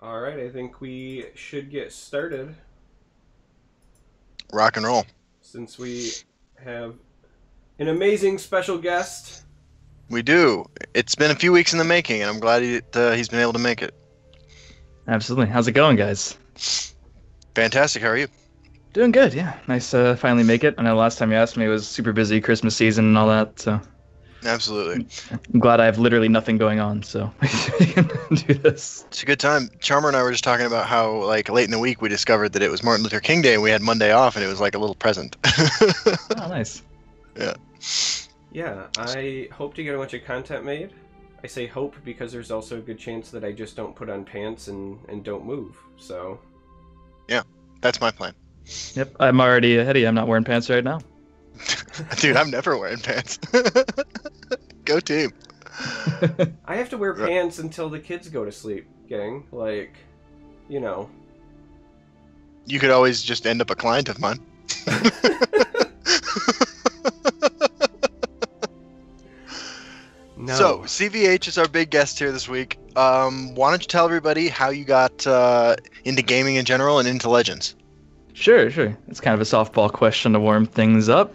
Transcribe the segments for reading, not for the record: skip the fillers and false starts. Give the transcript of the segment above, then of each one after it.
All right, I think we should get started Rock and roll. since we have an amazing special guest. We do. It's been a few weeks in the making, and I'm glad he's been able to make it. Absolutely. How's it going, guys? Fantastic. How are you? Doing good, yeah. Nice finally make it. I know last time you asked me it was super busy Christmas season and all that, so Absolutely. I'm glad I have literally nothing going on, so we can do this. It's a good time. Charmer and I were just talking about how, like, late in the week we discovered that it was Martin Luther King Day and we had Monday off, and it was like a little present. Oh, nice. Yeah. Yeah, I hope to get a bunch of content made. I say hope because there's also a good chance that I just don't put on pants and don't move. So, Yeah. That's my plan. Yep, I'm already ahead of you. I'm not wearing pants right now. Dude, I'm never wearing pants. Go team. I have to wear Right. pants until the kids go to sleep, gang. Like, you know. You could always just end up a client of mine. No. So, CVH is our big guest here this week. Why don't you tell everybody how you got into gaming in general and into Legends? Sure. It's kind of a softball question to warm things up.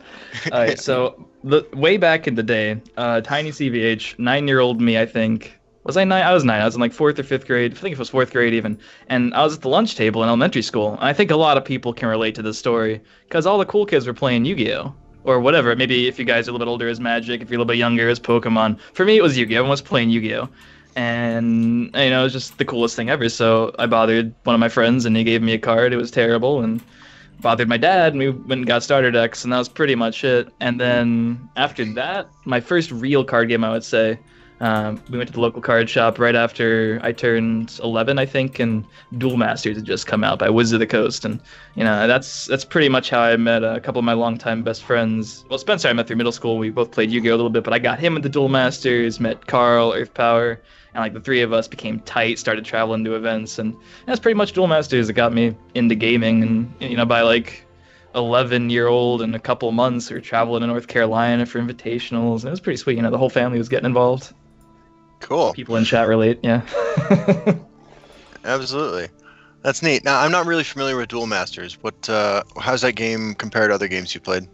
All right, so way back in the day, tiny CVH, 9-year-old me, I think. Was I 9? I was 9. I was in like 4th or 5th grade. I think it was 4th grade even. And I was at the lunch table in elementary school. And I think a lot of people can relate to this story because all the cool kids were playing Yu-Gi-Oh! Or whatever. Maybe if you guys are a little bit older, as Magic. If you're a little bit younger, as Pokemon. For me, it was Yu-Gi-Oh! Everyone was playing Yu-Gi-Oh! And it was just the coolest thing ever. So I bothered one of my friends, and he gave me a card. It was terrible, and bothered my dad, and we went and got starter decks, and that was pretty much it. And then after that, my first real card game, I would say, we went to the local card shop right after I turned 11, I think, and Duel Masters had just come out by Wizards of the Coast, and that's pretty much how I met a couple of my longtime best friends. Well, Spencer I met through middle school. We both played Yu-Gi-Oh! A little bit, but I got him into Duel Masters, met Carl, Earth Power, and like the three of us became tight, started traveling to events, and that's pretty much Duel Masters that got me into gaming. And by like 11-year-old in a couple months, we were traveling to North Carolina for invitationals, and it was pretty sweet. The whole family was getting involved. Cool. People in chat relate, yeah. Absolutely. That's neat. Now, I'm not really familiar with Duel Masters. How's that game compare to other games you played?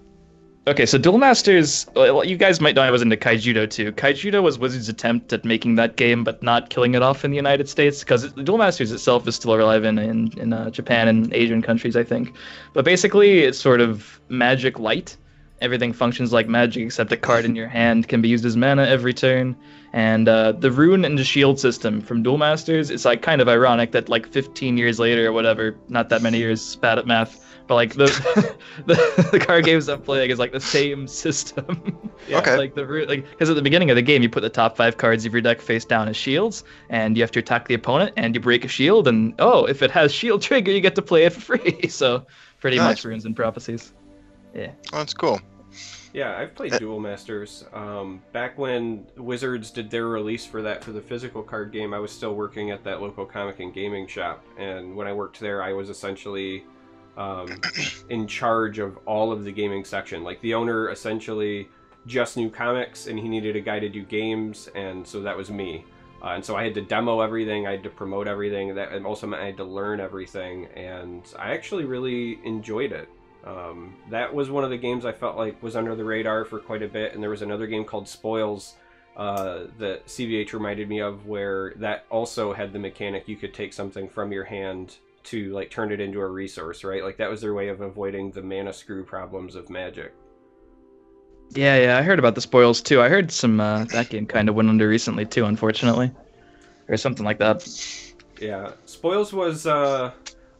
Okay, so Duel Masters, well, you guys might know I was into Kaijudo too. Kaijudo was Wizards' attempt at making that game, but not killing it off in the United States, because Duel Masters itself is still alive in Japan and Asian countries, I think. But basically, it's sort of Magic light. Everything functions like Magic, except a card in your hand can be used as mana every turn. And the rune and the shield system from Duel Masters, it's like kind of ironic that like 15 years later or whatever, not that many years, bad at math, but like the card games I'm playing is like the same system. Yeah. Okay. Like because at the beginning of the game you put the top 5 cards of your deck face down as shields, and you have to attack the opponent, and you break a shield, and if it has shield trigger, you get to play it for free. So pretty Nice. much runes and prophecies. Yeah. Oh, that's cool. Yeah, I've played Duel Masters. Back when Wizards did their release for the physical card game, I was still working at that local comic and gaming shop. And when I worked there, I was essentially in charge of all of the gaming section. Like, the owner essentially just knew comics, and he needed a guy to do games, and so that was me. And so I had to demo everything, I had to promote everything, that also meant I had to learn everything, and I actually really enjoyed it. That was one of the games I felt like was under the radar for quite a bit, and there was another game called Spoils that CVH reminded me of, where that also had the mechanic you could take something from your hand to like turn it into a resource, right? Like, that was their way of avoiding the mana screw problems of Magic. Yeah, I heard about the spoils too. I heard some that game kind of went under recently too, unfortunately, or something like that. Yeah, Spoils was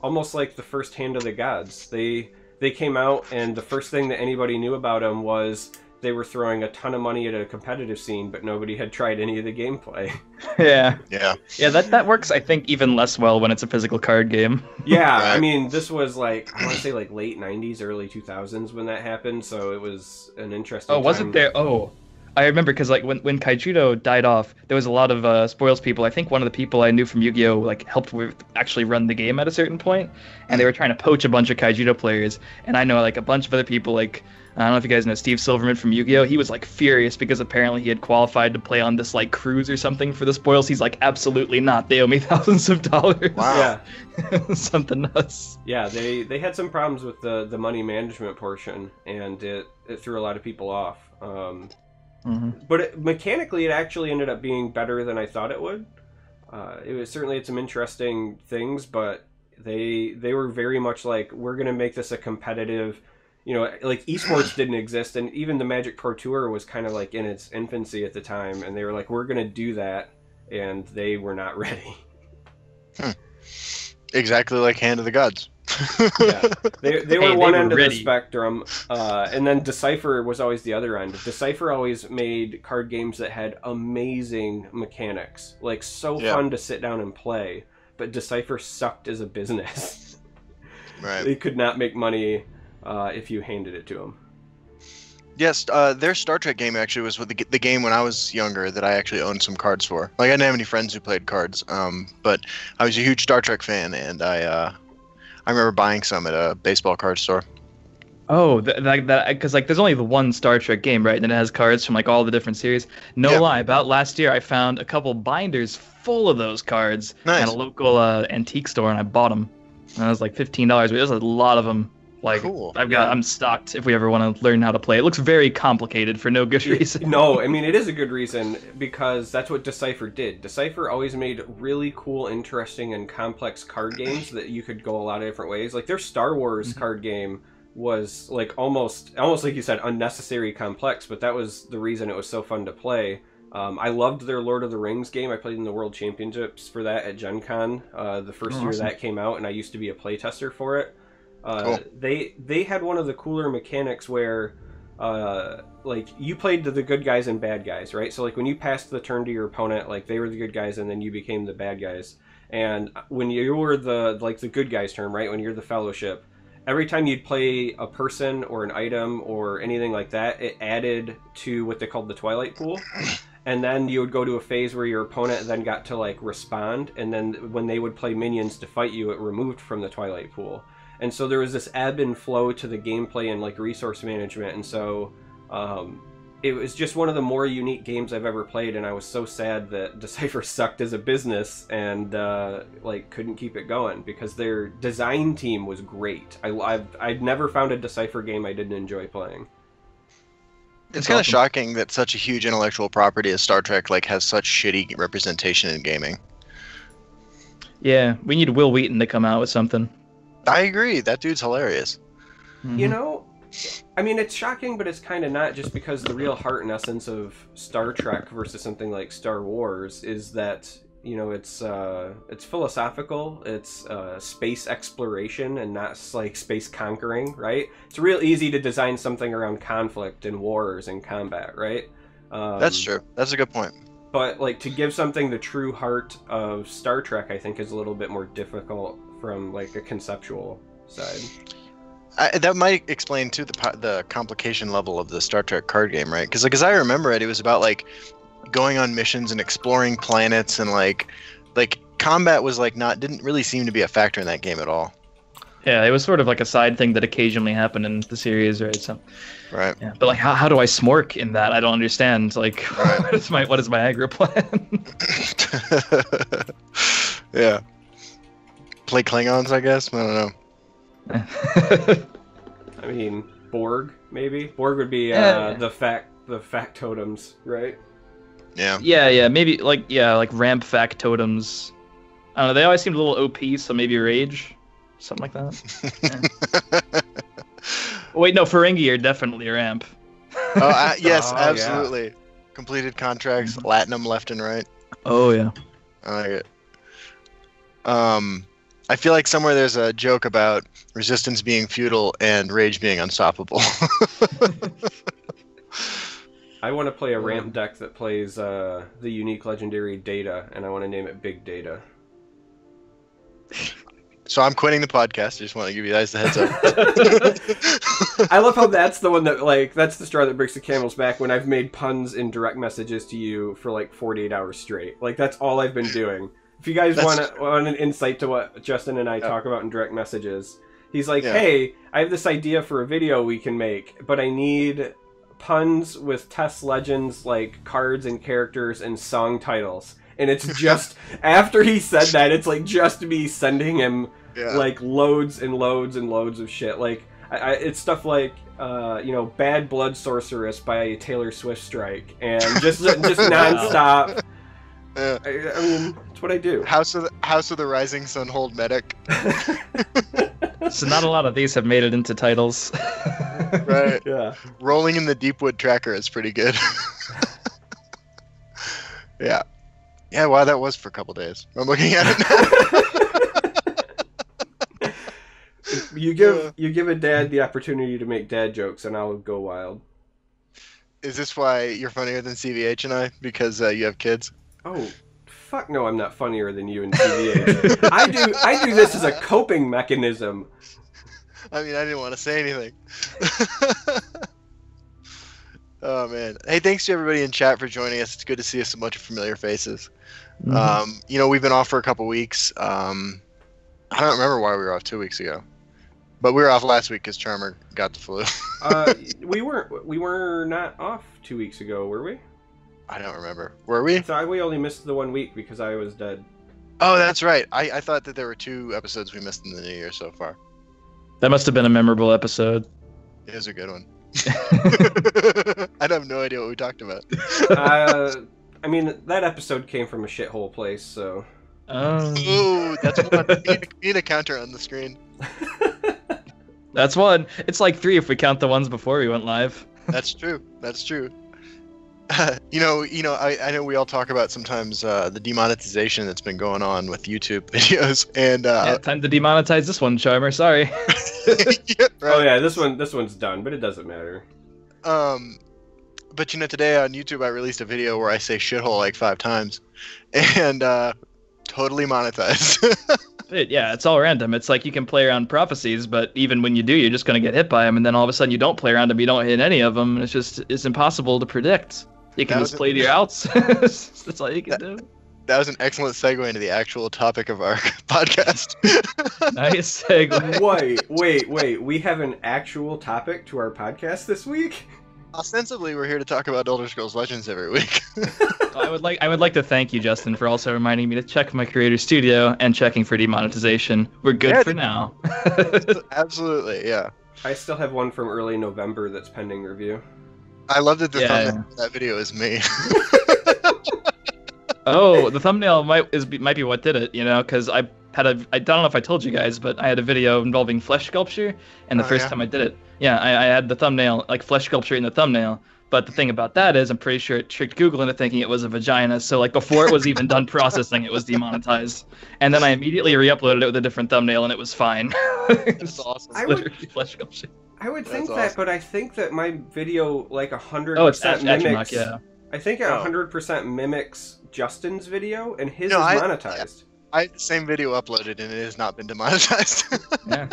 almost like the first Hand of the Gods. They came out, and the first thing that anybody knew about them was they were throwing a ton of money at a competitive scene, but nobody had tried any of the gameplay. Yeah, Yeah. that works. I think even less well when it's a physical card game. Yeah, Right. I mean, this was like, I want to say like late 90s, early 2000s when that happened, so it was an interesting Oh, was time. it there? Oh, I remember because like when Kaijudo died off, there was a lot of spoils people. I think one of the people I knew from Yu-Gi-Oh like helped with actually run the game at a certain point, and they were trying to poach a bunch of Kaijudo players. And I know like a bunch of other people like I don't know if you guys know Steve Silverman from Yu-Gi-Oh. He was like furious because apparently he had qualified to play on this like cruise or something for the spoils. He's like, absolutely not. They owe me thousands of dollars. Wow. Yeah. Something nuts. Yeah, they had some problems with the money management portion, and it threw a lot of people off. But mechanically, it actually ended up being better than I thought it would. It was certainly had some interesting things, but they were very much like, we're going to make this a competitive, like esports didn't exist, and even the Magic Pro Tour was kind of like in its infancy at the time, and they were like, we're going to do that, and they were not ready. Exactly like Hand of the Gods. Yeah, they were one end of ready. the spectrum, and then Decipher was always the other end. Decipher always made card games that had amazing mechanics, like so fun to sit down and play, but Decipher sucked as a business. Right. They could not make money if you handed it to them. Yes, their Star Trek game actually was with the game when I was younger that I actually owned some cards for. Like I didn't have any friends who played cards, but I was a huge Star Trek fan, and I remember buying some at a baseball card store. Oh, that because like there's only the one Star Trek game, right? And it has cards from like all the different series. No lie, about last year I found a couple binders full of those cards Nice. at a local antique store, and I bought them. And it was like $15, but there's a lot of them. Like Cool. I'm stocked if we ever want to learn how to play. It looks very complicated for no good reason. No, I mean, it is a good reason, because that's what Decipher did. Decipher always made really cool, interesting, and complex card games that you could go a lot of different ways. Like their Star Wars card game was like almost like you said, unnecessary complex, but that was the reason it was so fun to play. I loved their Lord of the Rings game. I played in the World Championships for that at Gen Con the first year that came out, and I used to be a playtester for it. Cool. They had one of the cooler mechanics where like you played the good guys and bad guys, right? So like when you passed the turn to your opponent, like they were the good guys and then you became the bad guys. And when you were the good guys turn, right? When you're the Fellowship, every time you'd play a person or an item or anything like that, it added to what they called the Twilight Pool. And then you would go to a phase where your opponent then got to like respond, and then when they would play minions to fight you, it removed from the Twilight Pool. And so there was this ebb and flow to the gameplay and like resource management, and so it was just one of the more unique games I've ever played, and I was so sad that Decipher sucked as a business and like couldn't keep it going, because their design team was great. I'd never found a Decipher game I didn't enjoy playing. It's kind of shocking that such a huge intellectual property as Star Trek like has such shitty representation in gaming. Yeah, we need Will Wheaton to come out with something. I agree. That dude's hilarious. You know, I mean, it's shocking, but it's kind of not, just because the real heart and essence of Star Trek versus something like Star Wars is that, you know, it's philosophical, it's space exploration and not like space conquering, right? It's real easy to design something around conflict and wars and combat, right? That's true. That's a good point. But like to give something the true heart of Star Trek, I think is a little bit more difficult from like a conceptual side. That might explain too the complication level of the Star Trek card game, right? Because like as I remember it, it was about like going on missions and exploring planets, and like combat was like didn't really seem to be a factor in that game at all. Yeah, it was sort of like a side thing that occasionally happened in the series, right? So, right. Yeah, but like, how do I smork in that? I don't understand. Like, what is my aggro plan? Yeah. Play Klingons, I guess. I don't know. I mean, Borg maybe. Borg would be the factotums, right? Yeah. Yeah, maybe like ramp factotums. I don't know. They always seemed a little OP, so maybe rage, something like that. Yeah. Wait, no, Ferengi are definitely a ramp. Oh, yes, Oh, absolutely. Yeah. Completed contracts, Latinum left and right. Oh yeah. I like it. I feel like somewhere there's a joke about resistance being futile and rage being unstoppable. I want to play a ramp deck that plays the unique legendary Data, and I want to name it Big Data. So I'm quitting the podcast. I just want to give you guys the heads up. I love how that's the one that, like, that's the straw that breaks the camel's back when I've made puns in direct messages to you for, like, 48 hours straight. Like, that's all I've been doing. If you guys want an insight to what Justin and I talk about in direct messages, he's like, hey, I have this idea for a video we can make, but I need puns with TESL Legends, like, cards and characters and song titles. And it's just, after he said that, it's, like, just me sending him, like, loads and loads and loads of shit. Like, it's stuff like, you know, Bad Blood Sorceress by Taylor Swift Strike, and just nonstop. Yeah. I mean, it's what I do. House of the Rising Sun Hold Medic. So not a lot of these have made it into titles. Right. Yeah. Rolling in the Deepwood Tracker is pretty good. Yeah. Yeah, wow, that was for a couple days. I'm looking at it now. You give a dad the opportunity to make dad jokes, and I'll go wild. Is this why you're funnier than CVH and I? Because you have kids? Oh, fuck no, I'm not funnier than you in CVH. I do this as a coping mechanism. I mean, I didn't want to say anything. Oh, man. Hey, thanks to everybody in chat for joining us. It's good to see a bunch of familiar faces. Mm-hmm. You know, we've been off for a couple weeks. I don't remember why we were off 2 weeks ago. But we were off last week because Charmer got the flu. We were not off 2 weeks ago, were we? I don't remember. Were we? So we only missed the 1 week because I was dead. Oh, that's right. I thought that there were 2 episodes we missed in the new year so far. That must have been a memorable episode. It was a good one. I have no idea what we talked about. I mean, that episode came from a shithole place, so... Ooh, that's one. We need a counter on the screen. That's one. It's like 3 if we count the ones before we went live. That's true. That's true. I know we all talk about sometimes the demonetization that's been going on with YouTube videos, and time to demonetize this one, Charmer. Sorry. Yeah, right. Oh yeah, this one's done, but it doesn't matter. But today on YouTube I released a video where I say shithole like 5 times, and totally monetized. Yeah, it's all random. It's like you can play around prophecies, but even when you do, you're just going to get hit by them, and then all of a sudden you don't play around them, you don't hit any of them. It's impossible to predict. You can just play to your outs. That's all you can do. That was an excellent segue into the actual topic of our podcast. Nice segue. Wait. We have an actual topic to our podcast this week? Ostensibly, we're here to talk about Elder Scrolls Legends every week. I would like to thank you, Justin, for also reminding me to check my Creator Studio and checking for demonetization. We're good for now. Absolutely, yeah. I still have one from early November that's pending review. I love that the thumbnail of that video is me. Oh, the thumbnail might be what did it, because I don't know if I told you guys, but I had a video involving flesh sculpture, and the first time I did it, I had the thumbnail, like flesh sculpture in the thumbnail. But the thing about that is, I'm pretty sure it tricked Google into thinking it was a vagina. So like before it was even done processing, it was demonetized. And then I immediately re-uploaded it with a different thumbnail, and it was fine. That's awesome. Flesh sculpture. I would think That's that, awesome. But I think that my video like 100% mimics. I think it 100% mimics Justin's video, and his is No, monetized. I have the same video uploaded, and it has not been demonetized. Yeah.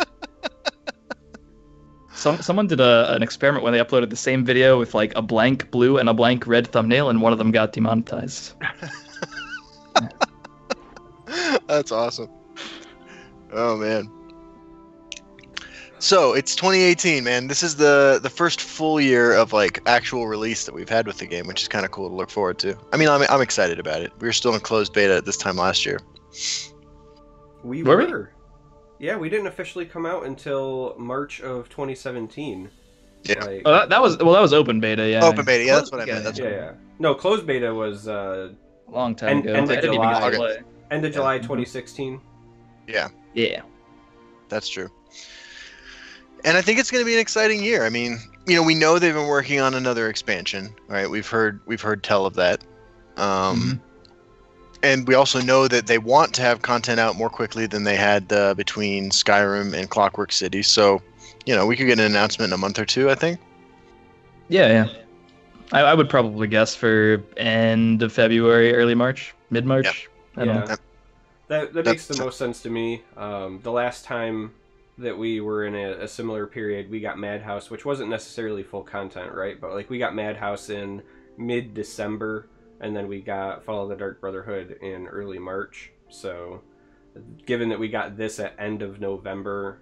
Someone did an experiment where they uploaded the same video with like a blank blue and a blank red thumbnail, and one of them got demonetized. That's awesome. Oh man. So it's 2018, man. This is the first full year of like actual release that we've had with the game, which is kind of cool to look forward to. I mean, I'm excited about it. We were still in closed beta at this time last year. We were. Yeah, we didn't officially come out until March of 2017. Yeah. Like, that was open beta, yeah. Open beta, yeah, that's what I meant. That's yeah. No, closed beta was a long time ago. End I of didn't even July. play. End of July 2016. Yeah. Yeah. That's true. And I think it's going to be an exciting year. I mean, we know they've been working on another expansion, right? We've heard tell of that. And we also know that they want to have content out more quickly than they had between Skyrim and Clockwork City. So, we could get an announcement in a month or two, I think. Yeah. I would probably guess for end of February, early March, mid-March. Yeah. That makes the most sense to me. The last time that we were in a similar period, we got Madhouse, which wasn't necessarily full content, right? But like we got Madhouse in mid-December, and then we got Fall of the Dark Brotherhood in early March. So given that we got this at end of November,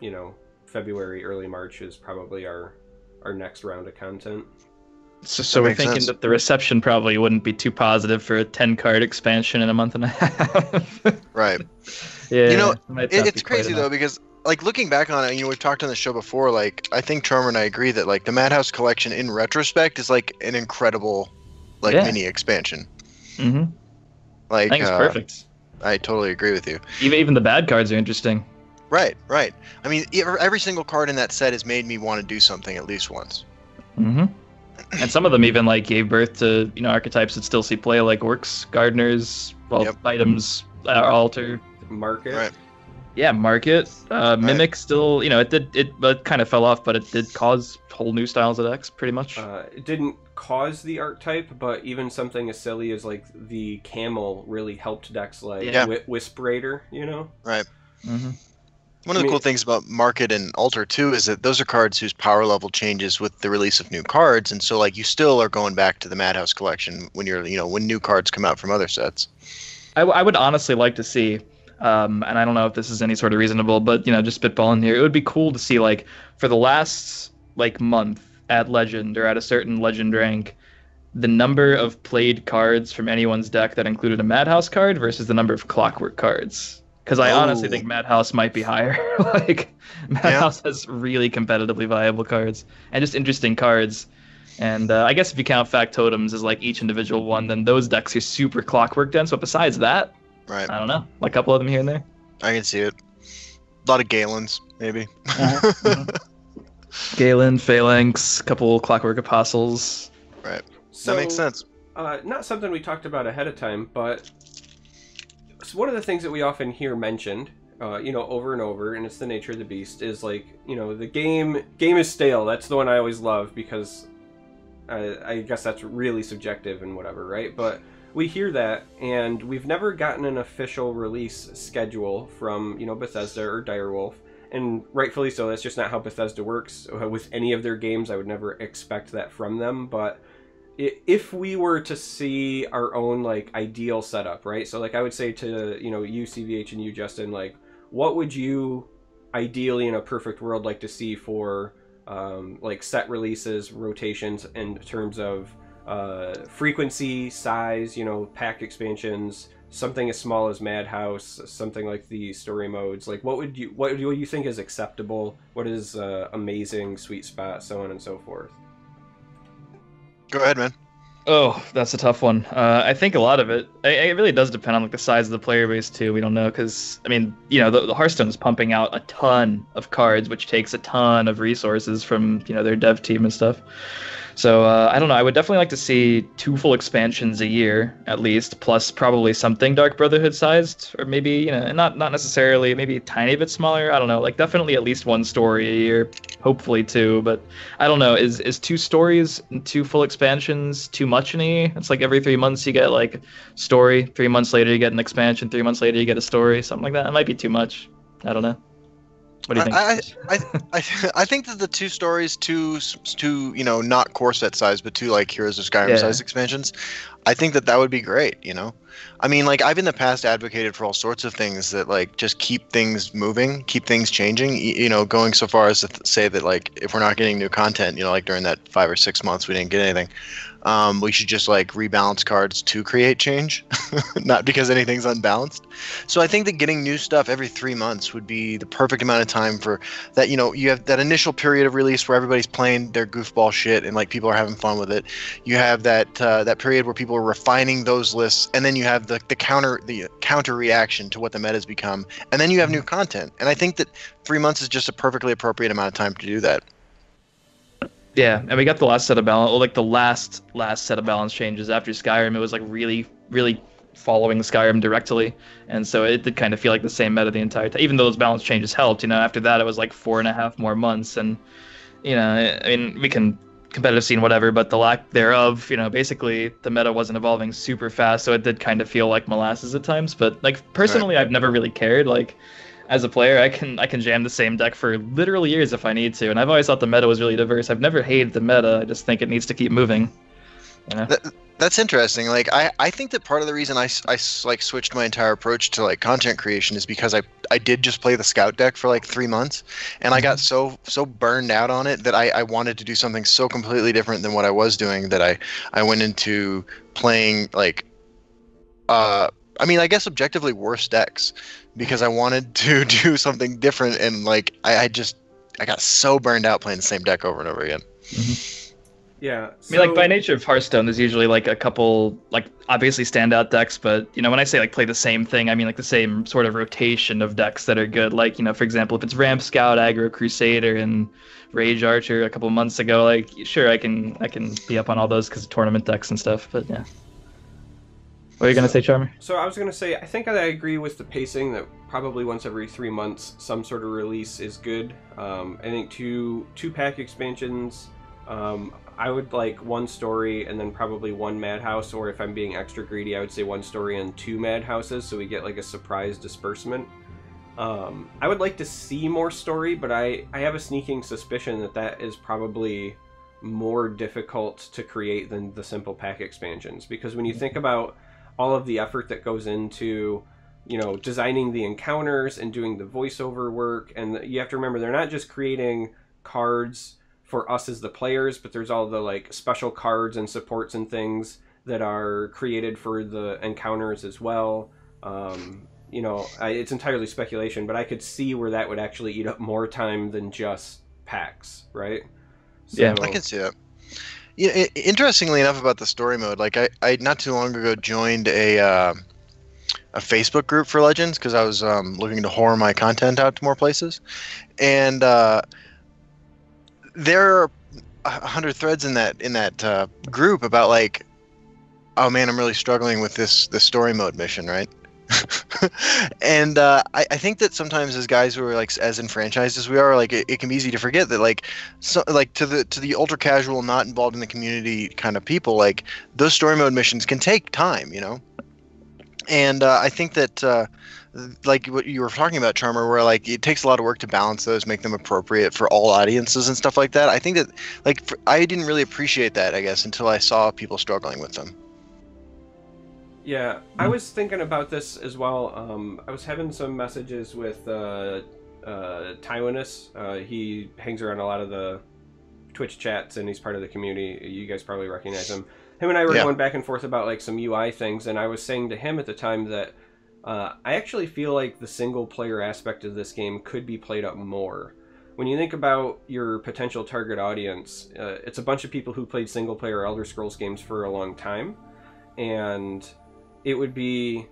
you know, February, early March is probably our next round of content. So we're thinking that the reception probably wouldn't be too positive for a 10-card expansion in a month and a half. Right. Yeah. You know, might not it's be quite crazy enough. though, because like looking back on it, you know, we've talked on the show before. Like, I think Charmer and I agree that like the Madhouse collection, in retrospect, is like an incredible, like mini expansion. Mm-hmm. Like, I think it's perfect. I totally agree with you. Even the bad cards are interesting. Right, right. I mean, every single card in that set has made me want to do something at least once. Mm-hmm. And some of them even like gave birth to, you know, archetypes that still see play, like orcs, gardeners, items, altar, Market. Right. Yeah, market. Mimic still, you know, it kind of fell off, but it did cause whole new styles of decks, pretty much. It didn't cause the archetype, but even something as silly as like the camel really helped decks like Whisper, you know? Right. Mm-hmm. One of the cool things about Market and Altar too is that those are cards whose power level changes with the release of new cards, and so like you still are going back to the Madhouse collection when you're, you know, when new cards come out from other sets. I would honestly like to see, and I don't know if this is any sort of reasonable, but you know, just spitballing here, it would be cool to see like for the last like month at Legend or at a certain Legend rank, the number of played cards from anyone's deck that included a Madhouse card versus the number of Clockwork cards. Because I honestly think Madhouse might be higher. Like, Madhouse has really competitively viable cards and just interesting cards. And I guess if you count Factotums as like each individual one, then those decks are super Clockwork dense. But besides that, right, I don't know, like a couple of them here and there. I can see it. A lot of Galens, maybe. Galen, Phalanx, a couple Clockwork Apostles. Right. So, that makes sense. Not something we talked about ahead of time, but one of the things that we often hear mentioned, you know, over and over, and it's the nature of the beast, is like, you know, the game is stale. That's the one I always love because I guess that's really subjective and whatever, right? But we hear that, and we've never gotten an official release schedule from, you know, Bethesda or Direwolf, and rightfully so. That's just not how Bethesda works with any of their games. I would never expect that from them, but if we were to see our own like ideal setup, right? So like I would say to, you know, you CVH and you Justin, like what would you ideally in a perfect world like to see for like set releases, rotations in terms of frequency, size, you know, pack expansions, something as small as Madhouse, something like the story modes. Like what do you think is acceptable? What is amazing, sweet spot, so on and so forth? Go ahead, man. Oh, that's a tough one. I think a lot of it really does depend on like the size of the player base too. We don't know because I mean, you know, the Hearthstone is pumping out a ton of cards, which takes a ton of resources from, you know, their dev team and stuff. So I don't know. I would definitely like to see 2 full expansions a year at least, plus probably something Dark Brotherhood sized, or maybe, you know, not necessarily, maybe a tiny bit smaller. I don't know. Like definitely at least 1 story a year, hopefully 2. But I don't know. Is 2 stories and 2 full expansions too much in a year? It's like every 3 months you get like story, 3 months later you get an expansion, 3 months later you get a story, something like that. It might be too much. I don't know. What do you think? I think that the 2 stories, two you know, not core set size, but 2 like Heroes of Skyrim size expansions, I think that would be great. You know, I mean, like I've in the past advocated for all sorts of things that like just keep things moving, keep things changing. You know, going so far as to say that like if we're not getting new content, you know, like during that 5 or 6 months we didn't get anything. We should just like rebalance cards to create change, not because anything's unbalanced. So I think that getting new stuff every 3 months would be the perfect amount of time for that. You know, you have that initial period of release where everybody's playing their goofball shit and like people are having fun with it. You have that that period where people are refining those lists, and then you have the counter reaction to what the meta's become, and then you have new content. And I think that 3 months is just a perfectly appropriate amount of time to do that. Yeah, and we got the last set of balance, like the last set of balance changes after Skyrim. It was like really following Skyrim directly, and so it did kind of feel like the same meta the entire time. Even though those balance changes helped, you know, after that it was like 4.5 more months, and you know, I mean, we can competitive scene whatever, but the lack thereof, you know, basically the meta wasn't evolving super fast, so it did kind of feel like molasses at times. But like personally, I've never really cared. Like, as a player, I can jam the same deck for literal years if I need to, and I've always thought the meta was really diverse. I've never hated the meta. I just think it needs to keep moving. You know? That's interesting. Like I think that part of the reason like switched my entire approach to like content creation is because I did just play the scout deck for like 3 months, and I got so burned out on it that I wanted to do something so completely different than what I was doing that I went into playing like I mean, I guess objectively worse decks because I wanted to do something different, and like I got so burned out playing the same deck over and over again. Yeah. I mean, like by nature of Hearthstone, there's usually like a couple like obviously standout decks, but you know when I say like play the same thing, I mean like the same sort of rotation of decks that are good. Like you know, for example, if it's Ramp Scout, Aggro Crusader, and Rage Archer a couple months ago, like sure I can be up on all those because of tournament decks and stuff. But yeah, what are you gonna say, Charmer? So I was gonna say I think I agree with the pacing that probably once every 3 months some sort of release is good. I think two pack expansions. I would like one story and then probably one madhouse, or if I'm being extra greedy, I would say one story and 2 madhouses, so we get like a surprise disbursement. I would like to see more story, but I have a sneaking suspicion that that is probably more difficult to create than the simple pack expansions, because when you think about all of the effort that goes into, you know, designing the encounters and doing the voiceover work, and you have to remember they're not just creating cards for us as the players, but there's all the like special cards and supports and things that are created for the encounters as well. You know, it's entirely speculation, but I could see where that would actually eat up more time than just packs, right? So, yeah, I can see that. Yeah, interestingly enough about the story mode, like I not too long ago joined a Facebook group for Legends because I was looking to whore my content out to more places, and there are 100 threads in that group about like, oh man, I'm really struggling with this story mode mission, right? And I think that sometimes as guys who are like as enfranchised as we are, like it can be easy to forget that like to the ultra casual, not involved in the community kind of people, like those story mode missions can take time, you know. And I think that like what you were talking about, Charmer, where like it takes a lot of work to balance those, make them appropriate for all audiences and stuff like that. I think that like I didn't really appreciate that, I guess, until I saw people struggling with them. Yeah, I was thinking about this as well. I was having some messages with Taiwanese. He hangs around a lot of the Twitch chats, and he's part of the community. You guys probably recognize him. Him and I were going back and forth about like some UI things, and I was saying to him at the time that I actually feel like the single player aspect of this game could be played up more. When you think about your potential target audience, it's a bunch of people who played single player Elder Scrolls games for a long time, and it would be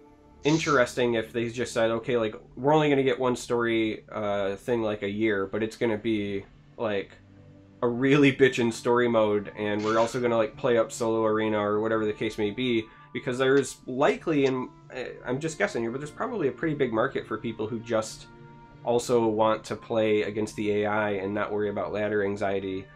interesting if they just said, okay, like we're only going to get one story thing like a year, but it's going to be like a really bitchin' story mode, and we're also going to like play up solo arena or whatever the case may be, because there's likely, and I'm just guessing here, but there's probably a pretty big market for people who just also want to play against the AI and not worry about ladder anxiety.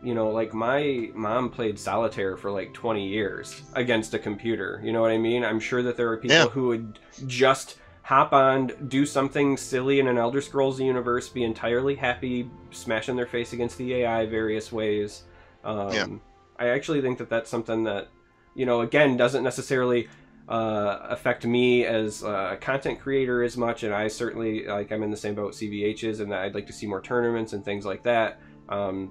You know, like my mom played solitaire for like 20 years against a computer. You know what I mean? I'm sure that there are people who would just hop on, do something silly in an Elder Scrolls universe, be entirely happy, smashing their face against the AI various ways. I actually think that that's something that, you know, again, doesn't necessarily affect me as a content creator as much, and I certainly, like, I'm in the same boat CVH is, and I'd like to see more tournaments and things like that.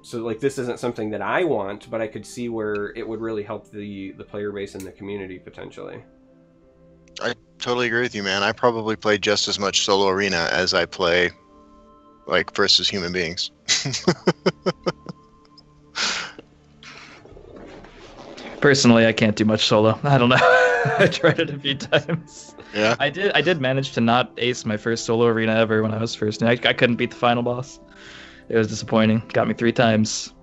So like this isn't something that I want, but I could see where it would really help the player base and the community potentially. I totally agree with you, man. I probably play just as much solo arena as I play like versus human beings. Personally, I can't do much solo. I don't know. I tried it a few times. Yeah. I did manage to not ace my first solo arena ever when I was first. I couldn't beat the final boss. It was disappointing. Got me 3 times.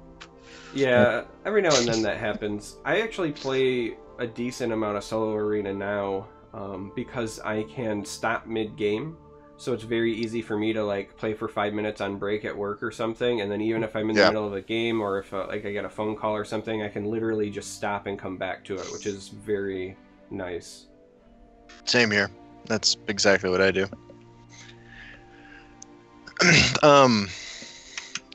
Yeah, every now and then that happens. I actually play a decent amount of solo arena now because I can stop mid-game. So it's very easy for me to like play for 5 minutes on break at work or something, and then even if I'm in the middle of a game or if like I get a phone call or something, I can literally just stop and come back to it, which is very nice. Same here. That's exactly what I do. um,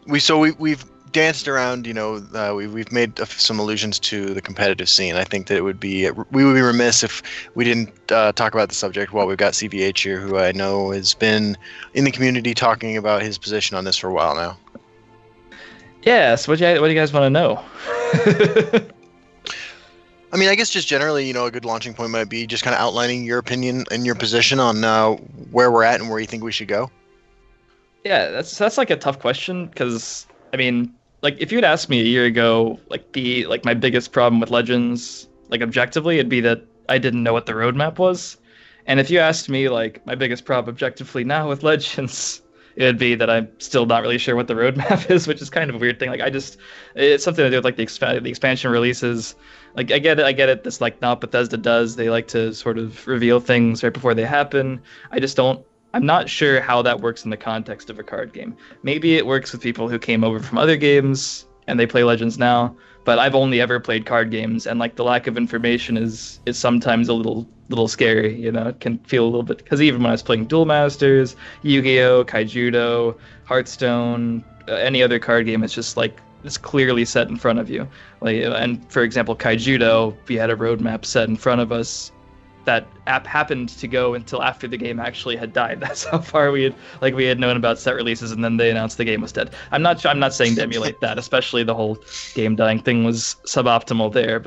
we've danced around, we've made some allusions to the competitive scene. I think that we would be remiss if we didn't talk about the subject while we've got CVH here, who I know has been in the community talking about his position on this for a while now. Yes, what do you guys want to know? I mean, I guess just generally, a good launching point might be just kind of outlining your opinion and your position on where we're at and where you think we should go. Yeah, that's like a tough question because I mean, like if you had asked me a year ago, like my biggest problem with Legends, like objectively, it'd be that I didn't know what the roadmap was. And if you asked me like my biggest problem objectively now with Legends, it'd be that I'm still not really sure what the roadmap is, which is kind of a weird thing. Like it's something to do with like the expansion releases. Like I get it. That's like not Bethesda does. They like to sort of reveal things right before they happen. I'm not sure how that works in the context of a card game. Maybe it works with people who came over from other games and they play Legends now, but I've only ever played card games, and like the lack of information is sometimes a little scary. It can feel a little bit, because even when I was playing Duel Masters, Yu-Gi-Oh, Kaijudo, Hearthstone, any other card game, it's just like it's clearly set in front of you. Like, and for example, Kaijudo, we had a roadmap set in front of us. That app happened to go until after the game actually had died. That's how far we had known about set releases, and then they announced the game was dead. I'm not saying to emulate that, especially the whole game dying thing was suboptimal there,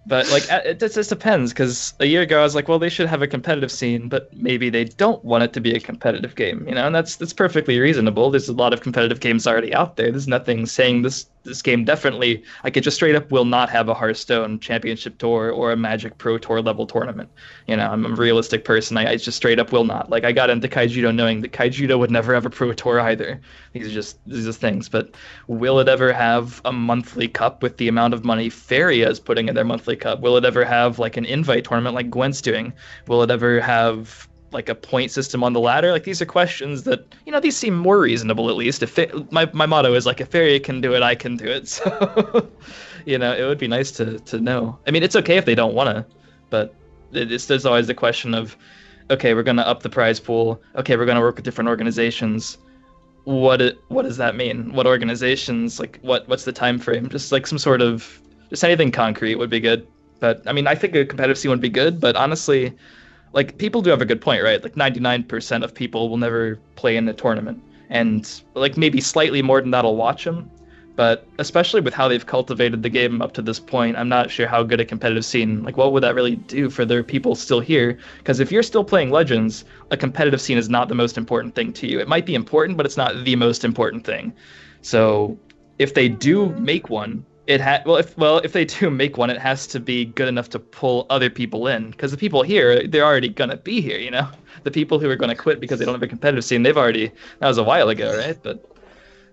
but like it just depends, because a year ago I was like, well, they should have a competitive scene, but maybe they don't want it to be a competitive game, and that's perfectly reasonable. There's a lot of competitive games already out there. There's nothing saying this game definitely, like, it just straight up will not have a Hearthstone Championship Tour or a Magic Pro Tour level tournament. I'm a realistic person. I just straight up will not. Like, I got into Kaijudo knowing that Kaijudo would never have a Pro Tour either. These are just things. But will it ever have a monthly cup with the amount of money Feria is putting in their monthly cup? Will it ever have like an invite tournament like Gwent's doing? Will it ever have like a point system on the ladder? Like, these are questions that, these seem more reasonable, at least. My motto is like, if Feria can do it, I can do it. So it would be nice to know. I mean, it's okay if they don't want to, but there's always the question of, okay, we're going to up the prize pool, okay, we're going to work with different organizations. What does that mean? What organizations? Like, what's the time frame? Just like just anything concrete would be good. But I mean, I think a competitive scene would be good, but honestly, like, people do have a good point, right? Like, 99% of people will never play in a tournament, and like maybe slightly more than that'll watch them. But especially with how they've cultivated the game up to this point, I'm not sure how good a competitive scene, like, what would that really do for their people still here? Because if you're still playing Legends, a competitive scene is not the most important thing to you. It might be important, but it's not the most important thing. So if they do make one, if they do make one, it has to be good enough to pull other people in, because the people here, they're already gonna be here. The people who are gonna quit because they don't have a competitive scene, that was a while ago, right? But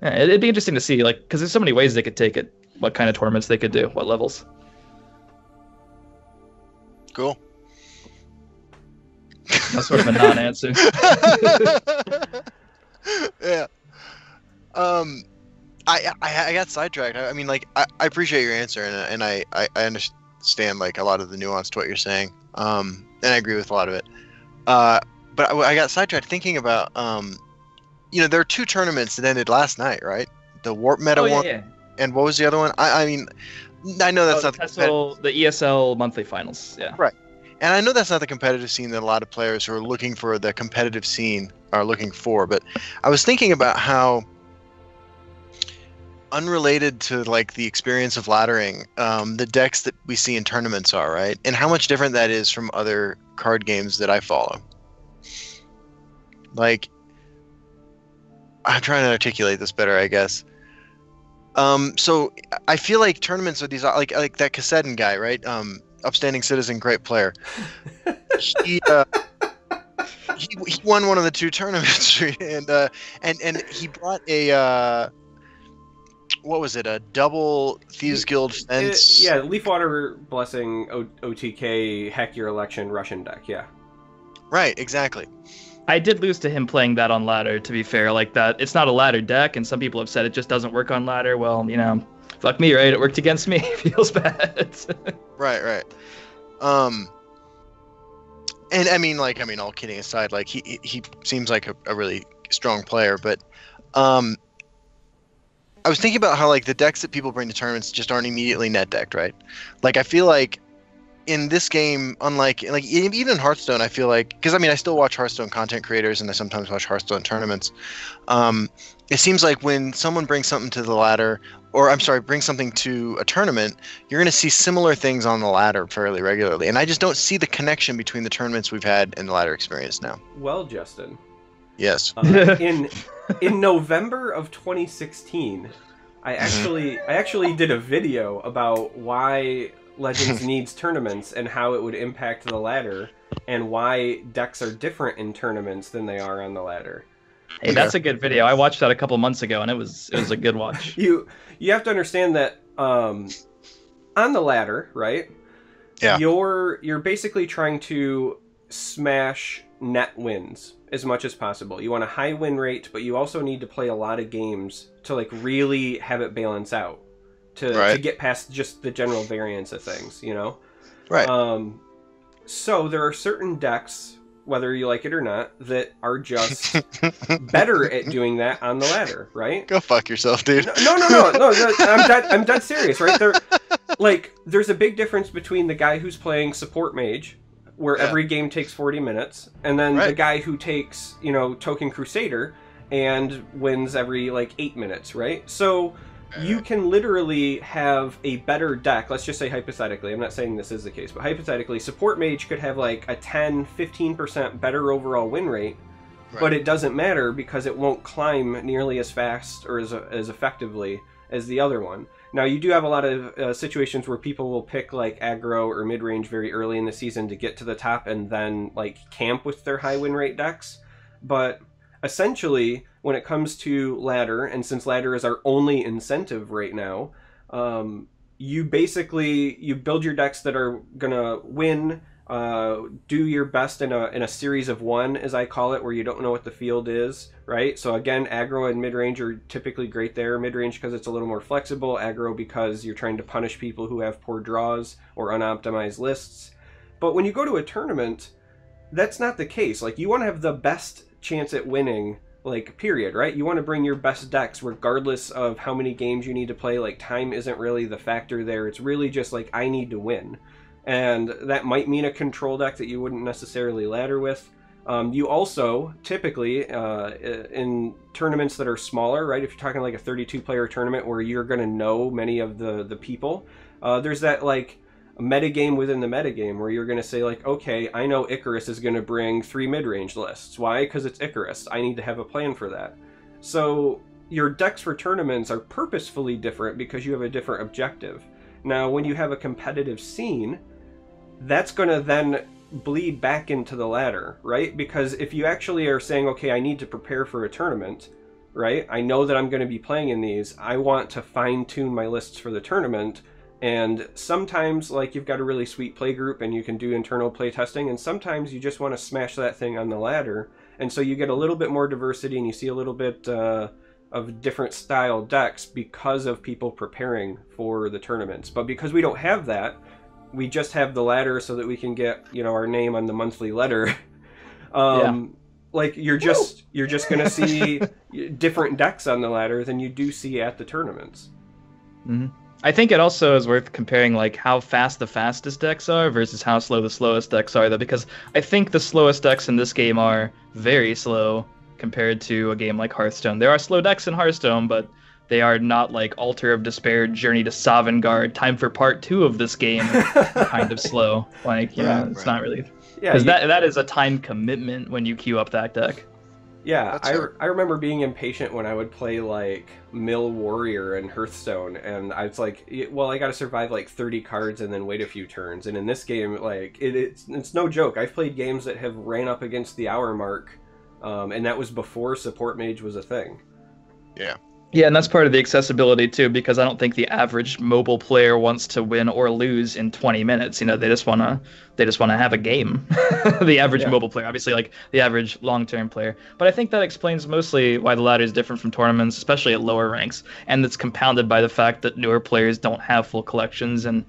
yeah, it'd be interesting to see, like, because there's so many ways they could take it, what kind of tournaments they could do, what levels. Cool. That's sort of a non-answer. Yeah. I got sidetracked. I mean, like, I appreciate your answer, and I understand, like, a lot of the nuance to what you're saying. And I agree with a lot of it. But I got sidetracked thinking about, there are two tournaments that ended last night, right? The Warp Meta one, yeah. And what was the other one? I mean, I know that's not the ESL monthly finals, yeah. Right. And I know that's not the competitive scene that a lot of players who are looking for the competitive scene are looking for, but I was thinking about how, unrelated to like the experience of laddering, the decks that we see in tournaments are, right? And how much different that is from other card games that I follow. Like, I'm trying to articulate this better, I guess. So I feel like tournaments are these, like that Kassedin guy, right? Upstanding citizen, great player. He won one of the two tournaments, and he brought a what was it? A double Thieves Guild fence? Yeah, Leafwater Blessing OTK Heck Your Election Russian deck. Yeah. Right. Exactly. I did lose to him playing that on ladder, to be fair. Like, that, it's not a ladder deck, and some people have said it just doesn't work on ladder. Well, fuck me, right? It worked against me. Feels bad. Right. And all kidding aside, like he seems like a really strong player, but um, I was thinking about how like the decks that people bring to tournaments just aren't immediately net decked, right? Like I feel like in this game, unlike like even in Hearthstone, I feel like because I still watch Hearthstone content creators and I sometimes watch Hearthstone tournaments. It seems like when someone brings something to the ladder, or I'm sorry, brings something to a tournament, you're going to see similar things on the ladder fairly regularly, and I just don't see the connection between the tournaments we've had and the ladder experience now. Well, Justin. Yes. In November of 2016, I actually did a video about why Legends needs tournaments and how it would impact the ladder and why decks are different in tournaments than they are on the ladder. Hey, that's a good video. I watched that a couple months ago, and it was a good watch. You have to understand that on the ladder, right? Yeah. You're basically trying to smash net wins as much as possible. You want a high win rate, but you also need to play a lot of games to like really have it balance out to get past just the general variance of things, you know? Right. So there are certain decks, whether you like it or not, that are just better at doing that on the ladder, right? Go fuck yourself, dude. No. I'm dead serious, right? There's a big difference between the guy who's playing support mage, where every game takes 40 minutes, and then the guy who takes, Token Crusader and wins every 8 minutes, right? So you can literally have a better deck. Let's just say hypothetically, I'm not saying this is the case, but hypothetically, support mage could have a 10-15% better overall win rate, but it doesn't matter because it won't climb nearly as fast or as effectively as the other one. Now, you do have a lot of situations where people will pick aggro or mid-range very early in the season to get to the top and then camp with their high win rate decks. But essentially, when it comes to ladder, and since ladder is our only incentive right now, you build your decks that are gonna win. Do your best in a series of one, as I call it, where you don't know what the field is, right? So again, aggro and mid-range are typically great there. Mid-range because it's a little more flexible, aggro because you're trying to punish people who have poor draws or unoptimized lists. But when you go to a tournament, that's not the case. You want to have the best chance at winning, period, right? You want to bring your best decks regardless of how many games you need to play. Time isn't really the factor there. It's really just I need to win. And that might mean a control deck that you wouldn't necessarily ladder with. You also, typically, in tournaments that are smaller, right? If you're talking a 32-player tournament where you're going to know many of the people, there's that, metagame within the metagame where you're going to say, okay, I know Icarus is going to bring 3 mid-range lists. Why? Because it's Icarus. I need to have a plan for that. So your decks for tournaments are purposefully different because you have a different objective. Now, when you have a competitive scene, that's going to then bleed back into the ladder, right? Because if you actually are saying, okay, I need to prepare for a tournament, right? I know that I'm going to be playing in these. I want to fine-tune my lists for the tournament. And sometimes, you've got a really sweet play group and you can do internal play testing, and sometimes you just want to smash that thing on the ladder. And so you get a little bit more diversity and you see a little bit of different style decks because of people preparing for the tournaments. But because we don't have that, we just have the ladder so that we can get, our name on the monthly letter. You're just going to see different decks on the ladder than you do see at the tournaments. Mm-hmm. I think it also is worth comparing how fast the fastest decks are versus how slow the slowest decks are, though, because I think the slowest decks in this game are very slow compared to a game like Hearthstone. There are slow decks in Hearthstone, but they are not Altar of Despair, Journey to Sovngarde, Time for Part 2 of this game kind of slow. It's not really... Because that is a time commitment when you queue up that deck. Yeah, I remember being impatient when I would play Mill Warrior and Hearthstone, and I was well, I gotta survive 30 cards and then wait a few turns. And in this game, it's no joke. I've played games that have ran up against the hour mark, and that was before Support Mage was a thing. Yeah. Yeah, and that's part of the accessibility too, because I don't think the average mobile player wants to win or lose in 20 minutes. They just wanna have a game. The average mobile player, obviously, the average long-term player. But I think that explains mostly why the ladder is different from tournaments, especially at lower ranks, and it's compounded by the fact that newer players don't have full collections and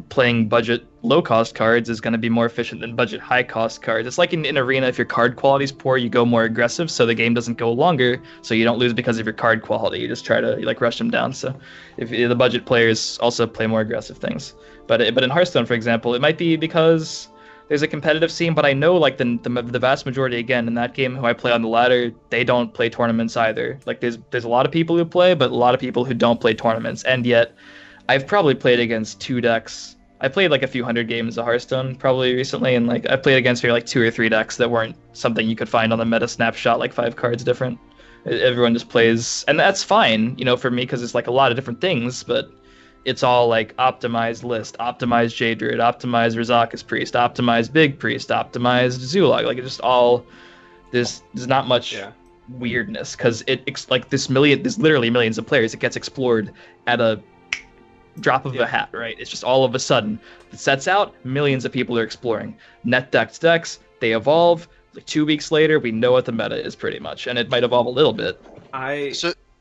playing budget low cost cards is going to be more efficient than budget high cost cards. It's like in Arena, if your card quality is poor, you go more aggressive, so the game doesn't go longer, so you don't lose because of your card quality. You just try to like rush them down. So if the budget players also play more aggressive things, but in Hearthstone, for example, it might be because there's a competitive scene, but I know like the vast majority, again, in that game who I play on the ladder, they don't play tournaments either. Like there's a lot of people who play, but a lot of people who don't play tournaments, and yet I've probably played against 2 decks. I played like a few hundred games of Hearthstone probably recently, and like I played against maybe like 2 or 3 decks that weren't something you could find on the meta snapshot, like 5 cards different. Everyone just plays, and that's fine, for me, because it's like a lot of different things, but it's all like optimized list, optimized Jadrid, optimized Razakus Priest, optimized Big Priest, optimized Zulog. Like it's just all there's not much weirdness, because it's like there's literally millions of players. It gets explored at a drop of a hat, right? It's just all of a sudden it sets out, millions of people are exploring. Net decks, they evolve. Like 2 weeks later, we know what the meta is pretty much, and it might evolve a little bit. I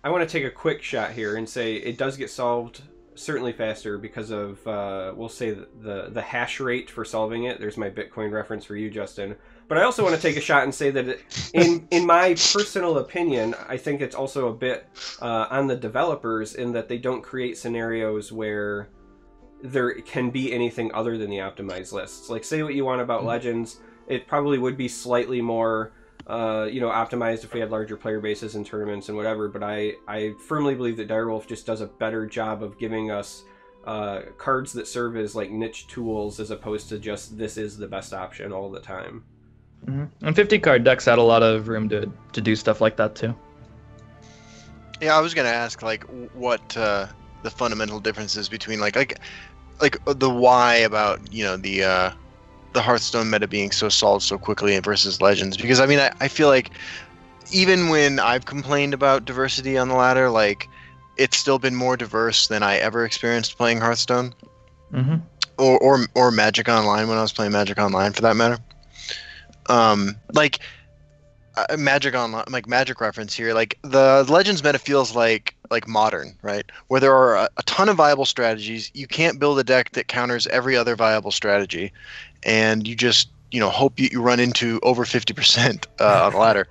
want to take a quick shot here and say it does get solved certainly faster because of we'll say the hash rate for solving it. There's my Bitcoin reference for you, Justin. But I also want to take a shot and say that in my personal opinion, I think it's also a bit on the developers in that they don't create scenarios where there can be anything other than the optimized lists. Like, say what you want about Legends, it probably would be slightly more optimized if we had larger player bases in tournaments and whatever, but I firmly believe that Direwolf just does a better job of giving us cards that serve as like niche tools as opposed to just this is the best option all the time. Mm-hmm. And 50 card decks had a lot of room to do stuff like that too. Yeah, I was gonna ask like what the fundamental differences between like the why about the Hearthstone meta being so solved so quickly versus Legends, because I mean I feel like even when I've complained about diversity on the ladder, like it's still been more diverse than I ever experienced playing Hearthstone, or Magic Online when I was playing Magic Online for that matter. Magic Online, like Magic reference here, like the Legends meta feels like Modern, right? Where there are a ton of viable strategies. You can't build a deck that counters every other viable strategy, and you just hope you run into over 50% on the ladder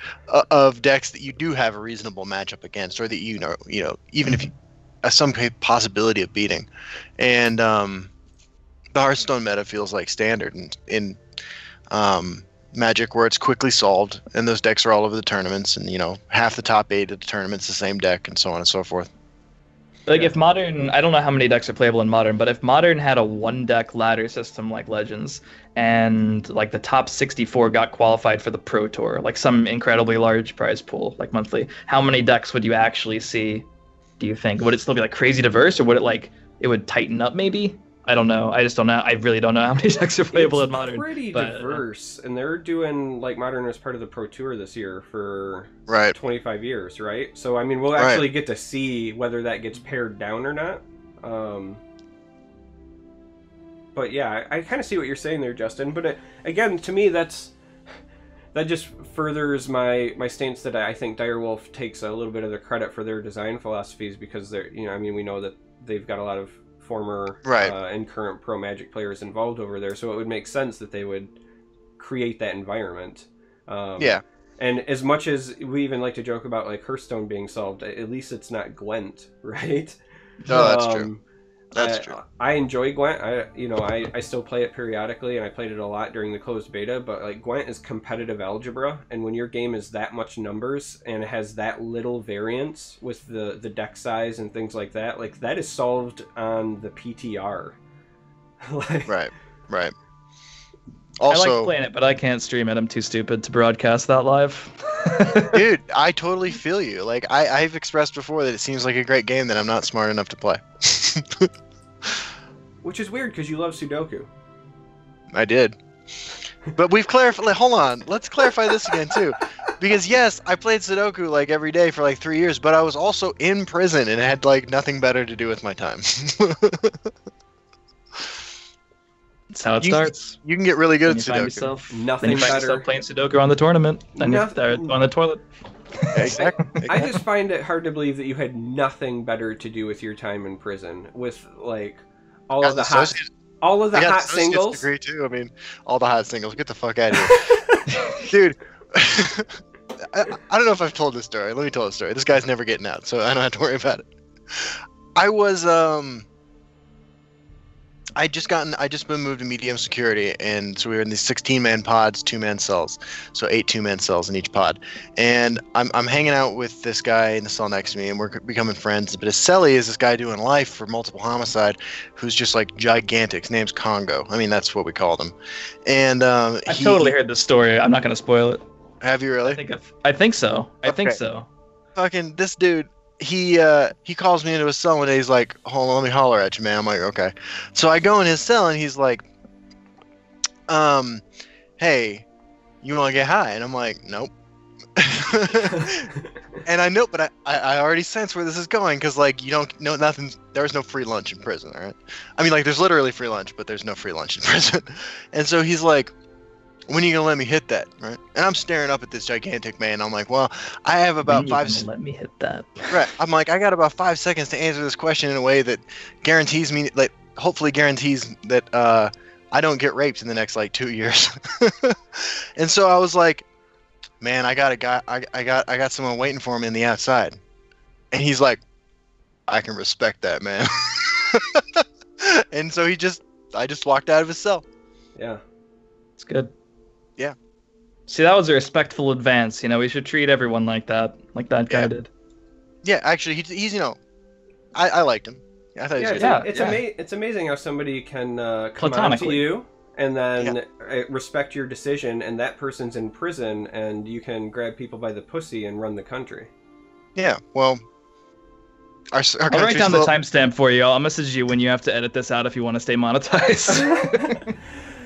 of decks that you do have a reasonable matchup against, or that even if you some possibility of beating. And the Hearthstone meta feels like standard in Magic, where it's quickly solved, and those decks are all over the tournaments, and half the top 8 of the tournaments the same deck, and so on and so forth. Like if Modern, I don't know how many decks are playable in Modern, but if Modern had a 1-deck ladder system like Legends, and like the top 64 got qualified for the Pro Tour, like some incredibly large prize pool, like monthly, how many decks would you actually see, do you think? Would it still be like crazy diverse, or would it would tighten up maybe? I don't know. I just don't know. I really don't know how many decks are playable in Modern. It's pretty diverse, and they're doing like Modern as part of the Pro Tour this year for 25 years, right? So I mean, we'll actually get to see whether that gets pared down or not. But yeah, I kind of see what you're saying there, Justin. But again, to me, that just furthers my stance that I think Direwolf takes a little bit of the credit for their design philosophies, because they're we know that they've got a lot of former and current pro Magic players involved over there, so it would make sense that they would create that environment. And as much as we even like to joke about like Hearthstone being solved, at least it's not Gwent, right? No, that's true. That's true. I enjoy Gwent. I still play it periodically, and I played it a lot during the closed beta, but like Gwent is competitive algebra, and when your game is that much numbers and it has that little variance with the deck size and things like that is solved on the PTR. Right. Also, I like playing it, but I can't stream it. I'm too stupid to broadcast that live. Dude, I totally feel you. Like I've expressed before that it seems like a great game that I'm not smart enough to play. Which is weird because you love Sudoku. I did. But we've clarified. Like, hold on, let's clarify this again too, because yes, I played Sudoku like every day for like 3 years, but I was also in prison and had like nothing better to do with my time. That's how it starts. You can get really good at Sudoku. Sudoku. Yourself, nothing better. Yourself playing Sudoku on the tournament, on the toilet. Exactly. I just find it hard to believe that you had nothing better to do with your time in prison, with like all of the all of the I got hot an associate's singles. degree too. I mean, all the hot singles. Get the fuck out of here, dude. I don't know if I've told this story. Let me tell the story. This guy's never getting out, so I don't have to worry about it. I was I just been moved to medium security, and so we were in these 16-man pods, 2-man cells, so 8 2-man cells in each pod. And I'm hanging out with this guy in the cell next to me, and we're becoming friends. But his cellie is this guy doing life for multiple homicide, who's just like gigantic. His name's Congo. I mean, that's what we called him. And I totally heard this story. I'm not gonna spoil it. Have you really? I think so. I think Okay. so. Fucking this dude. He calls me into his cell one day. He's like, "Hold on, let me holler at you, man." I'm like, "Okay." So I go in his cell, and he's like, "Hey, you want to get high?" And I'm like, "Nope." And I know, but I already sense where this is going, because like you don't know nothing. There's no free lunch in prison, all right? I mean, like there's literally free lunch, but there's no free lunch in prison. And so he's like, "When are you gonna let me hit that?" Right? And I'm staring up at this gigantic man. I'm like, "Well, I have about Let me hit that. Right. I'm like, I got about 5 seconds to answer this question in a way that guarantees me, like, hopefully guarantees that I don't get raped in the next like 2 years." And so I was like, "Man, I got a guy. I got someone waiting for me in the outside." And he's like, "I can respect that, man." And so I just walked out of his cell. Yeah. It's good. Yeah. See, that was a respectful advance. You know, we should treat everyone like that guy Yeah. did. Yeah, actually, he's I liked him. I thought he was Yeah, good. it's amazing how somebody can come on to Platonically. you and then respect your decision, and that person's in prison, and you can grab people by the pussy and run the country. Yeah. Well, our I'll write down the timestamp for you. I'll message you when you have to edit this out if you want to stay monetized.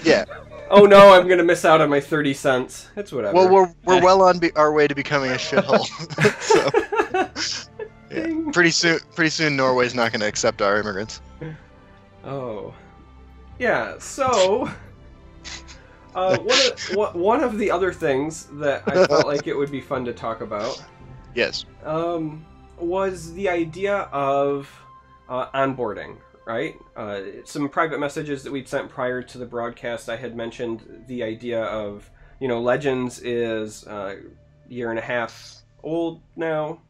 Yeah. Oh no, I'm gonna miss out on my 30 cents. It's whatever. Well, we're well on our way to becoming a shithole. So, yeah. Pretty soon, Norway's not going to accept our immigrants. Oh, yeah. So, one of the other things that I felt like it would be fun to talk about, Yes. was the idea of onboarding. Right? Some private messages that we'd sent prior to the broadcast, I had mentioned the idea of, Legends is a year and a half old now.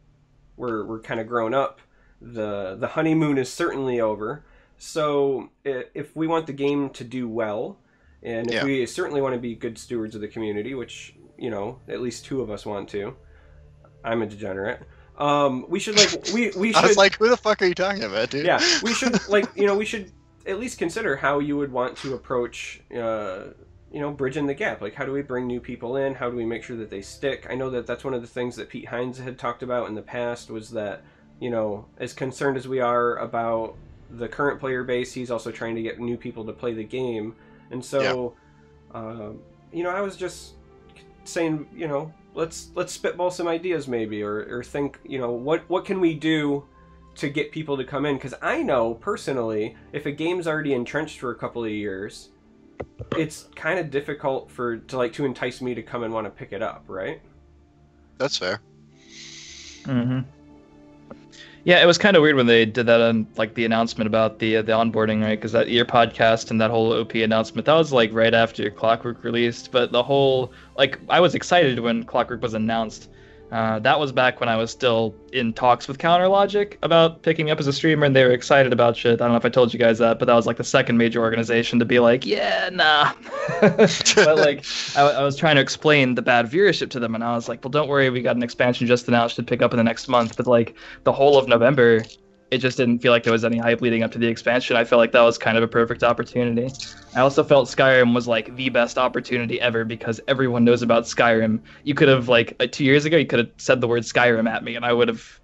We're kind of grown up. The honeymoon is certainly over. So if we want the game to do well, and if we certainly want to be good stewards of the community, which, at least 2 of us want to. I'm a degenerate. We should we should. I was like, who the fuck are you talking about, dude? Yeah, we should we should at least consider how you would want to approach bridging the gap. Like, how do we bring new people in? How do we make sure that they stick? I know that that's one of the things that Pete Hines had talked about in the past, was that, as concerned as we are about the current player base, he's also trying to get new people to play the game. And so, I was just saying, let's spitball some ideas maybe, or think, what can we do to get people to come in? Because I know personally, if a game's already entrenched for a couple of years, it's kind of difficult to entice me to come and want to pick it up, right? That's fair. Mm-hmm. Yeah, it was kind of weird when they did that on the announcement about the onboarding, right? Because that your podcast and that whole OP announcement, that was right after Clockwork released. But the whole I was excited when Clockwork was announced. That was back when I was still in talks with Counterlogic about picking me up as a streamer, and they were excited about shit. I don't know if I told you guys that, but that was the second major organization to be yeah, nah. But I was trying to explain the bad viewership to them, and I was like, well, don't worry, we got an expansion just announced to pick up in the next month. But the whole of November, it just didn't feel like there was any hype leading up to the expansion. I felt like that was kind of a perfect opportunity. I also felt Skyrim was the best opportunity ever, because everyone knows about Skyrim. You could have 2 years ago, you could have said the word Skyrim at me, and I would have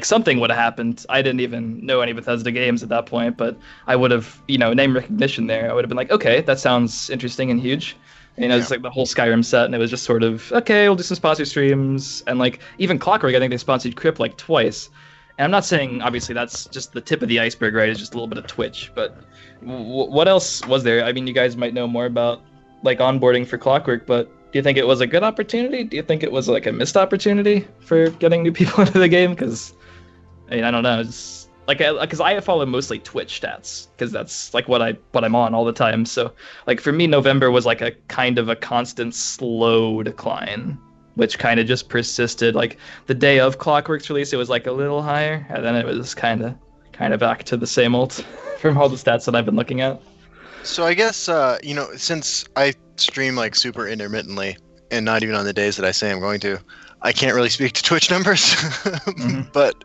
something would have happened. I didn't even know any Bethesda games at that point, but I would have name recognition there. I would have been okay, that sounds interesting and huge. It's the whole Skyrim set, and it was just sort of okay, we'll do some sponsor streams, and even Clockwork, I think they sponsored Crip twice. And I'm not saying, obviously, that's just the tip of the iceberg, right? It's just a little bit of Twitch. But what else was there? I mean, you guys might know more about, onboarding for Clockwork, but do you think it was a good opportunity? Do you think it was, a missed opportunity for getting new people into the game? Because, I don't know. like, because I follow mostly Twitch stats, because that's like what I'm on all the time. So like for me, November was like a kind of a constant slow decline, which kind of just persisted. Like the day of Clockwork's release, it was like a little higher, and then it was kind of back to the same old from all the stats that I've been looking at. So I guess you know, since I stream like super intermittently and not even on the days that I say I'm going to, I can't really speak to Twitch numbers. But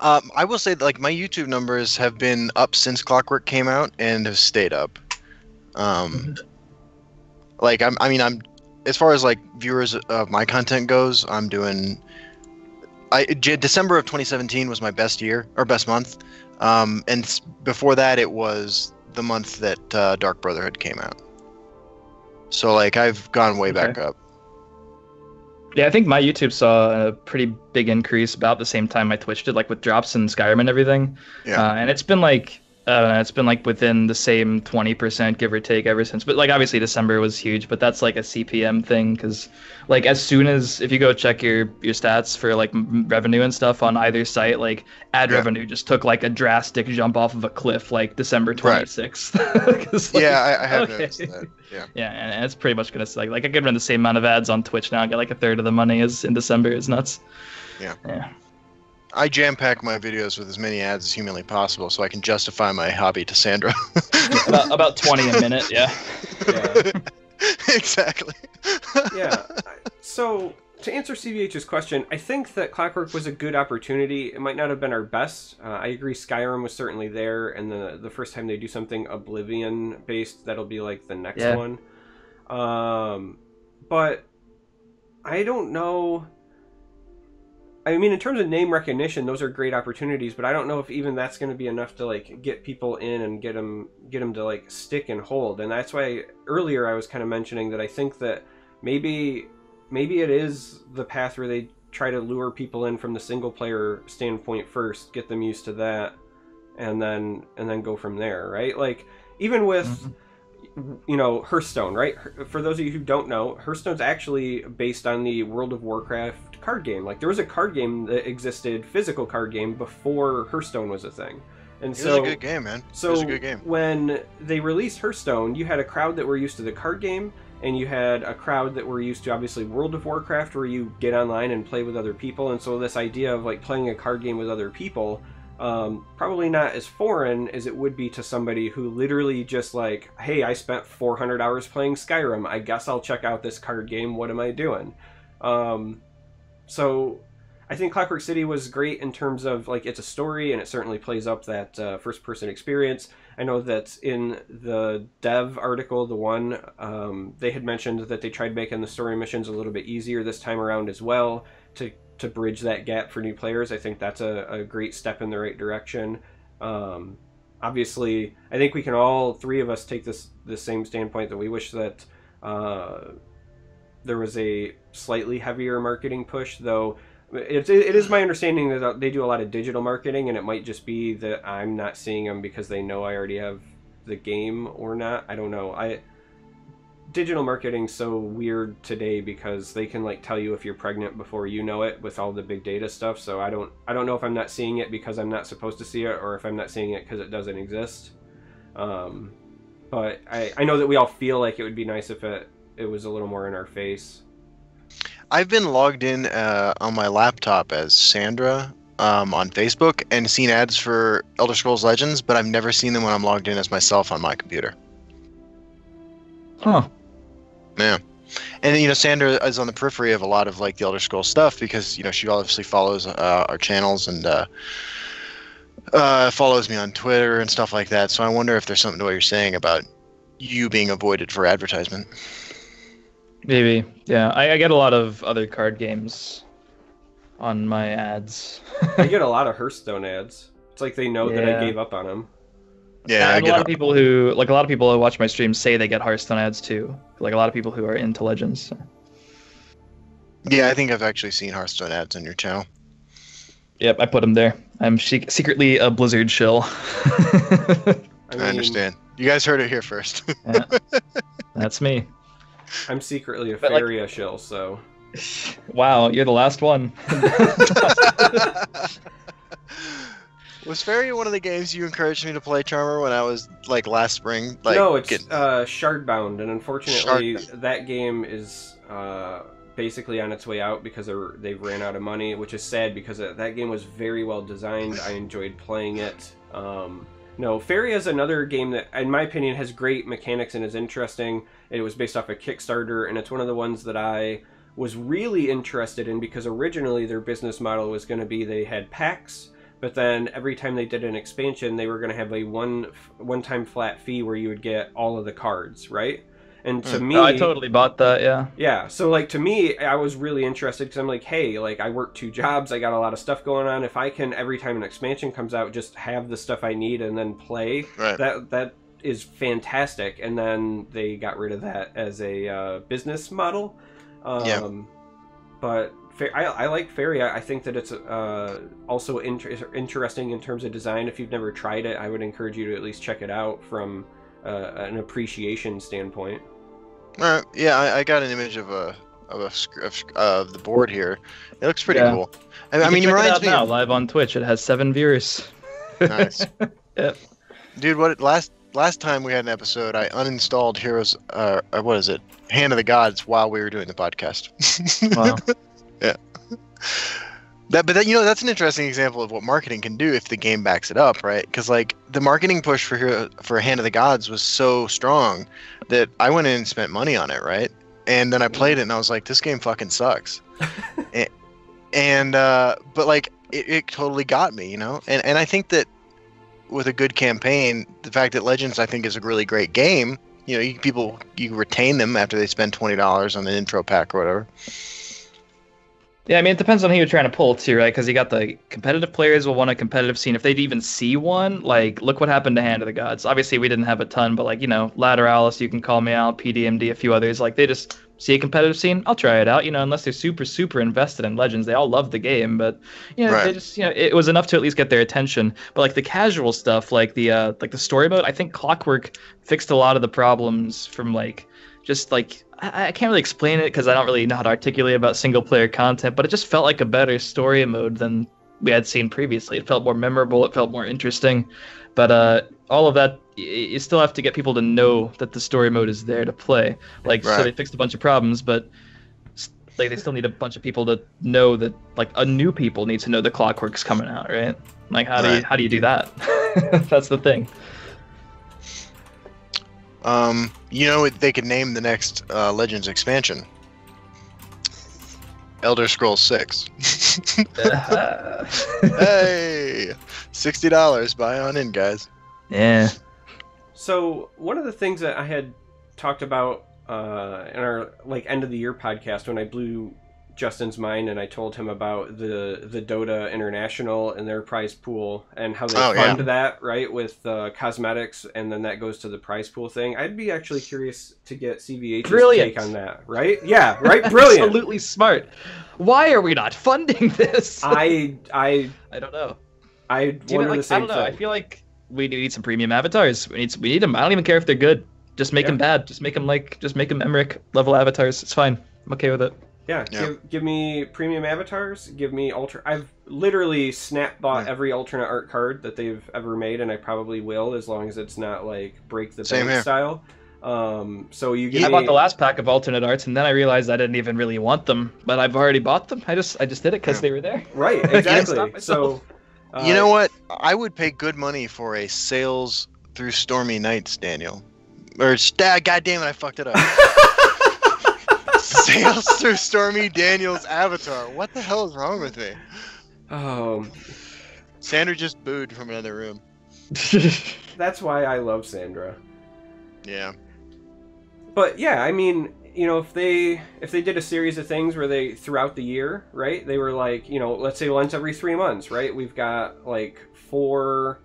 I will say that like my YouTube numbers have been up since Clockwork came out and have stayed up. Like I'm as far as like viewers of my content goes, I'm doing. December of 2017 was my best year or best month, and before that it was the month that Dark Brotherhood came out. So like I've gone way back up. Yeah, I think my YouTube saw a pretty big increase about the same time my Twitch did, like with drops in Skyrim and everything. Yeah. And it's been like it's been like within the same 20% give or take ever since. But like obviously December was huge, but that's like a CPM thing, because like as soon as if you go check your stats for like revenue and stuff on either site, like ad revenue just took like a drastic jump off of a cliff like December 26th. Like, I have noticed that. Yeah, and it's pretty much gonna like I could run the same amount of ads on Twitch now and get like a third of the money as in December. It's nuts. Yeah. I jam-pack my videos with as many ads as humanly possible so I can justify my hobby to Sandra. about 20 a minute, yeah. Exactly. Yeah. So, to answer CVH's question, I think that Clockwork was a good opportunity. It might not have been our best. I agree Skyrim was certainly there, and the first time they do something Oblivion-based, that'll be like the next one. But I don't know... I mean, in terms of name recognition, those are great opportunities, but I don't know if even that's going to be enough to like get people in and get them to like stick and hold. And that's why earlier I was kind of mentioning that I think that maybe it is the path where they try to lure people in from the single player standpoint first, get them used to that, and then go from there, right? Like even with you know, Hearthstone, right? For those of you who don't know, Hearthstone's actually based on the World of Warcraft card game. Like, there was a card game that existed, physical card game, before Hearthstone was a thing. And it was a good game, man. So it was a good game. When they released Hearthstone, you had a crowd that were used to the card game, and you had a crowd that were used to, obviously, World of Warcraft, where you get online and play with other people. And so this idea of, like, playing a card game with other people... probably not as foreign as it would be to somebody who literally just like, hey, I spent 400 hours playing Skyrim. I guess I'll check out this card game. What am I doing? So I think Clockwork City was great in terms of like it's a story and it certainly plays up that first person experience. I know that in the dev article, the one, they had mentioned that they tried making the story missions a little bit easier this time around as well to bridge that gap for new players. I think that's a great step in the right direction. Obviously, I think we can all three of us take the same standpoint that we wish that there was a slightly heavier marketing push, though it is my understanding that they do a lot of digital marketing, and it might just be that I'm not seeing them because they know I already have the game or not. I don't know. Digital marketing's so weird today because they can like tell you if you're pregnant before you know it with all the big data stuff. So I don't know if I'm not seeing it because I'm not supposed to see it, or if I'm not seeing it because it doesn't exist. But I know that we all feel like it would be nice if it was a little more in our face. I've been logged in on my laptop as Sandra on Facebook and seen ads for Elder Scrolls Legends, but I've never seen them when I'm logged in as myself on my computer. Huh. Yeah. And, you know, Sandra is on the periphery of a lot of, like, the Elder Scrolls stuff because, you know, she obviously follows our channels and follows me on Twitter and stuff like that. So I wonder if there's something to what you're saying about you being avoided for advertisement. Maybe. Yeah. I get a lot of other card games on my ads. I get a lot of Hearthstone ads. It's like they know that I gave up on them. Yeah, a lot of people who watch my streams say they get Hearthstone ads too. Like a lot of people who are into Legends. So. Yeah, I think I've actually seen Hearthstone ads on your channel. Yep, I put them there. I'm secretly a Blizzard shill. I understand. You guys heard it here first. Yeah, that's me. I'm secretly a Faria shill, so. Wow, you're the last one. Was Fairy one of the games you encouraged me to play, Charmer, when I was like last spring? Like, No, it's Shardbound, and unfortunately, Shard- that game is basically on its way out because they've ran out of money, which is sad because that game was very well designed. I enjoyed playing it. No, Fairy is another game that, in my opinion, has great mechanics and is interesting. It was based off a Kickstarter, and it's one of the ones that I was really interested in because originally their business model was going to be they had packs, but then every time they did an expansion, they were going to have a one-time flat fee where you would get all of the cards, right? And to me, I totally bought that. Yeah. yeah, so like to me, I was really interested because I'm like, hey, like I work 2 jobs, I got a lot of stuff going on. If I can every time an expansion comes out, just have the stuff I need and then play, Right. that is fantastic. And then they got rid of that as a business model. Yeah. But I like Fairy. I think that it's also interesting in terms of design. If you've never tried it, I would encourage you to at least check it out from an appreciation standpoint. Yeah, I got an image of the board here. It looks pretty Yeah. cool. You I mean, it can check reminds out me. now live on Twitch. It has 7 viewers. Nice. Yep. Dude, last time we had an episode, I uninstalled Heroes. What is it? Hand of the Gods while we were doing the podcast. Wow. Yeah. That's an interesting example of what marketing can do if the game backs it up, right? Because like the marketing push for Hand of the Gods was so strong that I went in and spent money on it, right? And then I played it and I was like, this game fucking sucks. But like it totally got me, you know. And I think that with a good campaign, the fact that Legends I think is a really great game. You know, you retain them after they spend $20 on an intro pack or whatever. Yeah, I mean, it depends on who you're trying to pull too, right? Because you got the competitive players will want a competitive scene. If they'd even see one, like, look what happened to Hand of the Gods. Obviously, we didn't have a ton, but like, Lateralis, you can call me out, PDMD, a few others. Like, they just see a competitive scene, I'll try it out. Unless they're super, super invested in Legends, they all love the game, but Right. they just, it was enough to at least get their attention. But like the casual stuff, like the story mode, I think Clockwork fixed a lot of the problems from like. Just like I can't really explain it because I don't really know how to articulate about single player content, but it just felt like a better story mode than we had seen previously. It felt more memorable, it felt more interesting, but all of that you still have to get people to know that the story mode is there to play. Like Right. So they fixed a bunch of problems, but like they still need a bunch of people to know that like a new people need to know the Clockwork's coming out, right? Like how do you do that? That's the thing. They could name the next Legends expansion Elder Scrolls 6. Hey, $60. Buy on in, guys. Yeah. So one of the things that I had talked about in our end of the year podcast when I blew Justin's mind and I told him about the Dota International and their prize pool and how they fund that, right, with cosmetics, and then that goes to the prize pool thing. I'd be actually curious to get CVH's take on that, right? Yeah, right? Brilliant. Absolutely smart. Why are we not funding this? I don't know. I wonder the same I don't know. thing. I feel like we need some premium avatars. We need them. I don't even care if they're good. Just make them bad. Just make them Emmerich level avatars. It's fine. I'm okay with it. Yeah, give me premium avatars, give me I've literally snap bought every alternate art card that they've ever made, and I probably will, as long as it's not like break the bank style. So you give I bought the last pack of alternate arts, and then I realized I didn't even really want them, but I've already bought them. I just did it because they were there. Right, exactly. So you know what? I would pay good money for a Sails Through Stormy Nights, Daniel. Or God damn it, I fucked it up. Sails Through Stormy Daniel's avatar. What the hell is wrong with me? Oh, Sandra just booed from another room. That's why I love Sandra. Yeah. But yeah, I mean, if they did a series of things where they throughout the year, right? They were like, let's say once every 3 months, right? We've got like 4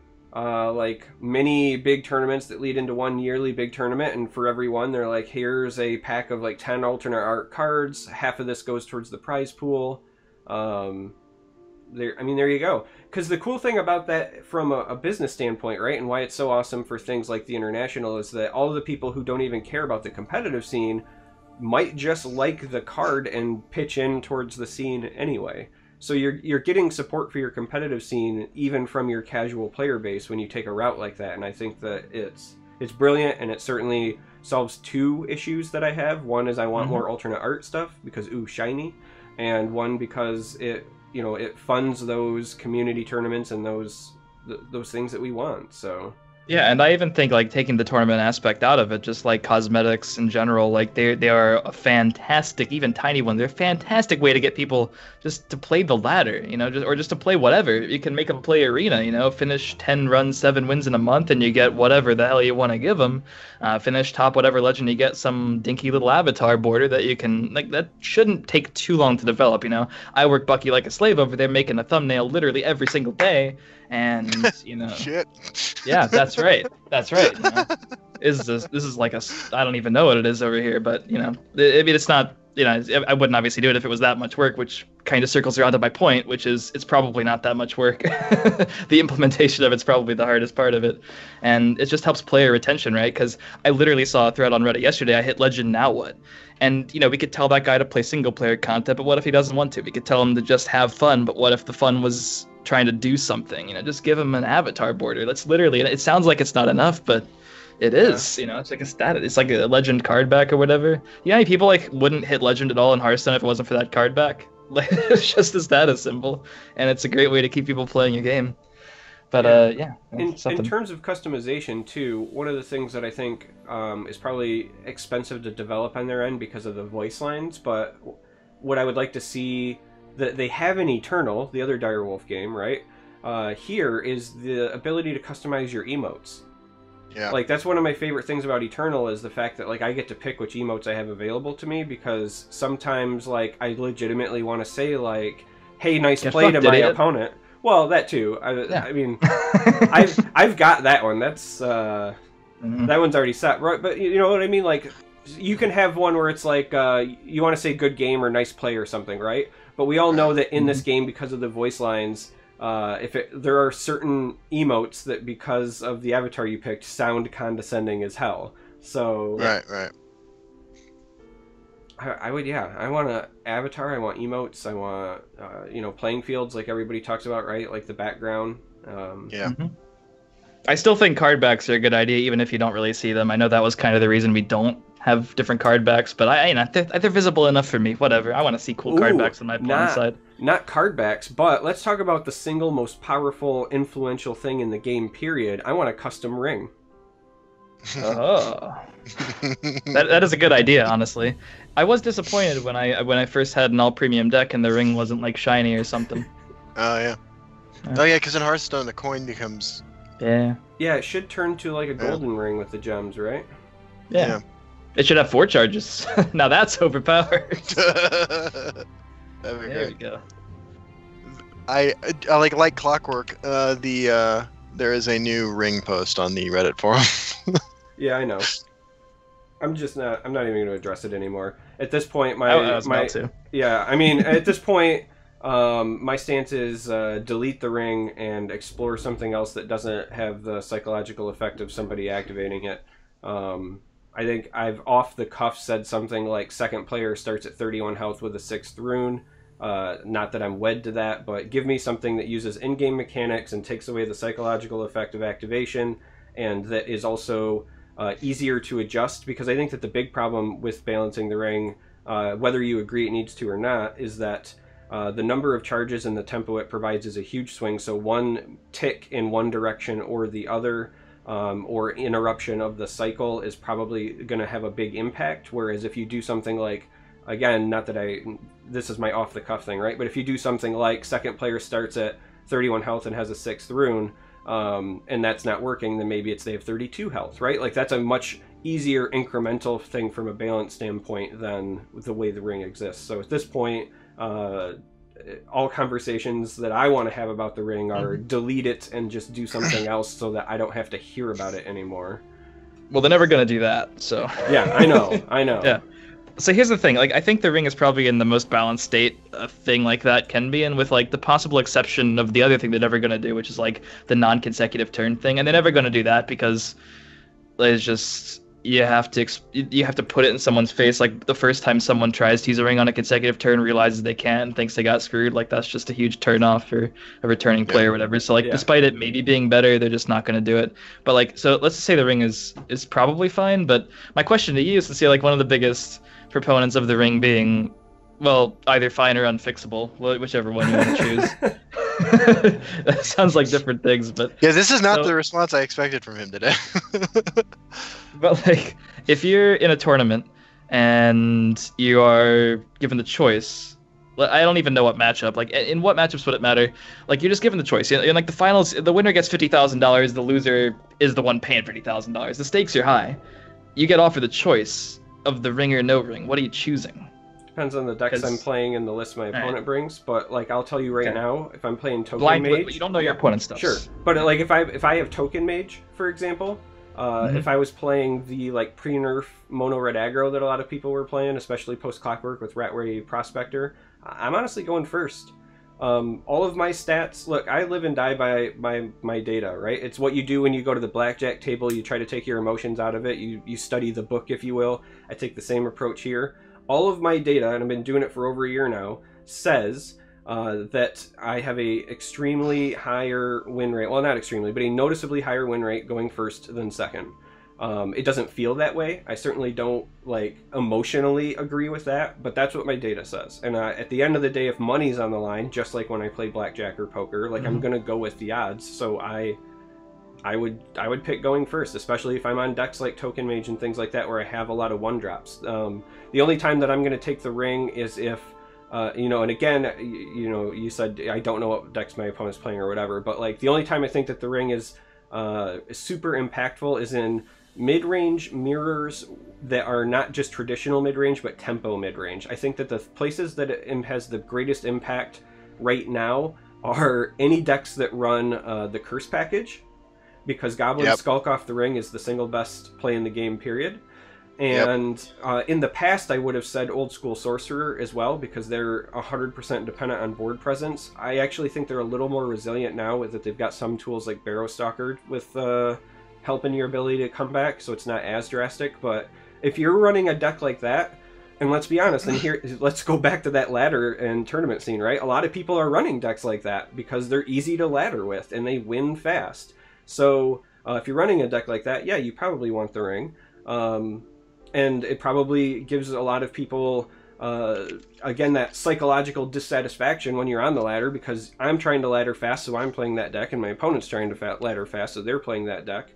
mini big tournaments that lead into one yearly big tournament, and for every one they're like, here's a pack of like 10 alternate art cards, half of this goes towards the prize pool. There you go. Because the cool thing about that from a business standpoint, right, and why it's so awesome for things like the International is that all of the people who don't even care about the competitive scene might just like the card and pitch in towards the scene anyway. So you're getting support for your competitive scene even from your casual player base when you take a route like that, and I think that it's brilliant, and it certainly solves two issues that I have. One is I want more alternate art stuff because ooh, shiny, and one because it funds those community tournaments and those things that we want. So Yeah, and I even think like taking the tournament aspect out of it, just like cosmetics in general, like they are a fantastic, even tiny one. They're a fantastic way to get people just to play the ladder, just to play whatever. You can make them play arena, finish 10 runs, 7 wins in a month, and you get whatever the hell you want to give them. Finish top whatever legend, you get some dinky little avatar border that you can that shouldn't take too long to develop. I work Bucky like a slave over there, making a thumbnail literally every single day. And Shit. Yeah, that's right. That's right. This is like I don't even know what it is over here, but I mean, it's not. I wouldn't obviously do it if it was that much work, which kind of circles around to my point, which is it's probably not that much work. The implementation of it's probably the hardest part of it, and it just helps player retention, right? Because I literally saw a thread on Reddit yesterday. I hit legend, now what? And we could tell that guy to play single player content, but what if he doesn't want to? We could tell him to just have fun, but what if the fun was trying to do something? Just give him an avatar border. That's literally, it sounds like it's not enough, but it is. It's like a stat. It's like a legend card back or whatever. You know how many people wouldn't hit legend at all in Hearthstone if it wasn't for that card back? It's just a status symbol, and it's a great way to keep people playing your game. But in terms of customization too, one of the things that I think is probably expensive to develop on their end because of the voice lines, but what I would like to see that they have in Eternal, the other Direwolf game, right? Here is the ability to customize your emotes. Yeah. That's one of my favorite things about Eternal is the fact that I get to pick which emotes I have available to me, because sometimes I legitimately want to say hey, nice play to my opponent. Well, that too. I mean, I've got that one. That's that one's already set, right? But you know what I mean? You can have one where it's you want to say good game or nice play or something, right? But we all know that in this game, because of the voice lines, there are certain emotes that, because of the avatar you picked, sound condescending as hell. So right. I want an avatar. I want emotes. I want playing fields like everybody talks about, right? Like the background. I still think card backs are a good idea, even if you don't really see them. I know that was kind of the reason we don't have different card backs, but they're visible enough for me. Whatever. I want to see cool card backs on my opponent's side. Not card backs, but let's talk about the single most powerful, influential thing in the game, period. I want a custom ring. Oh. That is a good idea, honestly. I was disappointed when I first had an all premium deck and the ring wasn't shiny or something. Oh yeah. Oh yeah, because in Hearthstone the coin becomes. Yeah. Yeah, it should turn to a golden ring with the gems, right? Yeah. It should have 4 charges. Now that's overpowered. That'd be there great. we go. I like clockwork. There is a new ring post on the Reddit forum. Yeah, I know. I'm not even going to address it anymore. At this point, yeah, I mean, at this point, my stance is delete the ring and explore something else that doesn't have the psychological effect of somebody activating it. I think I've off the cuff said something like second player starts at 31 health with a 6th rune. Not that I'm wed to that, but give me something that uses in-game mechanics and takes away the psychological effect of activation, and that is also easier to adjust, because I think that the big problem with balancing the ring, whether you agree it needs to or not, is that the number of charges and the tempo it provides is a huge swing. So one tick in one direction or the other, or interruption of the cycle, is probably going to have a big impact. Whereas if you do something like, again, not that this is my off the cuff thing, right? But if you do something like second player starts at 31 health and has a 6th rune, and that's not working, then maybe they have 32 health, right? That's a much easier incremental thing from a balance standpoint than the way the ring exists. So at this point, all conversations that I want to have about the ring are delete it and just do something else so that I don't have to hear about it anymore. Well, they're never going to do that, so... Yeah, I know. Yeah. So here's the thing, I think the ring is probably in the most balanced state a thing like that can be in, with the possible exception of the other thing they're never going to do, which is the non-consecutive turn thing. And they're never going to do that because it's just... you have to put it in someone's face. Like the first time someone tries to use a ring on a consecutive turn, realizes they can't, and thinks they got screwed. Like that's just a huge turn off for a returning player or whatever. So like, Yeah. despite it maybe being better, they're just not going to do it. But like, so let's just say the ring is probably fine. But my question to you is to say like one of the biggest proponents of the ring being, well, either fine or unfixable, whichever one you want to choose. That sounds like different things, but Yeah, this is not the response I expected from him today. but like, if you're in a tournament and you are given the choice, I don't even know what matchup. Like, in what matchups would it matter? Like, you're just given the choice. In like the finals, the winner gets $50,000. The loser is the one paying $50,000. The stakes are high. You get offered the choice of the ring or no ring. What are you choosing? Depends on the decks I'm playing and the list my opponent brings, but like I'll tell you right now, if I'm playing Token Mage, but you don't know your opponent's stuff. Sure, but like if I have Token Mage, for example, if I was playing the like pre-nerf mono red aggro that a lot of people were playing, especially post Clockwork with Ratway Prospector, I'm honestly going first. All of my stats, look, I live and die by my data, right? It's what you do when you go to the blackjack table. You try to take your emotions out of it. You study the book, if you will. I take the same approach here. All of my data, and I've been doing it for over a year now, says that I have a extremely higher win rate. Well, not extremely, but a noticeably higher win rate going first than second. It doesn't feel that way. I certainly don't like emotionally agree with that, but that's what my data says. And at the end of the day, if money's on the line, just like when I play blackjack or poker, like I'm gonna go with the odds. So I would pick going first, especially if I'm on decks like Token Mage and things like that where I have a lot of one drops. The only time that I'm going to take the ring is if, and again, you said I don't know what decks my opponent's playing or whatever, but like the only time I think that the ring is super impactful is in mid-range mirrors that are not just traditional mid-range, but tempo mid-range. I think that the places that it has the greatest impact right now are any decks that run the Curse package, because Goblin Skulk off the ring is the single best play in the game, period. And in the past, I would have said Old School Sorcerer as well, because they're 100% dependent on board presence. I actually think they're a little more resilient now with that they've got some tools like Barrow Stalker with helping your ability to come back, so it's not as drastic. But if you're running a deck like that, and let's be honest, and here, let's go back to that ladder and tournament scene, right? A lot of people are running decks like that because they're easy to ladder with, and they win fast. So if you're running a deck like that, yeah, you probably want the ring. And it probably gives a lot of people, again, that psychological dissatisfaction when you're on the ladder, because I'm trying to ladder fast, so I'm playing that deck, and my opponent's trying to ladder fast, so they're playing that deck.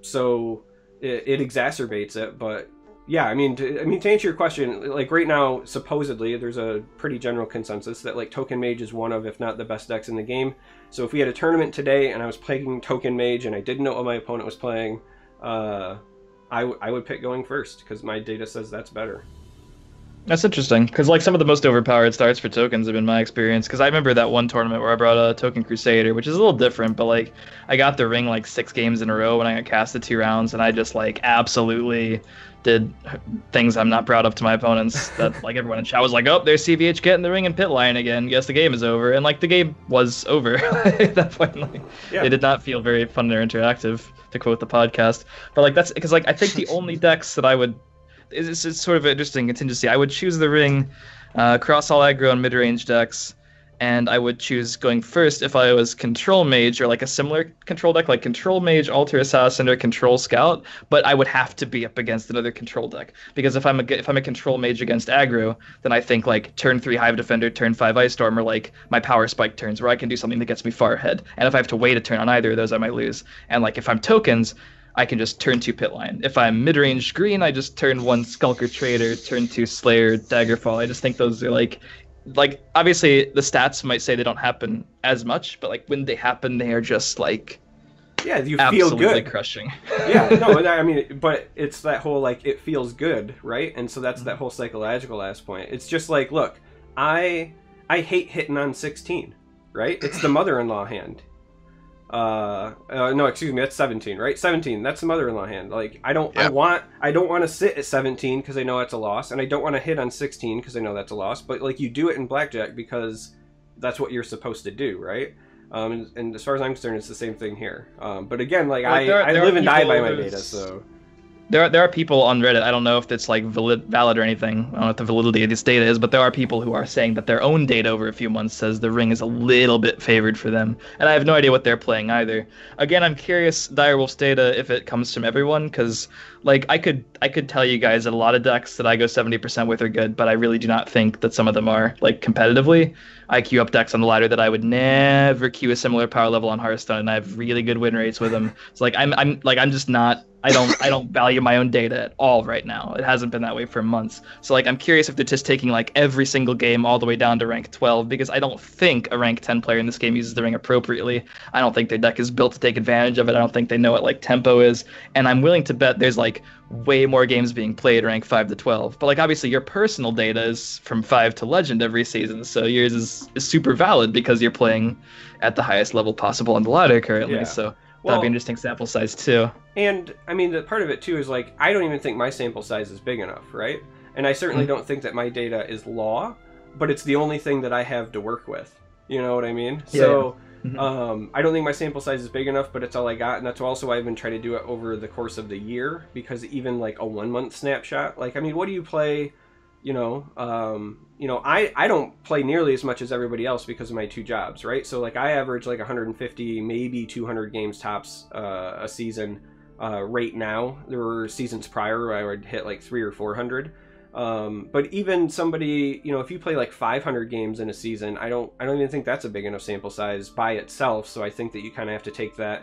So it exacerbates it. But yeah, I mean, to answer your question, like right now, supposedly there's a pretty general consensus that like Token Mage is one of, if not the best decks in the game. So if we had a tournament today and I was playing Token Mage and I didn't know what my opponent was playing, I would pick going first because my data says that's better. That's interesting, because like some of the most overpowered starts for tokens have been my experience. Because I remember that one tournament where I brought a Token Crusader, which is a little different, but like I got the ring like 6 games in a row when I got casted 2 rounds, and I just like absolutely did things I'm not proud of to my opponents. That like everyone in chat was like, "Oh, there's CVH getting the ring and pit line again. Guess the game is over." And like the game was over at that point. Like, it did not feel very fun or interactive, to quote the podcast. But like that's because like I think the only decks that I would it's sort of an interesting contingency. I would choose the ring, cross all aggro and mid-range decks, and I would choose going first if I was Control Mage or like a similar control deck, like Control Mage, Alter Assassin, or Control Scout. But I would have to be up against another control deck, because if I'm a Control Mage against aggro, then I think like turn 3 Hive Defender, turn 5 Ice Storm, or like my Power Spike turns where I can do something that gets me far ahead. And if I have to wait a turn on either of those, I might lose. And like if I'm tokens, I can just turn 2 pit line. If I'm mid-range green, I just turn 1 Skulker Trader, turn 2 Slayer, Daggerfall. I just think those are like obviously the stats might say they don't happen as much, but like when they happen, they are just like you absolutely feel good, crushing. Yeah, no, I mean, but it's that whole like it feels good, right? And so that's that whole psychological last point. It's just like, look, I hate hitting on 16, right? It's the mother-in-law hand. No, excuse me, that's 17, right? 17, that's the mother-in-law hand. Like, I don't want to sit at 17 because I know that's a loss, and I don't want to hit on 16 because I know that's a loss, but like you do it in blackjack because that's what you're supposed to do, right? And as far as I'm concerned, it's the same thing here. But again, like I live and die by my data, so. There are people on Reddit. I don't know if it's like valid or anything. I don't know what the validity of this data is, but there are people who are saying that their own data over a few months says the ring is a little bit favored for them, and I have no idea what they're playing either. Again, I'm curious, Direwolf's data, if it comes from everyone, because like I could tell you guys that a lot of decks that I go 70% with are good, but I really do not think that some of them are. Like competitively, I queue up decks on the ladder that I would never queue a similar power level on Hearthstone, and I have really good win rates with them. So like I'm just not. I don't value my own data at all right now. It hasn't been that way for months. So like I'm curious if they're just taking like every single game all the way down to rank 12, because I don't think a rank 10 player in this game uses the ring appropriately. I don't think their deck is built to take advantage of it. I don't think they know what like tempo is. And I'm willing to bet there's like way more games being played rank 5 to 12. But like obviously your personal data is from 5 to legend every season. So yours is super valid because you're playing at the highest level possible on the ladder currently. Yeah. So Well, that'd be an interesting sample size too. And I mean, the part of it too is like I don't even think my sample size is big enough, right? And I certainly don't think that my data is law, but it's the only thing that I have to work with. You know what I mean? Yeah. So Mhm. I don't think my sample size is big enough, but it's all I got, and that's also why I've been trying to do it over the course of the year, because even like a 1 month snapshot, like I mean, what do you play? I don't play nearly as much as everybody else because of my two jobs, right? So like I average like 150, maybe 200 games tops a season right now. There were seasons prior where I would hit like 300 or 400. But even somebody, if you play like 500 games in a season, I don't even think that's a big enough sample size by itself. So I think that you kind of have to take that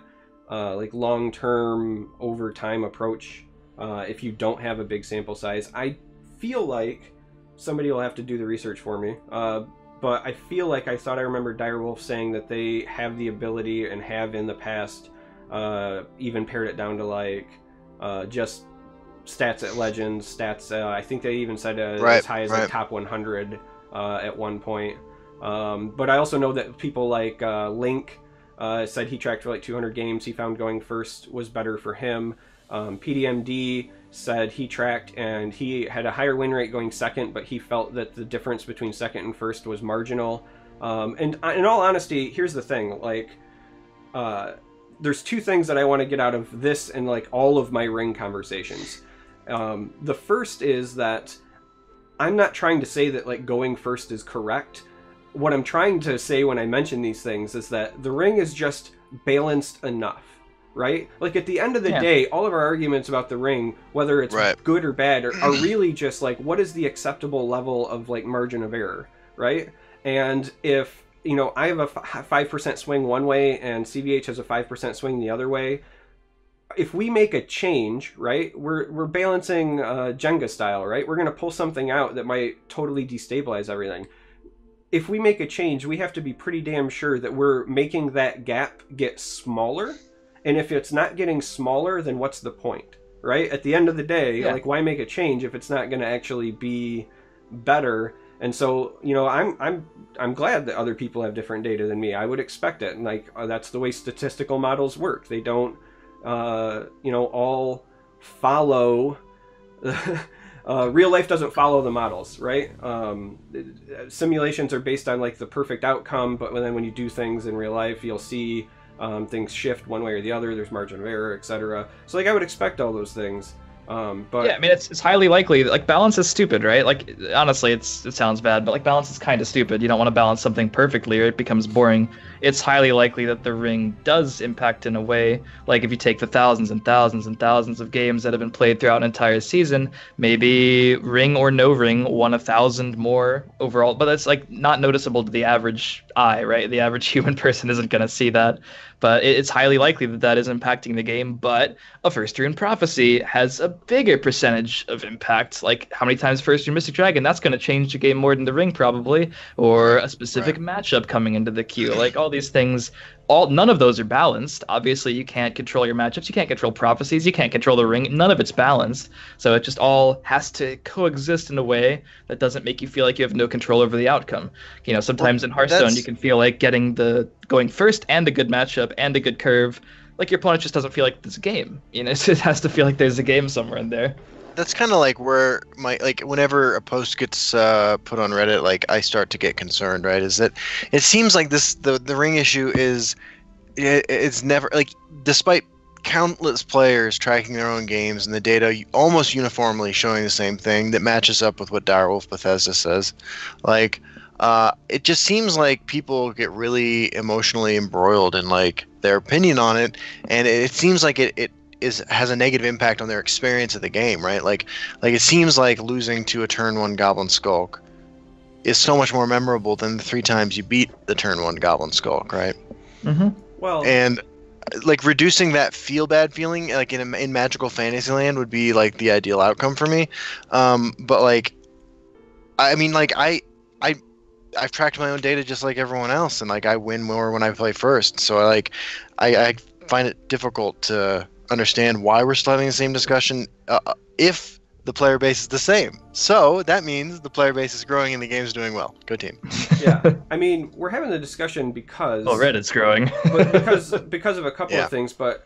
like long-term over time approach if you don't have a big sample size. I feel like somebody will have to do the research for me. But I feel like I thought I remember Direwolf saying that they have the ability and have in the past even pared it down to like just stats at Legends, stats. I think they even said as high as like top 100 at one point. But I also know that people like Link said he tracked for like 200 games. He found going first was better for him. PDMD said he tracked and he had a higher win rate going second, but he felt that the difference between second and first was marginal. And in all honesty, here's the thing, like there's two things that I want to get out of this and like all of my ring conversations. The first is that I'm not trying to say that like going first is correct. What I'm trying to say when I mention these things is that the ring is just balanced enough, right? Like at the end of the day, all of our arguments about the ring, whether it's good or bad, are really just like, what is the acceptable level of like margin of error, right? And if, I have a 5% swing one way and CVH has a 5% swing the other way, if we make a change, right, we're balancing Jenga style, right? We're going to pull something out that might totally destabilize everything. If we make a change, we have to be pretty damn sure that we're making that gap get smaller. And if it's not getting smaller, then what's the point, right? At the end of the day, like, why make a change if it's not going to actually be better? And so, I'm glad that other people have different data than me. I would expect it. And like, that's the way statistical models work. They don't, all follow. Real life doesn't follow the models, right? Simulations are based on like the perfect outcome, but then when you do things in real life, you'll see things shift one way or the other. There's margin of error, etc. So like I would expect all those things. But yeah, I mean it's highly likely that, like, balance is stupid, right? Like honestly, it sounds bad, but like balance is kind of stupid. You don't want to balance something perfectly or it becomes boring. It's highly likely that the ring does impact in a way. Like if you take the thousands and thousands and thousands of games that have been played throughout an entire season, maybe ring or no ring won 1,000 more overall, but that's like not noticeable to the average eye, right? The average human person isn't going to see that. But it's highly likely that that is impacting the game. But a First Rune Prophecy has a bigger percentage of impact. Like how many times First Rune Mystic Dragon, that's going to change the game more than the ring probably. Or a specific matchup coming into the queue. Like all these things, none of those are balanced. Obviously, you can't control your matchups. You can't control prophecies. You can't control the ring. None of it's balanced. So it just all has to coexist in a way that doesn't make you feel like you have no control over the outcome. Sometimes in Hearthstone, you can feel like getting the going first and a good matchup and a good curve. Like your opponent just doesn't feel like it's a game. It has to feel like there's a game somewhere in there. That's kind of like where whenever a post gets put on Reddit, like I start to get concerned, right? Is that it seems like the ring issue is it's never like, despite countless players tracking their own games and the data almost uniformly showing the same thing that matches up with what Direwolf Bethesda says. Like, it just seems like people get really emotionally embroiled in like their opinion on it, and it seems like it has a negative impact on their experience of the game, right? Like it seems like losing to a turn 1 Goblin Skulk is so much more memorable than the 3 times you beat the turn 1 Goblin Skulk, right? Mm-hmm. Well, and like reducing that feel bad feeling like in Magical Fantasyland would be like the ideal outcome for me. But like, I mean, like I've tracked my own data just like everyone else, and like I win more when I play first. So I find it difficult to understand why we're still having the same discussion if the player base is the same. So that means the player base is growing and the game's doing well. Go team. Yeah, I mean, we're having the discussion because Reddit's growing. but because of a couple of things, but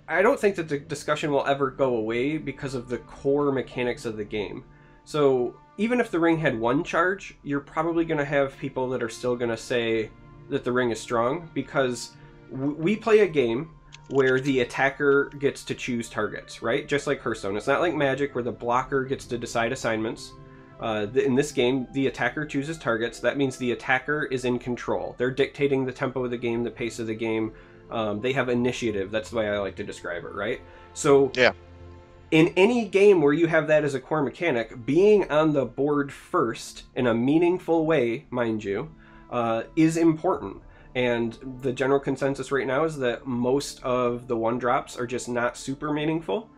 I don't think that the discussion will ever go away because of the core mechanics of the game. So even if the ring had 1 charge, you're probably going to have people that are still going to say that the ring is strong, because we play a game where the attacker gets to choose targets, right? Just like Hearthstone. It's not like Magic where the blocker gets to decide assignments. In this game, the attacker chooses targets. That means the attacker is in control. They're dictating the tempo of the game, the pace of the game. They have initiative. That's the way I like to describe it, right? So yeah. In any game where you have that as a core mechanic, being on the board first in a meaningful way, mind you, is important. And the general consensus right now is that most of the 1-drops are just not super meaningful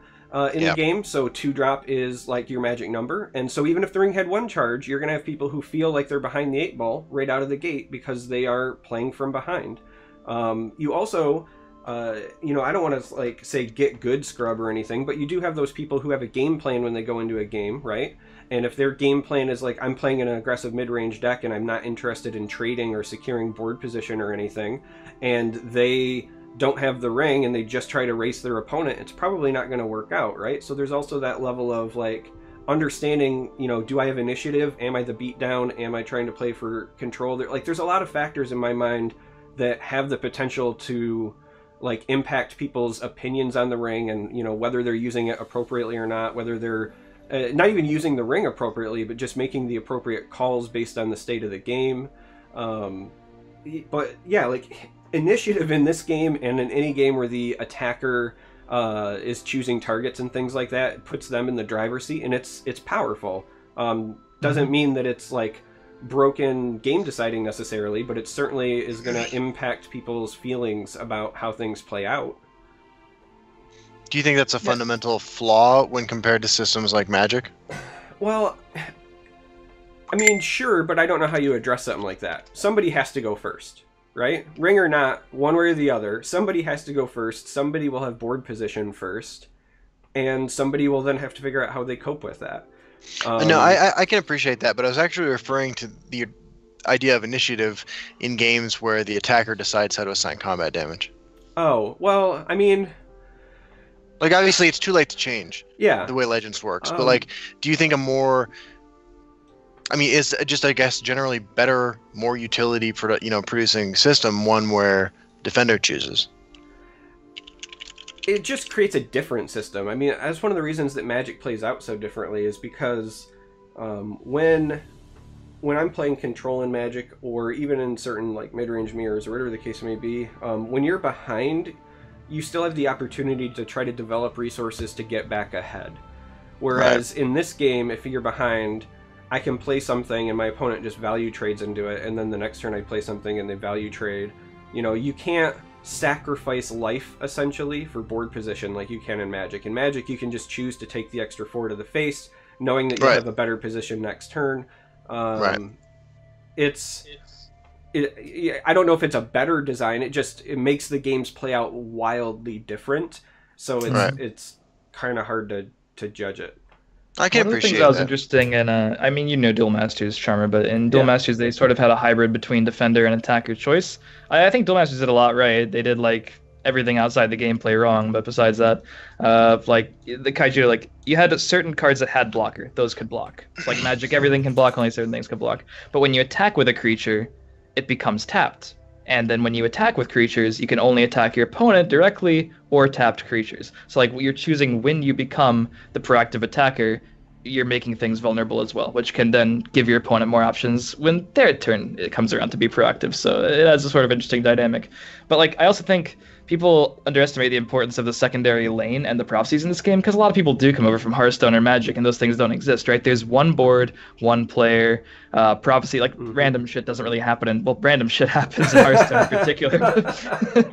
in the game. So 2-drop is like your magic number. And so even if the ring had 1 charge, you're going to have people who feel like they're behind the 8 ball right out of the gate because they are playing from behind. You also, I don't want to like say get good scrub or anything, but you do have those people who have a game plan when they go into a game, right? And if their game plan is like, I'm playing an aggressive mid-range deck and I'm not interested in trading or securing board position or anything, and they don't have the ring and they just try to race their opponent, it's probably not going to work out, right? So there's also that level of like understanding, do I have initiative? Am I the beatdown? Am I trying to play for control? There's a lot of factors in my mind that have the potential to like impact people's opinions on the ring, and whether they're using it appropriately or not, whether they're not even using the ring appropriately, but just making the appropriate calls based on the state of the game. But yeah, like initiative in this game and in any game where the attacker is choosing targets and things like that, it puts them in the driver's seat, and it's powerful. Doesn't mean that it's like broken game deciding necessarily, but it certainly is going to impact people's feelings about how things play out. Do you think that's a fundamental flaw when compared to systems like Magic? Well, I mean, sure, but I don't know how you address something like that. Somebody has to go first, right? Ring or not, one way or the other, somebody has to go first. Somebody will have board position first, and somebody will then have to figure out how they cope with that. No, I can appreciate that, but I was actually referring to the idea of initiative in games where the attacker decides how to assign combat damage. Oh, well, I mean, like, obviously, it's too late to change the way Legends works. But, like, do you think a more... I mean, is just, I guess, generally better, more utility, producing system one where Defender chooses? It just creates a different system. I mean, that's one of the reasons that Magic plays out so differently, is because when I'm playing Control in Magic, or even in certain, like, mid-range mirrors, or whatever the case may be, when you're behind, you still have the opportunity to try to develop resources to get back ahead. Whereas in this game, if you're behind, I can play something and my opponent just value trades into it, and then the next turn I play something and they value trade. You can't sacrifice life, essentially, for board position like you can in Magic. In Magic, you can just choose to take the extra 4 to the face, knowing that you have a better position next turn. I don't know if it's a better design. It makes the games play out wildly different. So it's kind of hard to judge it. I can appreciate that. One of the things that was interesting, and I mean, Duel Masters, Charmer, but in Duel Masters, they sort of had a hybrid between defender and attacker choice. I think Duel Masters did a lot right. They did, like, everything outside the gameplay wrong, but besides that, like, the Kaiju, like, you had certain cards that had blocker. Those could block. It's like Magic, everything can block, only certain things can block. But when you attack with a creature, it becomes tapped. And then when you attack with creatures, you can only attack your opponent directly or tapped creatures. So like you're choosing when you become the proactive attacker, you're making things vulnerable as well, which can then give your opponent more options when their turn it comes around to be proactive. So it has a sort of interesting dynamic. But like I also think people underestimate the importance of the secondary lane and the prophecies in this game, because a lot of people do come over from Hearthstone or Magic, and those things don't exist, right? There's one board, one player, prophecy, like random shit doesn't really happen, and well, random shit happens in Hearthstone in particular.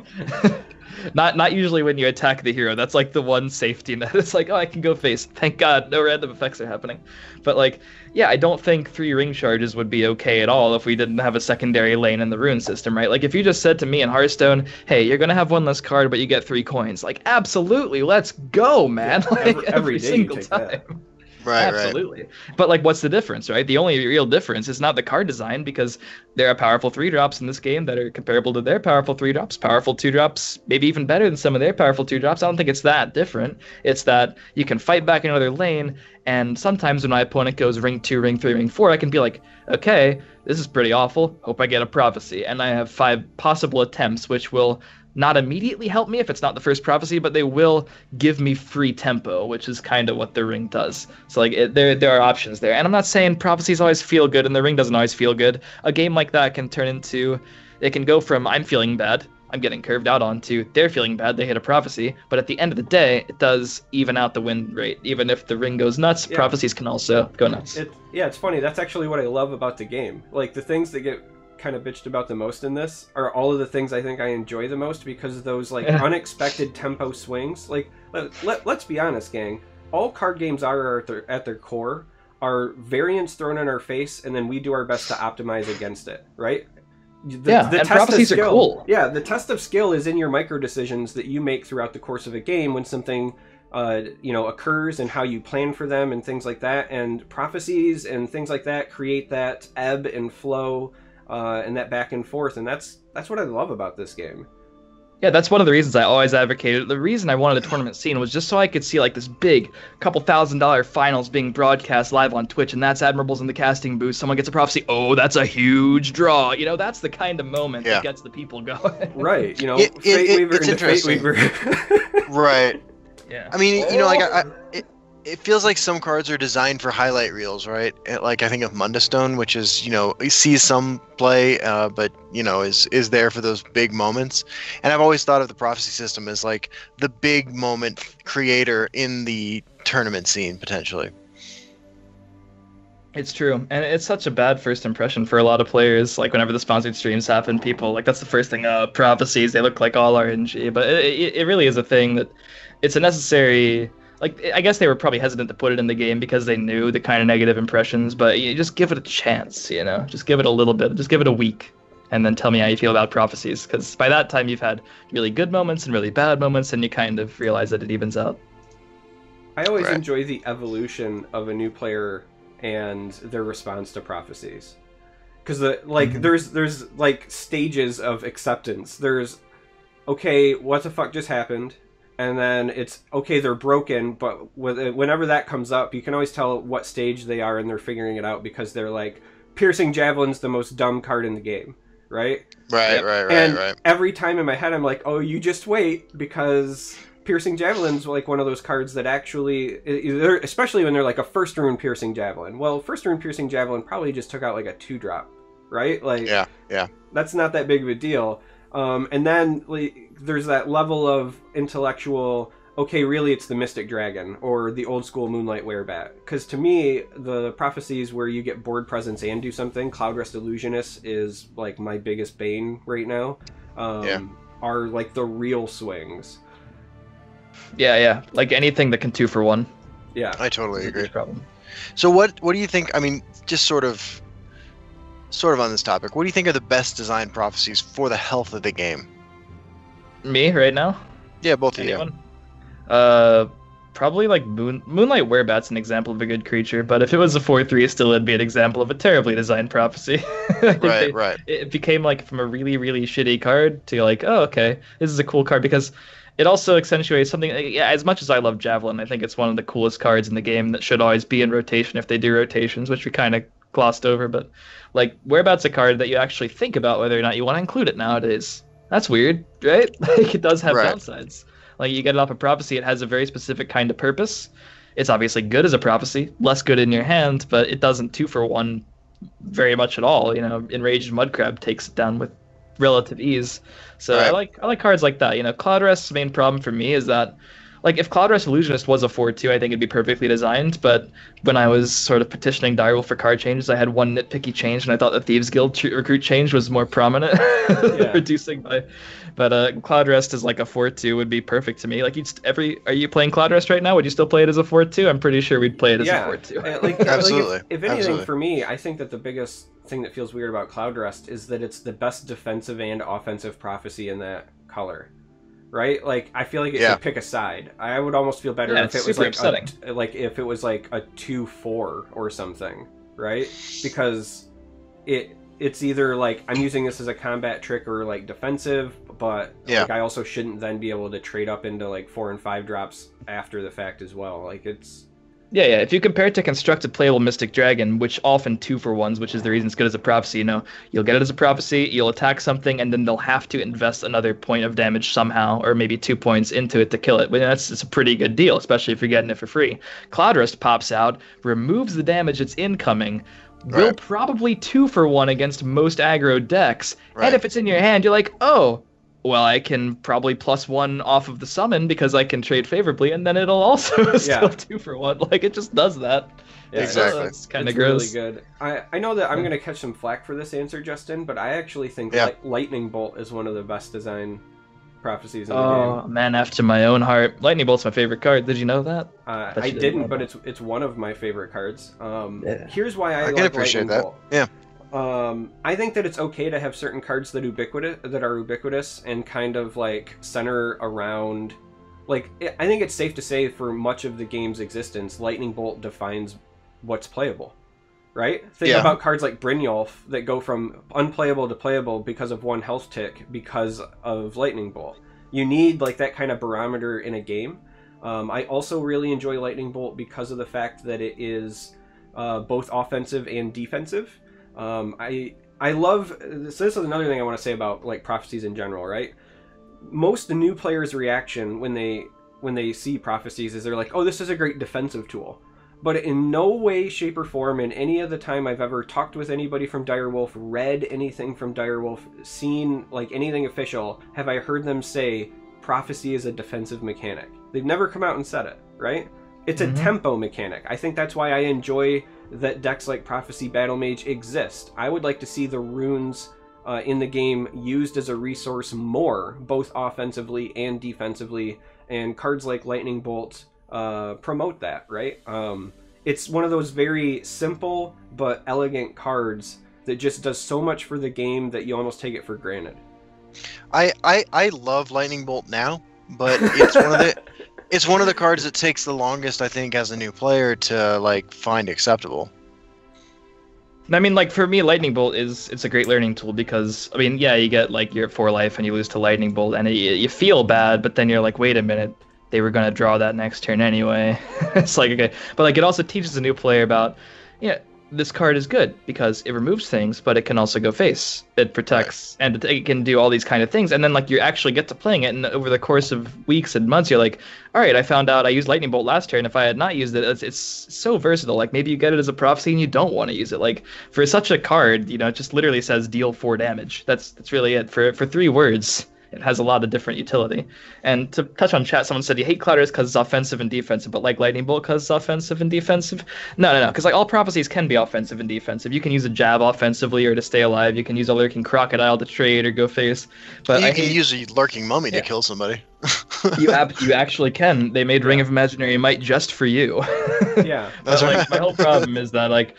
Not usually when you attack the hero. That's like the one safety net. It's like, oh, I can go face. Thank God, no random effects are happening. But like, yeah, I don't think 3 ring charges would be okay at all if we didn't have a secondary lane in the rune system, right? Like if you just said to me in Hearthstone, hey, you're gonna have 1 less card, but you get 3 coins. Like, absolutely, let's go, man. Yeah, like every day single you take time. that. Right, Absolutely. Right. But like what's the difference, right? The only real difference is not the card design, because there are powerful 3-drops in this game that are comparable to their powerful 3-drops, powerful 2-drops, maybe even better than some of their powerful 2-drops. I don't think it's that different. It's that you can fight back in another lane, and sometimes when my opponent goes ring 2, ring 3, ring 4, I can be like, okay, this is pretty awful. Hope I get a prophecy. And I have 5 possible attempts, which will not immediately help me if it's not the first prophecy, but they will give me free tempo, which is kind of what the ring does. So like there are options there. And I'm not saying prophecies always feel good and the ring doesn't always feel good. A game like that can turn into, it can go from I'm feeling bad, I'm getting curved out on, to they're feeling bad, they hit a prophecy. But at the end of the day, it does even out the win rate. Even if the ring goes nuts, Yeah. prophecies can also go nuts. It's funny. That's actually what I love about the game. Like the things that get kind of bitched about the most in this are all of the things I think I enjoy the most, because of those like unexpected tempo swings. Like let's be honest, gang, all card games are at their core are variants thrown in our face, and then we do our best to optimize against it, right? The and test prophecies of skill, are cool. Yeah, the test of skill is in your micro decisions that you make throughout the course of a game when something occurs, and how you plan for them and things like that. And prophecies and things like that create that ebb and flow and that back and forth, and that's what I love about this game. Yeah, that's one of the reasons I always advocated. The reason I wanted a tournament scene was just so I could see like this big couple $1,000 finals being broadcast live on Twitch, and that's Admirables in the casting booth. Someone gets a prophecy. Oh, that's a huge draw. You know, that's the kind of moment that gets the people going. Right. You know, it's interesting. Right. Yeah. I mean, like it feels like some cards are designed for highlight reels, right? Like I think of Mundastone, which is, sees some play, but is there for those big moments. And I've always thought of the prophecy system as like the big moment creator in the tournament scene potentially. It's true, and it's such a bad first impression for a lot of players. Like whenever the sponsored streams happen, people like that's the first thing. Prophecies, they look like all RNG, but it really is a thing that it's a necessary. Like, I guess they were probably hesitant to put it in the game because they knew the kind of negative impressions, but you just give it a chance, Just give it a little bit. Just give it a week, and then tell me how you feel about prophecies, because by that time you've had really good moments and really bad moments, and you kind of realize that it evens out. I always enjoy the evolution of a new player and their response to prophecies. Because, there's, like, stages of acceptance. There's, okay, what the fuck just happened? And then it's, okay, they're broken, but whenever that comes up, you can always tell what stage they are, and they're figuring it out, because they're like, Piercing Javelin's the most dumb card in the game, right? Right. Every time in my head, I'm like, oh, you just wait, because Piercing Javelin's like one of those cards that actually, especially when they're like a first rune Piercing Javelin. Well, first rune Piercing Javelin probably just took out like a 2-drop, right? Like, yeah. That's not that big of a deal. And then there's that level of intellectual, okay, really it's the Mystic Dragon or the old school Moonlight Werebat. Because to me, the prophecies where you get board presence and do something, Cloudrest Illusionist is like my biggest bane right now, are like the real swings. Yeah. Like anything that can 2 for 1. Yeah. I totally agree. Problem. So what do you think, I mean, just sort of on this topic, what do you think are the best design prophecies for the health of the game? Me right now? Yeah, both of you. Probably like Moonlight Werebat's an example of a good creature, but if it was a 4/3, still it'd be an example of a terribly designed prophecy. Right. It became like from a really, really shitty card to like, oh, okay, this is a cool card, because it also accentuates something. Yeah, as much as I love Javelin, I think it's one of the coolest cards in the game that should always be in rotation if they do rotations, which we kind of glossed over, but like Whereabouts a card that you actually think about whether or not you want to include it nowadays. That's weird, right? Like it does have Right. downsides. Like you get it off a prophecy, it has a very specific kind of purpose. It's obviously good as a prophecy, less good in your hand, but it doesn't 2-for-1 very much at all. You know, Enraged Mudcrab takes it down with relative ease. So Right. I like cards like that. You know, Cloud Rest's main problem for me is that like if Cloud Rest Illusionist was a 4-2, I think it'd be perfectly designed. But when I was sort of petitioning Direwolf for card changes, I had one nitpicky change, and I thought the Thieves Guild recruit change was more prominent, reducing by. But Cloud Rest is like a 4-2 would be perfect to me. Like are you playing Cloud Rest right now? Would you still play it as a 4-2? I'm pretty sure we'd play it as a 4-2. Like, Absolutely. if anything, Absolutely. for me, I think that the biggest thing that feels weird about Cloud Rest is that it's the best defensive and offensive prophecy in that color. Right? Like, I feel like it should pick a side. I would almost feel better if it was like if it was like a 2-4 or something, right? Because it's either like I'm using this as a combat trick or like defensive, but like I also shouldn't then be able to trade up into like 4 and 5 drops after the fact as well. Like it's Yeah. If you compare it to constructed playable Mystic Dragon, which often 2-for-1s, which is the reason it's good as a prophecy, you know, you'll get it as a prophecy, you'll attack something, and then they'll have to invest another point of damage somehow, or maybe 2 points into it to kill it. But it's a pretty good deal, especially if you're getting it for free. Cloud Rest pops out, removes the damage it's incoming, will probably 2-for-1 against most aggro decks, and if it's in your hand, you're like, oh, well, I can probably +1 off of the summon because I can trade favorably, and then it'll also still 2-for-1. Like, it just does that. Yeah, exactly. It's kind of gross. Really good. I know that I'm going to catch some flack for this answer, Justin, but I actually think Lightning Bolt is one of the best design prophecies in the game. Oh, man, after my own heart. Lightning Bolt's my favorite card. Did you know that? I didn't, but it's one of my favorite cards. Here's why I can like appreciate Lightning that. Bolt. Yeah. I think that it's okay to have certain cards that are ubiquitous and kind of like center around. Like, I think it's safe to say for much of the game's existence, Lightning Bolt defines what's playable, right? Think about cards like Brynjolf that go from unplayable to playable because of one health tick because of Lightning Bolt. You need like that kind of barometer in a game. I also really enjoy Lightning Bolt because of the fact that it is both offensive and defensive. I love, so this is another thing I want to say about like prophecies in general, right? Most new players' reaction when they see prophecies is they're like, oh, this is a great defensive tool. But in no way, shape, or form in any of the time I've ever talked with anybody from Direwolf, read anything from Direwolf, seen like anything official, have I heard them say prophecy is a defensive mechanic. They've never come out and said it, right? It's a tempo mechanic. I think that's why I enjoy that decks like Prophecy Battle Mage exist. I would like to see the runes in the game used as a resource more, both offensively and defensively, and cards like Lightning Bolt promote that, right? It's one of those very simple but elegant cards that just does so much for the game that you almost take it for granted. I love Lightning Bolt now, but it's one of the cards that takes the longest, I think, as a new player to like find acceptable. I mean, like for me, Lightning Bolt it's a great learning tool because I mean, yeah, you get like you're at 4 life and you lose to Lightning Bolt and you feel bad, but then you're like, wait a minute, they were gonna draw that next turn anyway. It's like okay, but like it also teaches a new player about, this card is good because it removes things, but it can also go face. It protects, and it can do all these kind of things. And then, like, you actually get to playing it, and over the course of weeks and months, you're like, all right, I found out I used Lightning Bolt last turn. If I had not used it, it's so versatile. Like, maybe you get it as a prophecy and you don't want to use it. Like, for such a card, it just literally says deal 4 damage. That's really it. For 3 words, it has a lot of different utility. And to touch on chat, someone said you hate Clouders because it's offensive and defensive, but like Lightning Bolt because it's offensive and defensive. No, because like all prophecies can be offensive and defensive. You can use a jab offensively or to stay alive. You can use a lurking crocodile to trade or go face. But you can use a lurking mummy to kill somebody. You actually can. They made Ring of Imaginary Might just for you. Yeah, but like my whole problem is that like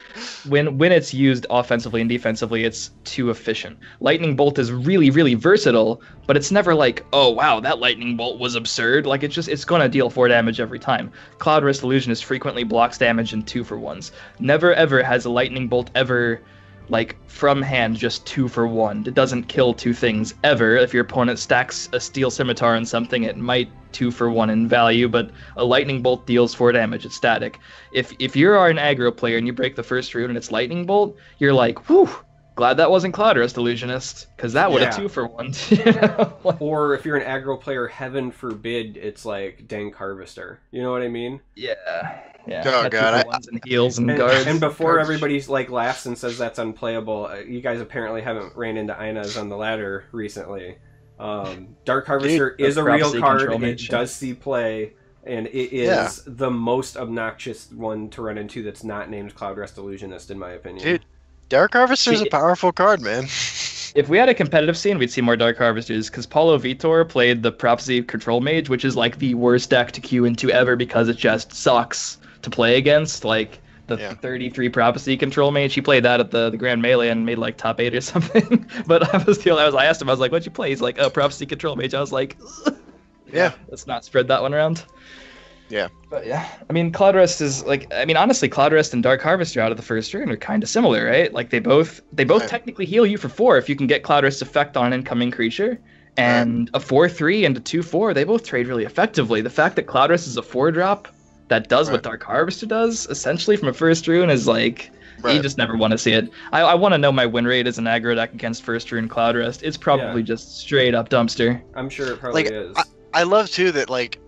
when it's used offensively and defensively, it's too efficient. Lightning Bolt is really, really versatile, but it's never like, oh wow, that Lightning Bolt was absurd. Like it's gonna deal 4 damage every time. Cloud Rest Illusionist frequently blocks damage in 2-for-1s. Never ever has a Lightning Bolt ever like from hand, just 2 for 1. It doesn't kill 2 things ever. If your opponent stacks a steel scimitar on something, it might 2 for 1 in value, but a lightning bolt deals 4 damage. It's static. If you are an aggro player and you break the first rune and it's lightning bolt, you're like, whew, glad that wasn't Cloud Rest Illusionist, because that would have 2 for 1. You know? Or if you're an aggro player, heaven forbid it's like Dank Harvester. You know what I mean? Yeah. Yeah. Oh god, and heals and guards. And before everybody's like laughs and says that's unplayable, you guys apparently haven't ran into Ina's on the ladder recently. Dark Harvester is a real card. It does see play, and it is the most obnoxious one to run into that's not named Cloud Rest Illusionist, in my opinion. Dude, Dark Harvester is a powerful card, man. If we had a competitive scene, we'd see more Dark Harvesters, because Paulo Vitor played the Prophecy Control Mage, which is like the worst deck to queue into ever because it just sucks to play against. Like the 33 Prophecy Control Mage, he played that at the Grand Melee and made like top 8 or something. But I asked him, I was like, what'd you play? He's like, oh, Prophecy Control Mage. I was like, yeah, let's not spread that one around. Yeah. But yeah, I mean, Cloud Rest is like, I mean, honestly, Cloud Rest and Dark Harvester out of the first rune are kind of similar, right? Like they both technically heal you for 4 if you can get Cloud Rest effect on an incoming creature. And a 4/3 and a 2/4, they both trade really effectively. The fact that Cloud Rest is a 4-drop that does what Dark Harvester does, essentially from a first rune, is like, you just never want to see it. I want to know my win rate as an aggro deck against first rune Cloud Rest. It's probably just straight up dumpster. I'm sure it probably is. I love too that like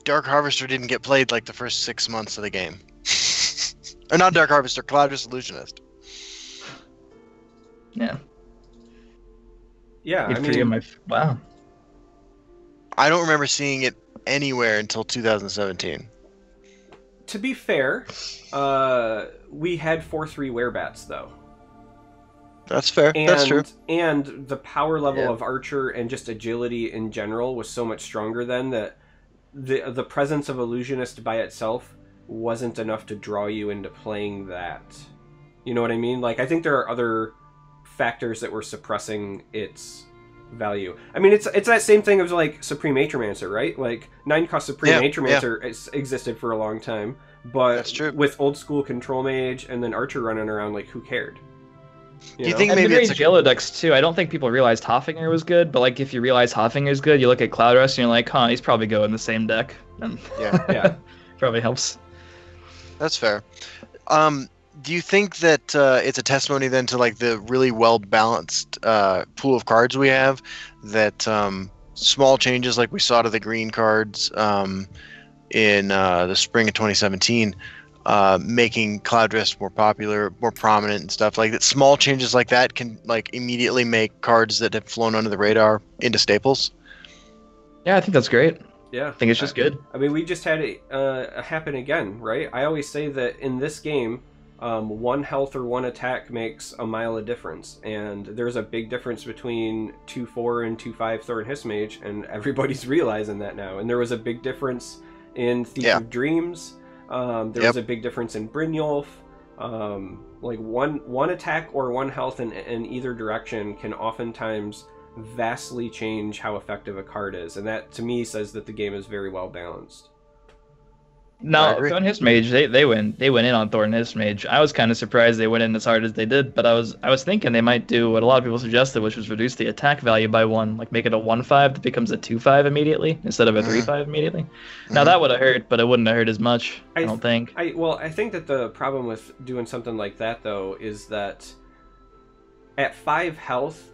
Dark Harvester didn't get played like the first 6 months of the game. Or not Dark Harvester, Cloud Rest Illusionist. Yeah. Yeah, I mean, wow. I don't remember seeing it anywhere until 2017. To be fair, we had 4/3 werebats though. That's fair. That's true. And the power level of Archer and just agility in general was so much stronger then that the presence of Illusionist by itself wasn't enough to draw you into playing that. You know what I mean? Like, I think there are other factors that were suppressing its value. I mean, it's that same thing as like Supreme Atromancer, right? Like 9-cost Supreme Atromancer existed for a long time, but that's true. With old school Control Mage and then Archer running around, like, who cared? Do you think maybe it's Jello decks too? I don't think people realized Hoffinger was good, but like if you realize Hoffinger's good, you look at Cloud Rest and you're like, huh, he's probably going the same deck. And yeah, probably helps. That's fair. Do you think that it's a testimony then to like the really well balanced pool of cards we have? That small changes like we saw to the green cards in the spring of 2017. Making Cloud Rest more popular, more prominent and stuff like that. Small changes like that can like immediately make cards that have flown under the radar into staples. Yeah, I think that's great. Yeah. I think it's just good. I mean, we just had it happen again, right? I always say that in this game, 1 health or 1 attack makes a mile of difference. And there's a big difference between 2/4 and 2/5 Thorn Hissmage, and everybody's realizing that now. And there was a big difference in Thief of Dreams. There was a big difference in Brynjolf. Like one attack or 1 health in either direction can oftentimes vastly change how effective a card is, and that to me says that the game is very well balanced. No, Thorn Hissmage, they went in on Thorn Hissmage. I was kind of surprised they went in as hard as they did, but I was thinking they might do what a lot of people suggested, which was reduce the attack value by 1, like make it a 1/5 that becomes a 2/5 immediately instead of a 3/5 immediately. Now that would have hurt, but it wouldn't have hurt as much. I don't think. I think that the problem with doing something like that though is that at 5 health,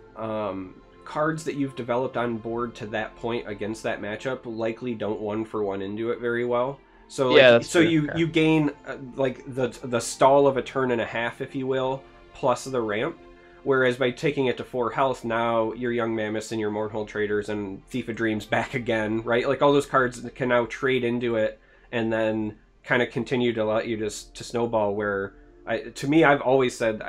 cards that you've developed on board to that point against that matchup likely don't 1-for-1 into it very well. So like, you gain like the stall of a turn and a half, if you will, plus the ramp. Whereas by taking it to 4 health, now your Young Mammoths and your Mournhold Traders and Thief of Dreams back again, right? Like all those cards can now trade into it and then kind of continue to let you to snowball. Where to me, I've always said,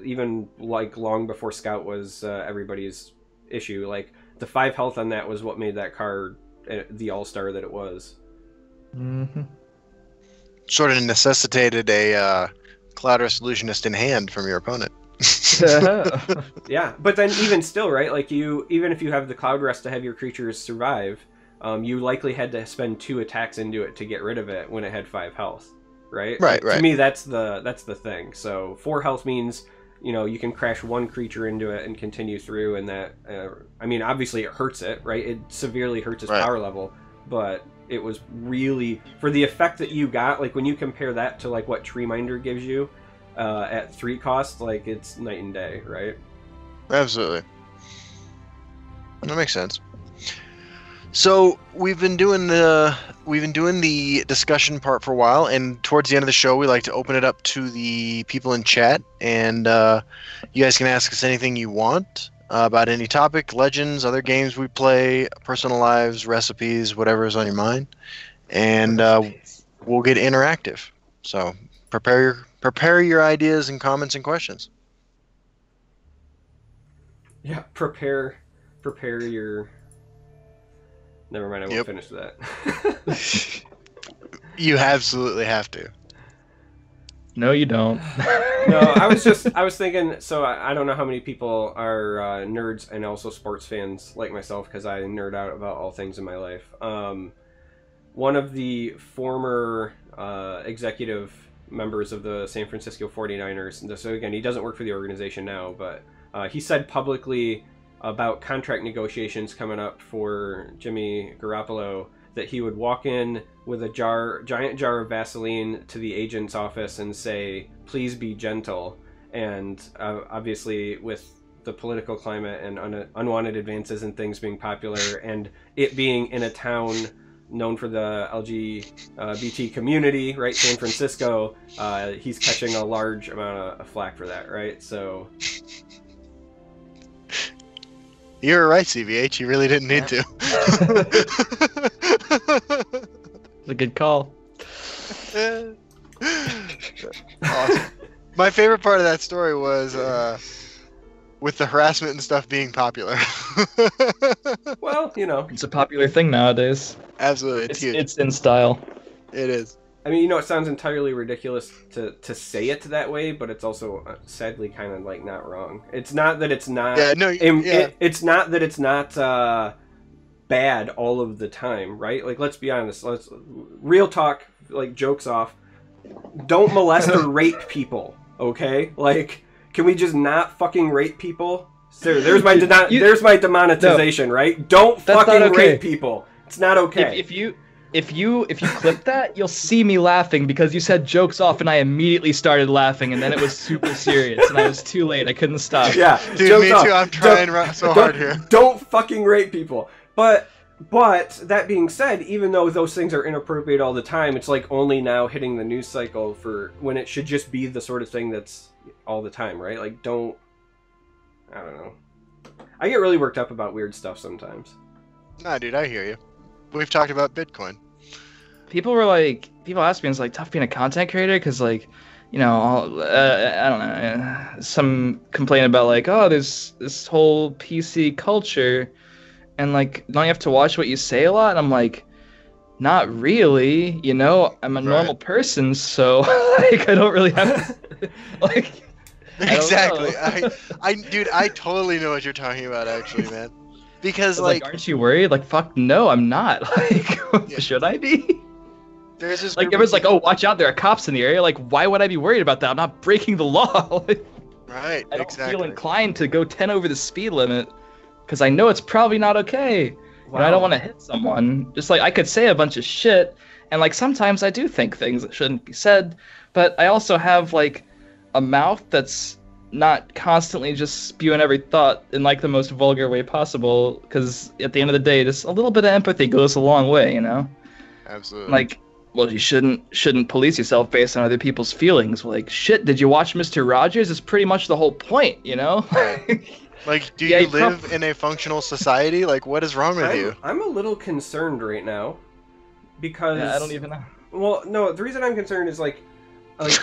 even like long before Scout was everybody's issue, like the 5 health on that was what made that card the all-star that it was. Mm-hmm. Sort of necessitated a Cloud Rest Illusionist in hand from your opponent. Yeah, but then even still, right? Like even if you have the Cloud Rest to have your creatures survive, you likely had to spend 2 attacks into it to get rid of it when it had 5 health, right? Right. To me, that's the thing. So 4 health means you know, you can crash one creature into it and continue through, and that, I mean, obviously it hurts it, right? It severely hurts its power level, but it was really, for the effect that you got, like when you compare that to like what Treeminder gives you at 3 cost, like it's night and day, right? Absolutely. That makes sense. So we've been doing the discussion part for a while, and towards the end of the show, we like to open it up to the people in chat, and you guys can ask us anything you want about any topic, legends, other games we play, personal lives, recipes, whatever is on your mind, and we'll get interactive. So prepare your ideas and comments and questions. Yeah, prepare your. Never mind, I won't finish that. You absolutely have to. No, you don't. No, I was thinking, so I don't know how many people are nerds and also sports fans like myself, because I nerd out about all things in my life. One of the former executive members of the San Francisco 49ers, so again, he doesn't work for the organization now, but he said publicly about contract negotiations coming up for Jimmy Garoppolo that he would walk in with a giant jar of Vaseline to the agent's office and say, "Please be gentle." And obviously, with the political climate and unwanted advances and things being popular, and it being in a town known for the LGBT community, right, San Francisco, he's catching a large amount of flack for that, right? So. You're right, CVH. You really didn't need to. It's a good call. Awesome. My favorite part of that story was with the harassment and stuff being popular. Well, you know. It's a popular thing nowadays. Absolutely. It's huge. It's in style. It is. I mean, you know, it sounds entirely ridiculous to say it that way, but it's also sadly kind of like not wrong. It's not that it's not. Yeah, no, it's not that it's not bad all of the time, right? Like, let's be honest. Let's real talk. Like, jokes off. Don't molest or rape people, okay? Like, can we just not fucking rape people? So there's my there's my demonetization, no, right? Don't fucking rape people. It's not okay. If you clip that, you'll see me laughing because you said jokes off, and I immediately started laughing, and then it was super serious, and I was too late. I couldn't stop. Yeah, dude, jokes me off. too. I'm trying so hard here. Don't fucking rape people. But that being said, even though those things are inappropriate all the time, it's like only now hitting the news cycle for when it should just be the sort of thing that's all the time, right? Like, I don't know. I get really worked up about weird stuff sometimes. Nah, dude, I hear you. We've talked about Bitcoin. People ask me, it's like tough being a content creator because, like, you know, I don't know, some complain about like, oh, there's this whole PC culture, and like, don't you have to watch what you say a lot? And I'm like, not really, you know, I'm a normal person, so like, I don't really have to, like. Exactly. Dude, I totally know what you're talking about, actually, man. Because like, aren't you worried? Like, fuck no, I'm not. Like, should I be? There's this like, everyone's like, oh, watch out, there are cops in the area. Like, why would I be worried about that? I'm not breaking the law. Right. I don't feel inclined to go 10 over the speed limit because I know it's probably not okay. Wow. And I don't want to hit someone. Just like, I could say a bunch of shit, and like sometimes I do think things that shouldn't be said, but I also have like a mouth that's not constantly just spewing every thought in like the most vulgar way possible, because at the end of the day, just a little bit of empathy goes a long way, you know? Absolutely. Like, well, you shouldn't police yourself based on other people's feelings. Like, shit, did you watch Mr. Rogers? It's pretty much the whole point, you know? Like, do you live in a functional society? Like, what is wrong with you? I'm a little concerned right now because I don't even know. Well, no, the reason I'm concerned is like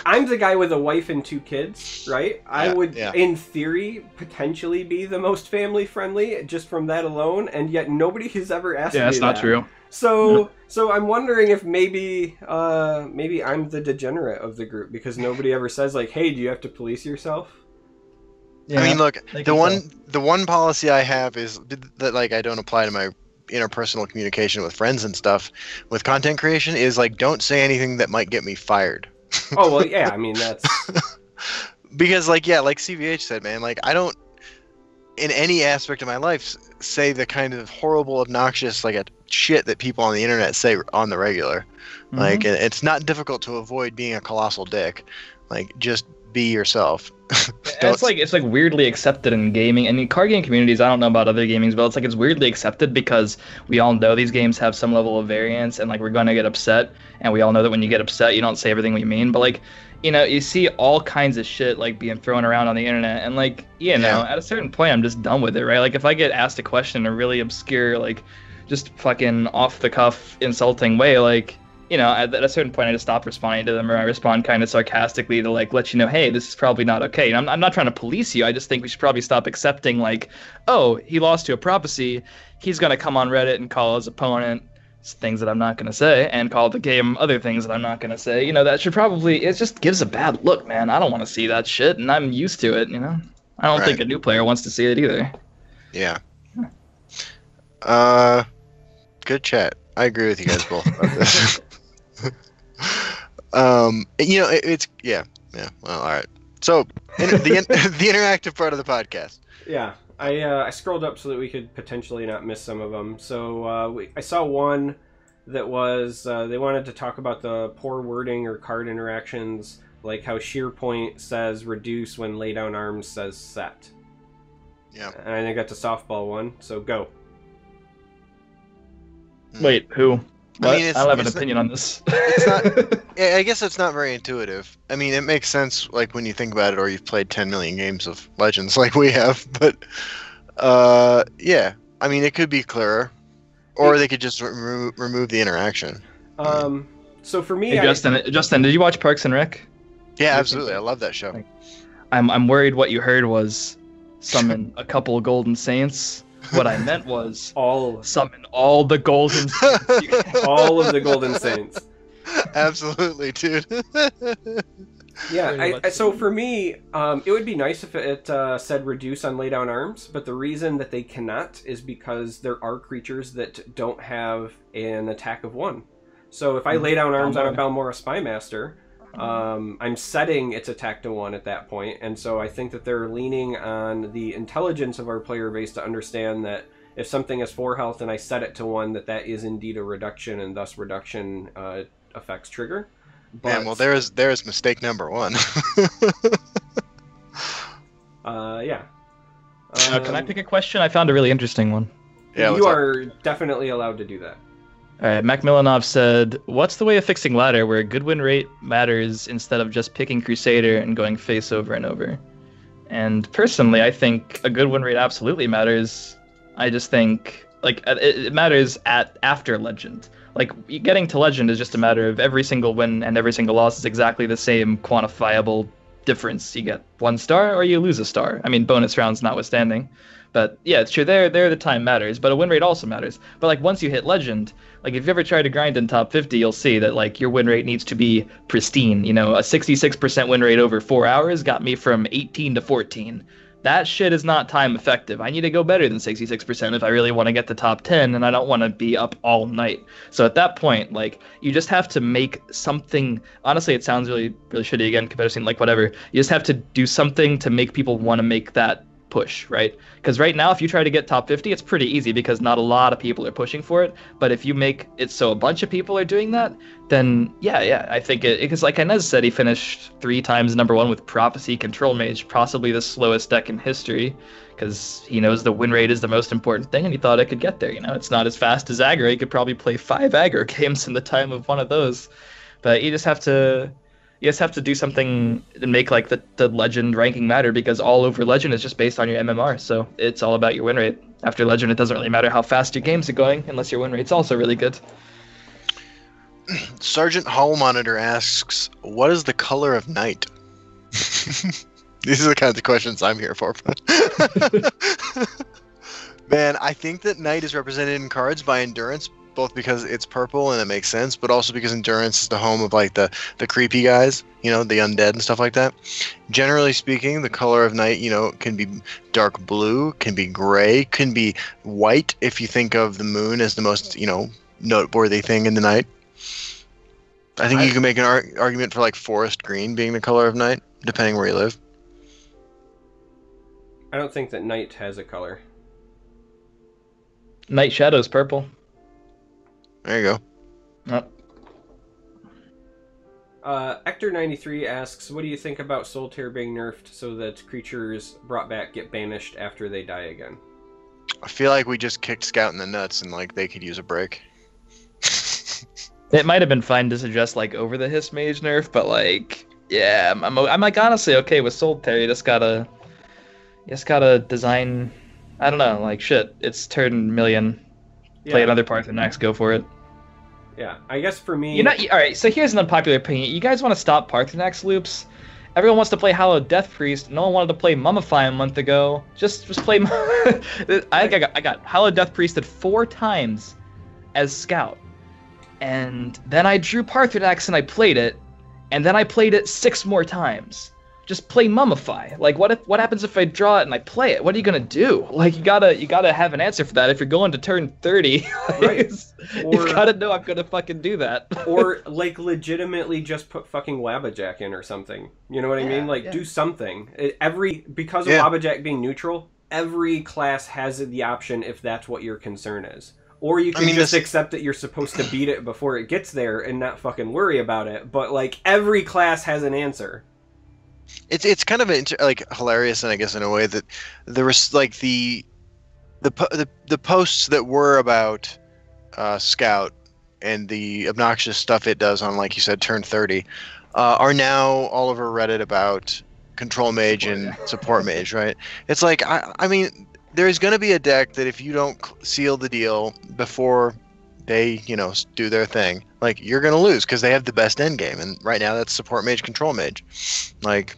I'm the guy with a wife and 2 kids, right? I would, in theory, potentially be the most family friendly just from that alone, and yet nobody has ever asked me that. Yeah, that's not true. So I'm wondering if maybe I'm the degenerate of the group because nobody ever says like, "Hey, do you have to police yourself?" Yeah, I mean, look, the one policy I have is that like I don't apply to my interpersonal communication with friends and stuff. With content creation, is like don't say anything that might get me fired. Oh well, yeah. I mean that's Because like CVH said, man, like I don't in any aspect of my life say the kind of horrible, obnoxious like a shit that people on the internet say on the regular. Like it's not difficult to avoid being a colossal dick. Like just be yourself. It's like weirdly accepted in gaming and in card game communities. I don't know about other gamings, but it's weirdly accepted because we all know these games have some level of variance, and like we're gonna get upset, and we all know that when you get upset, you don't say everything we mean. But like, you see all kinds of shit like being thrown around on the internet, and like, at a certain point, I'm just done with it, right? Like if I get asked a question in a really obscure, like, just fucking off the cuff insulting way, like. At a certain point, I just stop responding to them, or I respond kind of sarcastically to like let you know, hey, this is probably not okay. And I'm not trying to police you. I just think we should probably stop accepting like, oh, he lost to a prophecy. He's gonna come on Reddit and call his opponent things that I'm not gonna say, and call the game other things that I'm not gonna say. That should probably it just gives a bad look, man. I don't want to see that shit, and I'm used to it. I don't think a new player wants to see it either. Yeah. Good chat. I agree with you guys both about this. It's yeah. Well, all right. So the interactive part of the podcast. Yeah, I scrolled up so that we could potentially not miss some of them. So I saw one that was they wanted to talk about the poor wording or card interactions, like how SheerPoint says reduce when lay down arms says set. Yeah. And I think that's a softball one. So go. Wait, who? What? I mean, I don't have an opinion on this. It's not. I guess it's not very intuitive. I mean, it makes sense like when you think about it, or you've played 10 million games of Legends like we have. But yeah. I mean, it could be clearer, or they could just remove the interaction. So for me, hey, Justin, did you watch Parks and Rec? Yeah, absolutely. I love that show. I'm worried what you heard was summon a couple of golden saints. What I meant was summon all the golden saints. All of the golden saints. Absolutely, dude. Yeah, so for me, it would be nice if it said reduce on lay down arms, but the reason that they cannot is because there are creatures that don't have an attack of 1. So if I lay down arms on a Balmora Spymaster, I'm setting its attack to 1 at that point, and so I think that they're leaning on the intelligence of our player base to understand that if something has 4 health and I set it to 1, that is indeed a reduction, and thus reduction affects trigger. But, man, well, there is mistake number 1. Yeah. Can I pick a question? I found a really interesting one. Yeah, you are definitely allowed to do that. All right, Mac Milanov said, what's the way of fixing ladder where good win rate matters instead of just picking Crusader and going face over and over? And personally, I think a good win rate absolutely matters. I just think like it matters after Legend. Like getting to Legend is just a matter of every single win and every single loss is exactly the same quantifiable difference. You get 1 star or you lose a star. I mean, bonus rounds notwithstanding. But yeah, it's true. There the time matters, but a win rate also matters. But like once you hit Legend, like if you ever try to grind in top 50, you'll see that like your win rate needs to be pristine. A 66% win rate over 4 hours got me from 18 to 14. That shit is not time effective. I need to go better than 66% if I really want to get the top 10, and I don't want to be up all night. So at that point, like you just have to make something. Honestly, it sounds really really shitty again, competitive scene, like whatever. You just have to do something to make people want to make that push, right? Because right now, if you try to get top 50, it's pretty easy because not a lot of people are pushing for it. But if you make it so a bunch of people are doing that, then yeah, I think because like Inez said, he finished 3 times number 1 with Prophecy Control Mage, possibly the slowest deck in history, because he knows the win rate is the most important thing, and he thought it could get there. It's not as fast as aggro. He could probably play 5 aggro games in the time of one of those, but you just have to do something and make like the Legend ranking matter, because all over Legend is just based on your MMR. So it's all about your win rate. After Legend, it doesn't really matter how fast your games are going unless your win rate's also really good. Sergeant Hall Monitor asks, what is the color of night? These are the kinds of questions I'm here for. Man, I think that night is represented in cards by Endurance, both because it's purple and it makes sense, but also because Endurance is the home of like the creepy guys, the undead and stuff like that. Generally speaking, the color of night, can be dark blue, can be gray, can be white if you think of the moon as the most, noteworthy thing in the night. I think you can make an argument for like forest green being the color of night, depending where you live. I don't think that night has a color. Night Shadow's purple. There you go. Oh. Ector93 asks, what do you think about Solitaire being nerfed so that creatures brought back get banished after they die again? I feel like we just kicked Scout in the nuts and like they could use a break. It might have been fine to suggest like over the Hiss Mage nerf, but like, yeah, I'm like honestly okay with Solitaire. You just gotta design. I don't know, like shit. It's turn million. Yeah. Play another Parthenax. Go for it. Yeah, I guess for me... All right, so here's an unpopular opinion. You guys want to stop Parthenax loops? Everyone wants to play Hallowed Death Priest. No one wanted to play Mummify a month ago. Just play... I got Hallowed Death Priested 4 times as Scout. And then I drew Parthenax and I played it. And then I played it 6 more times. Just play Mummify. Like, what happens if I draw it and I play it? What are you gonna do? Like, you gotta have an answer for that. If you're going to turn 30, right. You gotta know I'm gonna fucking do that. Or, like, legitimately just put fucking Wabbajack in or something. You know what I mean? Like, do something. Because of Wabbajack being neutral, every class has the option if that's what your concern is. Or you can just accept that you're supposed to beat it before it gets there and not fucking worry about it. But, like, every class has an answer. It's kind of like hilarious, and I guess in a way that there was like the posts that were about Scout and the obnoxious stuff it does on, like you said, turn 30, are now all over Reddit about Control Mage and Support Mage, right? It's like I mean, there's going to be a deck that if you don't seal the deal before they do their thing, like you're going to lose because they have the best end game, and right now that's Support Mage, Control Mage, like.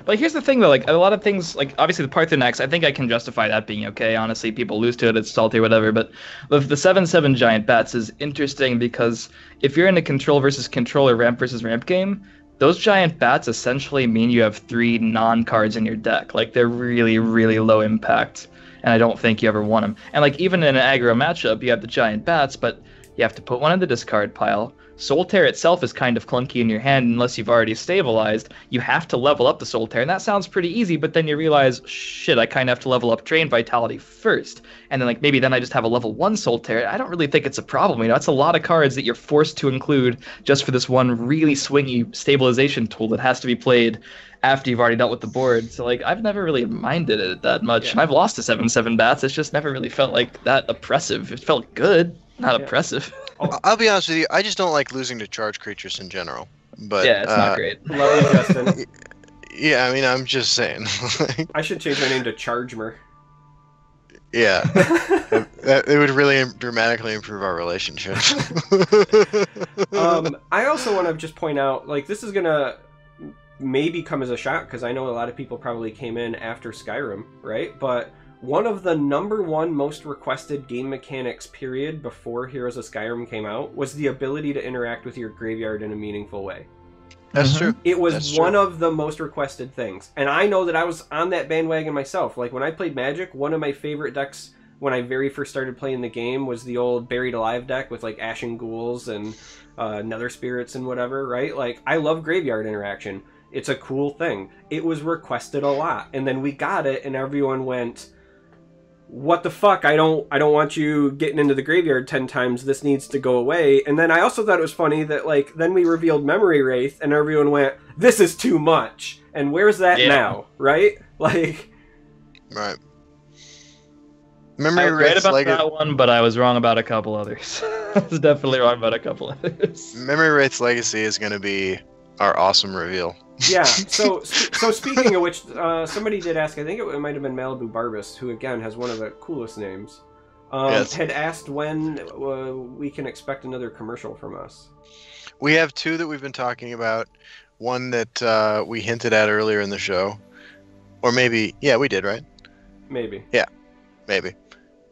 But here's the thing, though. Like, a lot of things, like, obviously the Parthenax, I think I can justify that being okay. Honestly, people lose to it, it's salty, whatever. But the 7/7 Giant Bats is interesting because if you're in a control versus controller, ramp versus ramp game, those Giant Bats essentially mean you have 3 non-cards in your deck. Like, they're really, really low impact, and I don't think you ever want them. And, like, even in an aggro matchup, you have the Giant Bats, but you have to put one in the discard pile. Solitaire itself is kind of clunky in your hand unless you've already stabilized. You have to level up the Solitaire, and that sounds pretty easy, but then you realize, shit, I kind of have to level up Drain Vitality first. And then, like, maybe then I just have a level 1 Solitaire. I don't really think it's a problem, It's a lot of cards that you're forced to include just for this one really swingy stabilization tool that has to be played after you've already dealt with the board. So, like, I've never really minded it that much. Yeah. And I've lost to 7/7 Bats. It's just never really felt like that oppressive. It felt good, not oppressive. I'll be honest with you, I just don't like losing to charge creatures in general. But yeah, it's not great. Love you, Justin. Yeah, I mean, I'm just saying. I should change my name to Chargemer. Yeah. It would really dramatically improve our relationship. I also want to just point out, like, this is going to maybe come as a shock, because I know a lot of people probably came in after Skyrim, right? But one of the #1 most requested game mechanics, period, before Heroes of Skyrim came out, was the ability to interact with your graveyard in a meaningful way. That's true. It was one of the most requested things. And I know that I was on that bandwagon myself. Like, when I played Magic, one of my favorite decks when I very first started playing the game was the old Buried Alive deck with, like, Ashen Ghouls and Nether Spirits and whatever, right? Like, I love graveyard interaction. It's a cool thing. It was requested a lot. And then we got it, and everyone went, what the fuck? I don't want you getting into the graveyard 10 times. This needs to go away. And then I also thought it was funny that, like, then we revealed Memory Wraith, and everyone went, this is too much. And where's that now, right? Like, right. I was right about that one, but I was wrong about a couple others. I was definitely wrong about a couple others. Memory Wraith's Legacy is going to be our awesome reveal. Yeah, so speaking of which, somebody did ask, I think it might have been Malibu Barbus, who again has one of the coolest names, had asked when we can expect another commercial from us. We have 2 that we've been talking about. One that we hinted at earlier in the show. Or maybe, yeah, we did, right? Maybe. Yeah, maybe.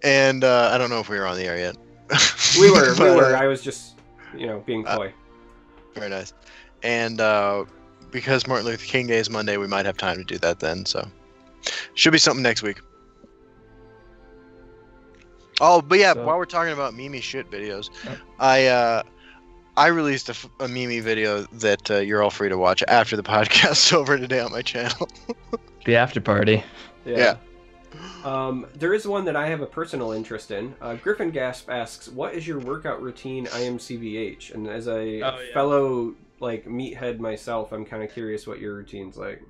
And I don't know if we were on the air yet. We were. I was just, being coy. Very nice. And because Martin Luther King Day is Monday, we might have time to do that then. So, should be something next week. Oh, but yeah, while we're talking about Mimi shit videos, I released a Mimi video that you're all free to watch after the podcast's over today on my channel. The after party. Yeah. There is one that I have a personal interest in. Griffin Gasp asks, "What is your workout routine, IMCVH?" And as a fellow like meathead myself, I'm kind of curious what your routine's like.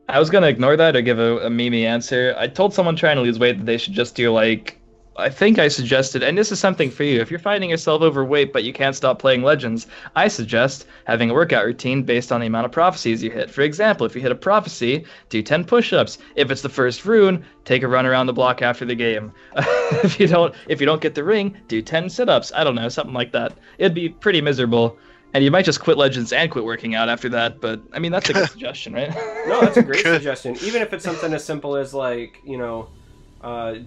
I was gonna ignore that or give a meme answer. I told someone trying to lose weight that they should just do like, I think I suggested, and this is something for you. If you're finding yourself overweight but you can't stop playing Legends, I suggest having a workout routine based on the amount of prophecies you hit. For example, if you hit a prophecy, do 10 push-ups. If it's the first rune, take a run around the block after the game. If you don't get the ring, do 10 sit-ups. I don't know, something like that. It'd be pretty miserable. And you might just quit Legends and quit working out after that, but I mean that's a good suggestion, right? No, that's a great suggestion. Even if it's something as simple as like,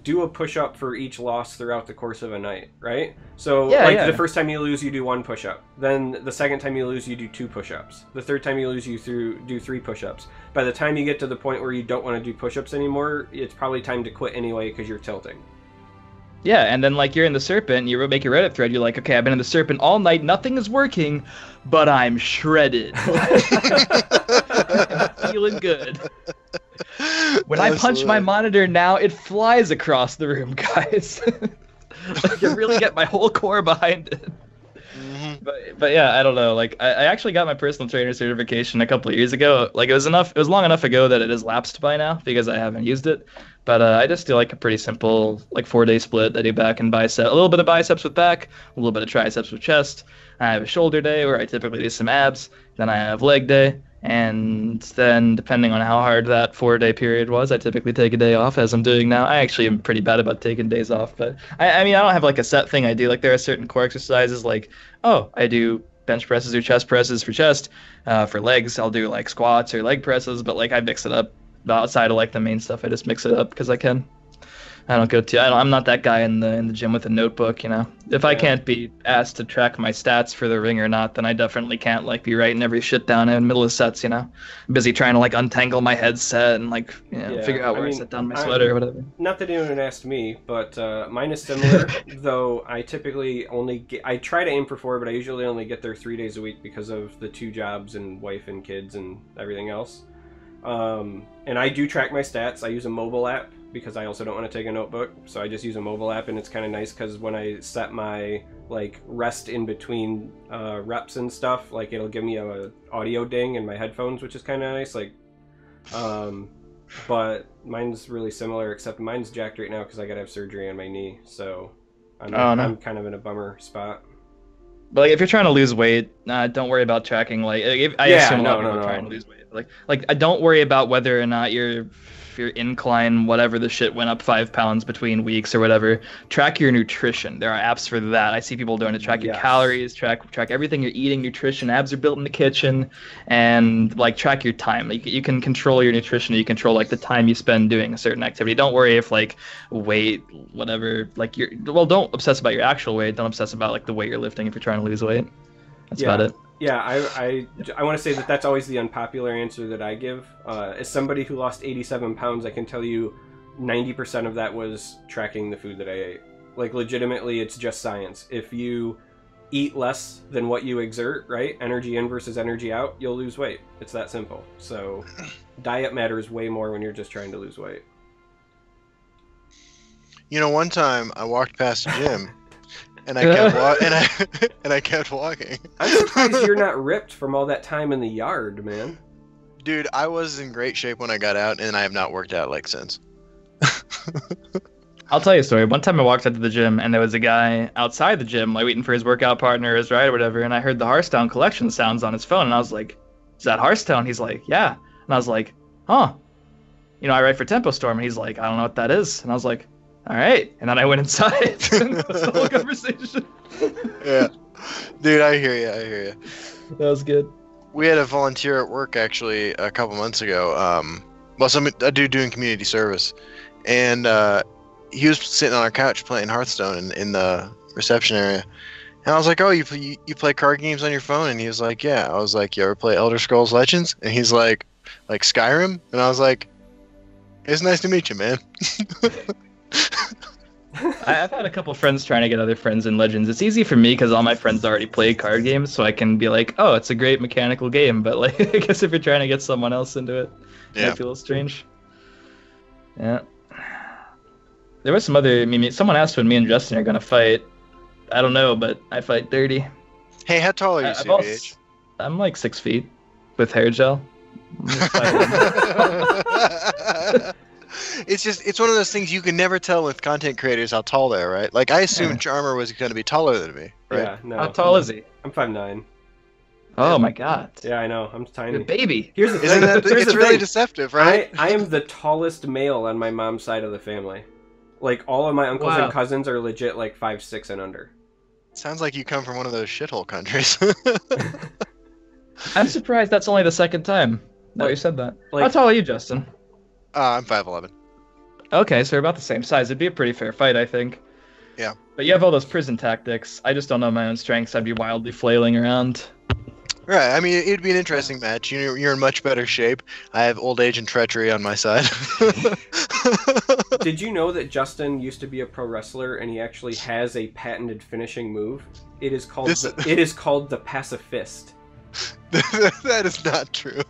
do a push-up for each loss throughout the course of a night, right? So, the first time you lose, you do 1 push-up. Then the second time you lose, you do 2 push-ups. The third time you lose, you do 3 push-ups. By the time you get to the point where you don't want to do push-ups anymore, it's probably time to quit anyway because you're tilting. Yeah, and then like you're in the Serpent, you make your Reddit thread, you're like, okay, I've been in the Serpent all night, nothing is working, but I'm shredded. Feeling good. When I punch my monitor now, it flies across the room, guys. Like, I really get my whole core behind it. Mm-hmm. But yeah, I don't know. Like I actually got my personal trainer certification a couple of years ago. Like it was long enough ago that it has lapsed by now because I haven't used it. But I just do like a pretty simple like 4-day split. I do back and bicep, a little bit of biceps with back, a little bit of triceps with chest. I have a shoulder day where I typically do some abs. Then I have leg day. And then, depending on how hard that 4-day period was, I typically take a day off, as I'm doing now. I actually am pretty bad about taking days off, but I mean, I don't have like a set thing I do. Like, there are certain core exercises, like, I do bench presses or chest presses for chest. For legs, I'll do like squats or leg presses, but like I mix it up. Outside of like the main stuff, I just mix it up because I can. I'm not that guy in the gym with a notebook, If I can't be asked to track my stats for the ring or not, then I definitely can't like be writing every shit down in the middle of sets, I'm busy trying to like untangle my headset and like figure out where I set down my sweater or whatever. Not that anyone asked me, but mine is similar. Though I typically I try to aim for 4, but I usually only get there 3 days a week because of the 2 jobs and wife and kids and everything else. And I do track my stats. I use a mobile app because I also don't want to take a notebook, so I just use a mobile app, and it's kind of nice because when I set my like rest in between reps and stuff, like it'll give me a audio ding in my headphones, which is kind of nice. Like, but mine's really similar, except mine's jacked right now because I gotta have surgery on my knee, so I'm kind of in a bummer spot. But like, if you're trying to lose weight, don't worry about tracking. Like, I assume a lot of people are trying to lose weight. Like, don't worry about whether or not your incline, whatever the shit, went up 5 pounds between weeks or whatever. Track your nutrition. There are apps for that. I see people doing it. Track your calories, track everything you're eating. Nutrition abs are built in the kitchen, and like track your time. You can control your nutrition. You control like the time you spend doing a certain activity. Don't worry if like weight, whatever. Like don't obsess about your actual weight. Don't obsess about like the weight you're lifting if you're trying to lose weight. That's about it. Yeah, I want to say that's always the unpopular answer that I give. As somebody who lost 87 pounds, I can tell you 90% of that was tracking the food that I ate. Like, legitimately, it's just science. If you eat less than what you exert, right? Energy in versus energy out, you'll lose weight. It's that simple. So diet matters way more when you're just trying to lose weight. One time I walked past a gym and I kept walking. I'm surprised you're not ripped from all that time in the yard, man. Dude, I was in great shape when I got out, and I have not worked out like since. I'll tell you a story. One time I walked out to the gym, and there was a guy outside the gym, like waiting for his workout partner or his ride or whatever, and I heard the Hearthstone collection sounds on his phone, and I was like, "Is that Hearthstone?" He's like, "Yeah." And I was like, "Huh." I write for Tempo Storm, and he's like, "I don't know what that is." And I was like, "All right." And then I went inside. That was the whole conversation. Yeah. Dude, I hear you. That was good. We had a volunteer at work, actually, a couple months ago. A dude doing community service. And he was sitting on our couch playing Hearthstone in the reception area. And I was like, "Oh, you play card games on your phone?" And he was like, "Yeah." I was like, "You ever play Elder Scrolls Legends?" And he's like Skyrim? And I was like, "It's nice to meet you, man." I've had a couple friends trying to get other friends in Legends. It's easy for me because all my friends already play card games, so I can be like, "Oh, it's a great mechanical game." But like, I guess if you're trying to get someone else into it, it might feel strange. Yeah. There was some other. I mean, someone asked when me and Justin are gonna fight. I don't know, but I fight dirty. Hey, how tall are you, I'm, also, CBH? I'm like 6 feet with hair gel. It's one of those things you can never tell with content creators how tall they are, right? Like, I assumed Charmer was going to be taller than me, right? Yeah, no. How tall is he? I'm 5'9". Oh my god. Yeah, I know. I'm tiny. You're a baby. Here's the thing. Isn't that Here's it's the really thing. deceptive, right? I am the tallest male on my mom's side of the family. Like, all of my uncles Wow. and cousins are legit like 5'6" and under. Sounds like you come from one of those shithole countries. I'm surprised that's only the second time that you said that. Like- How tall are you, Justin? I'm 5'11". Okay, so we're about the same size. It'd be a pretty fair fight, I think. Yeah. But you have all those prison tactics. I just don't know my own strengths. I'd be wildly flailing around. Right, I mean, it'd be an interesting match. You're in much better shape. I have old age and treachery on my side. Did you know that Justin used to be a pro wrestler and he actually has a patented finishing move? It is called the pacifist. That is not true.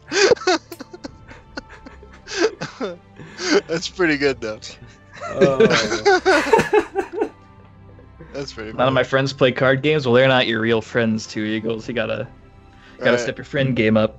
That's pretty good, though. Oh. That's pretty None of my friends play card games. Well, they're not your real friends, Two Eagles. You gotta Right. step your friend game up.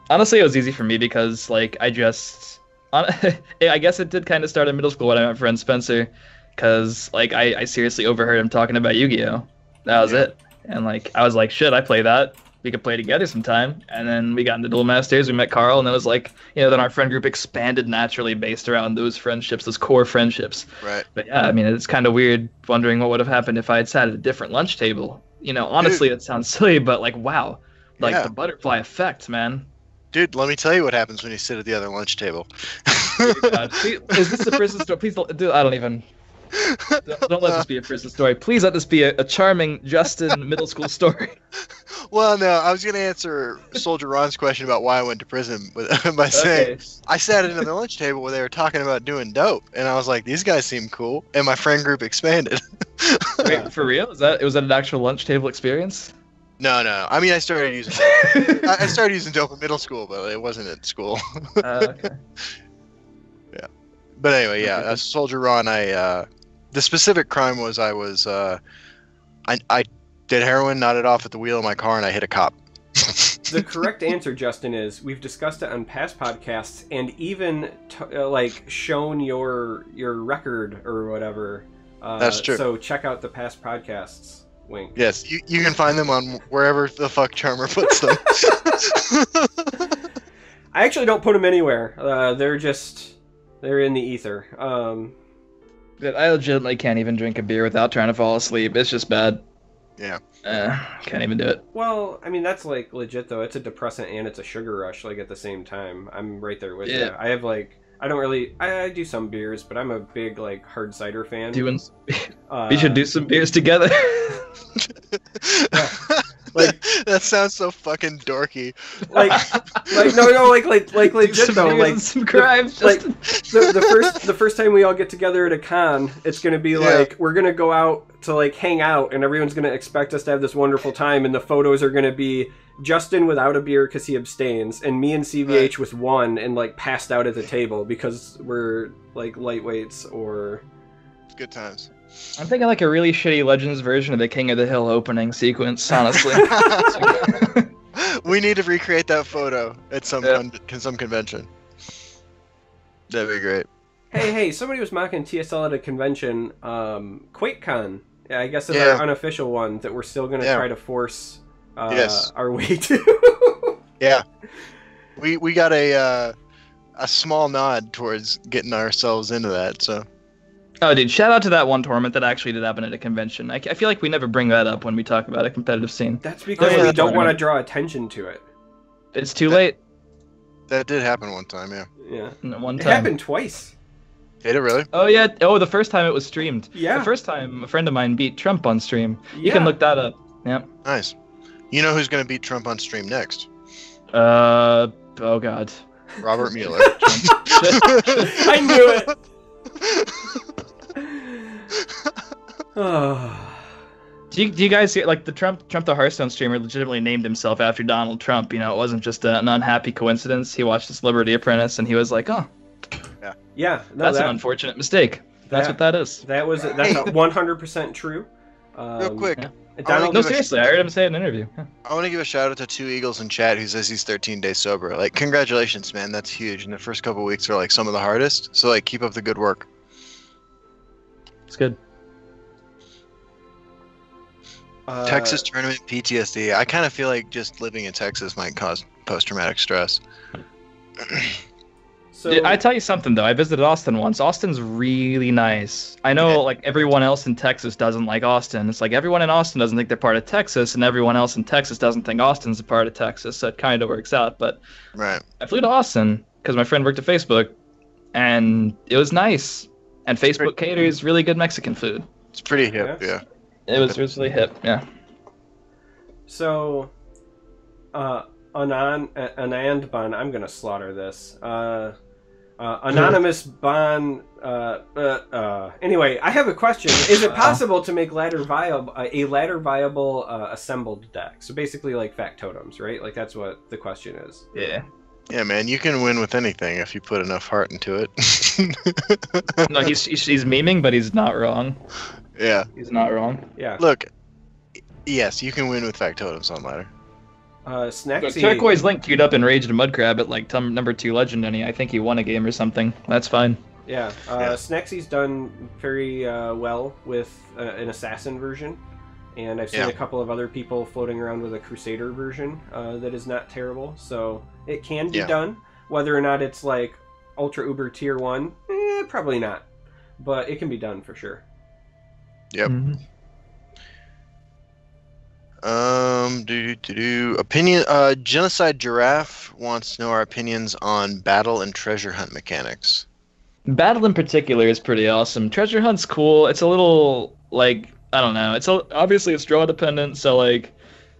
Honestly, it was easy for me because, like, I guess it did kind of start in middle school when I met my friend Spencer, because, like, I seriously overheard him talking about Yu-Gi-Oh! That was it. And, like, I was like, shit, I play that. We could play together sometime. And then we got into Duel Masters, we met Carl, and it was like, then our friend group expanded naturally based around those friendships, those core friendships. Right. But yeah, I mean, it's kind of weird wondering what would have happened if I had sat at a different lunch table. Honestly, it sounds silly, but, like, wow. Like, Yeah. the butterfly effect, man. Dude, let me tell you what happens when you sit at the other lunch table. God. Is this a prison story? Please don't. I don't even. Don't let this be a prison story. Please let this be a charming Justin middle school story. Well, no, I was going to answer Soldier Ron's question about why I went to prison by saying Okay. I sat at another lunch table where they were talking about doing dope, and I was like, these guys seem cool, and my friend group expanded. Wait, for real? Was that an actual lunch table experience? No. I mean, I started using dope. I started using dope in middle school, but it wasn't at school. Okay. But anyway, yeah, Okay. Soldier Ron, the specific crime was I did heroin, nodded off at the wheel of my car, and I hit a cop. The correct answer, Justin, is we've discussed it on past podcasts and even shown your record or whatever. That's true. So check out the past podcasts. Wink. Yes, you can find them on wherever the fuck Charmer puts them. I actually don't put them anywhere. They're in the ether. But I legitimately can't even drink a beer without trying to fall asleep. It's just bad. Yeah. Can't even do it. Well, I mean, that's like legit though. It's a depressant and it's a sugar rush like at the same time. I'm right there with you. Yeah. I have I do some beers, but I'm a big like hard cider fan. We should do some beers together. Like- that sounds so fucking dorky. like legit some though. beers Like and some crimes. like Justin. the first time we all get together at a con, it's gonna be like we're gonna go out to like hang out, and everyone's gonna expect us to have this wonderful time, and the photos are gonna be Justin without a beer because he abstains, and me and CVH with one and like passed out at the table because we're like lightweights or. Good times. I'm thinking like a really shitty Legends version of the King of the Hill opening sequence, honestly. We need to recreate that photo at some Yeah. some convention. That'd be great. Hey, somebody was mocking TSL at a convention, QuakeCon. Yeah, I guess it's Yeah. our unofficial one that we're still going to Yeah. try to force Yes. our way to. Yeah. We got a small nod towards getting ourselves into that, so. Oh, dude, shout out to that one tournament that actually did happen at a convention. I feel like we never bring that up when we talk about a competitive scene. That's because Yeah, we that's don't want to right. draw attention to it. It's too late. That did happen one time, yeah. Yeah. One It time. happened twice. Did it really? Oh, yeah. Oh, the first time it was streamed. Yeah. The first time a friend of mine beat Trump on stream. You Yeah. can look that up. Yep. Nice. You know who's going to beat Trump on stream next? Oh, God. Robert Mueller. I knew it. Oh. Do you guys see, like, the Trump the Hearthstone streamer legitimately named himself after Donald Trump? It wasn't just an unhappy coincidence. He watched The Celebrity Apprentice and he was like, oh, Yeah, no, That's an unfortunate mistake. That's what that is. That's 100% true. Real quick, Yeah. Donald, No, seriously, I heard him say it in an interview. Yeah. I want to give a shout out to Two Eagles in chat who says he's 13 days sober. Like, congratulations, man. That's huge. And the first couple weeks are like some of the hardest. So like, keep up the good work. It's good. Texas tournament PTSD. I kind of feel like just living in Texas might cause post-traumatic stress. So Yeah, I tell you something though. I visited Austin once. Austin's really nice. I know, like everyone else in Texas doesn't like Austin. It's like everyone in Austin doesn't think they're part of Texas, and everyone else in Texas doesn't think Austin's a part of Texas. So it kind of works out. But Right. I flew to Austin because my friend worked at Facebook, and it was nice. And Facebook caters really good Mexican food. It's pretty hip, yeah. It was really hip. Yeah. So, Anand Ban, I'm gonna slaughter this. Anonymous Ban. Anyway, I have a question. Is it possible to make a ladder viable assembled deck? So basically, like factotums, right? Like that's what the question is. Yeah. Yeah, man, you can win with anything if you put enough heart into it. No, he's memeing, but he's not wrong. Yeah. He's not wrong. Yeah. Look, yes, you can win with factotums on ladder. Snexy. Turquoise Link queued up in Raged Mudcrab at like number 2 legend, and I think he won a game or something. That's fine. Yeah. Snexy's done very well with an assassin version, and I've seen a couple of other people floating around with a Crusader version that is not terrible. So it can be done. Whether or not it's like Ultra Uber Tier 1, probably not. But it can be done for sure. Yep. Mm-hmm. Opinion. Genocide Giraffe wants to know our opinions on battle and treasure hunt mechanics. Battle in particular is pretty awesome. Treasure Hunt's cool. It's a little like I don't know. Obviously it's draw dependent, so like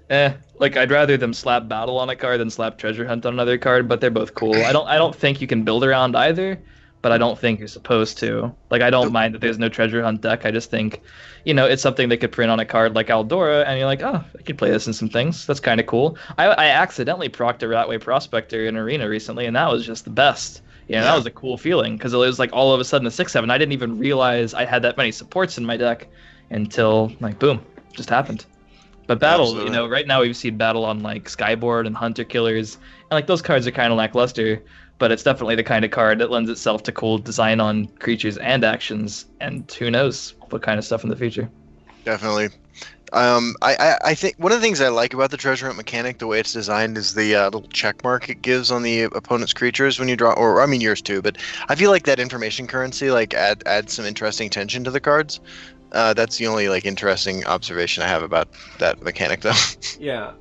I'd rather them slap battle on a card than slap treasure hunt on another card, but they're both cool. I don't think you can build around either, but I don't think you're supposed to. Like I don't mind that there's no treasure hunt deck. I just think, it's something they could print on a card like Aldora, and you're like, oh, I could play this in some things. That's kind of cool. I accidentally procced a Ratway Prospector in Arena recently, and that was just the best. That was a cool feeling because it was like all of a sudden a 6/7. I didn't even realize I had that many supports in my deck until like boom, just happened. But battle, Absolutely. right now we've seen battle on like Skyboard and Hunter Killers, and like those cards are kind of lackluster. But it's definitely the kind of card that lends itself to cool design on creatures and actions, and who knows what kind of stuff in the future. Definitely. I think one of the things I like about the treasure hunt mechanic, the way it's designed, is the little check mark it gives on the opponent's creatures when you draw, or I mean yours too. But I feel like that information currency adds some interesting tension to the cards. That's the only interesting observation I have about that mechanic, though. Yeah,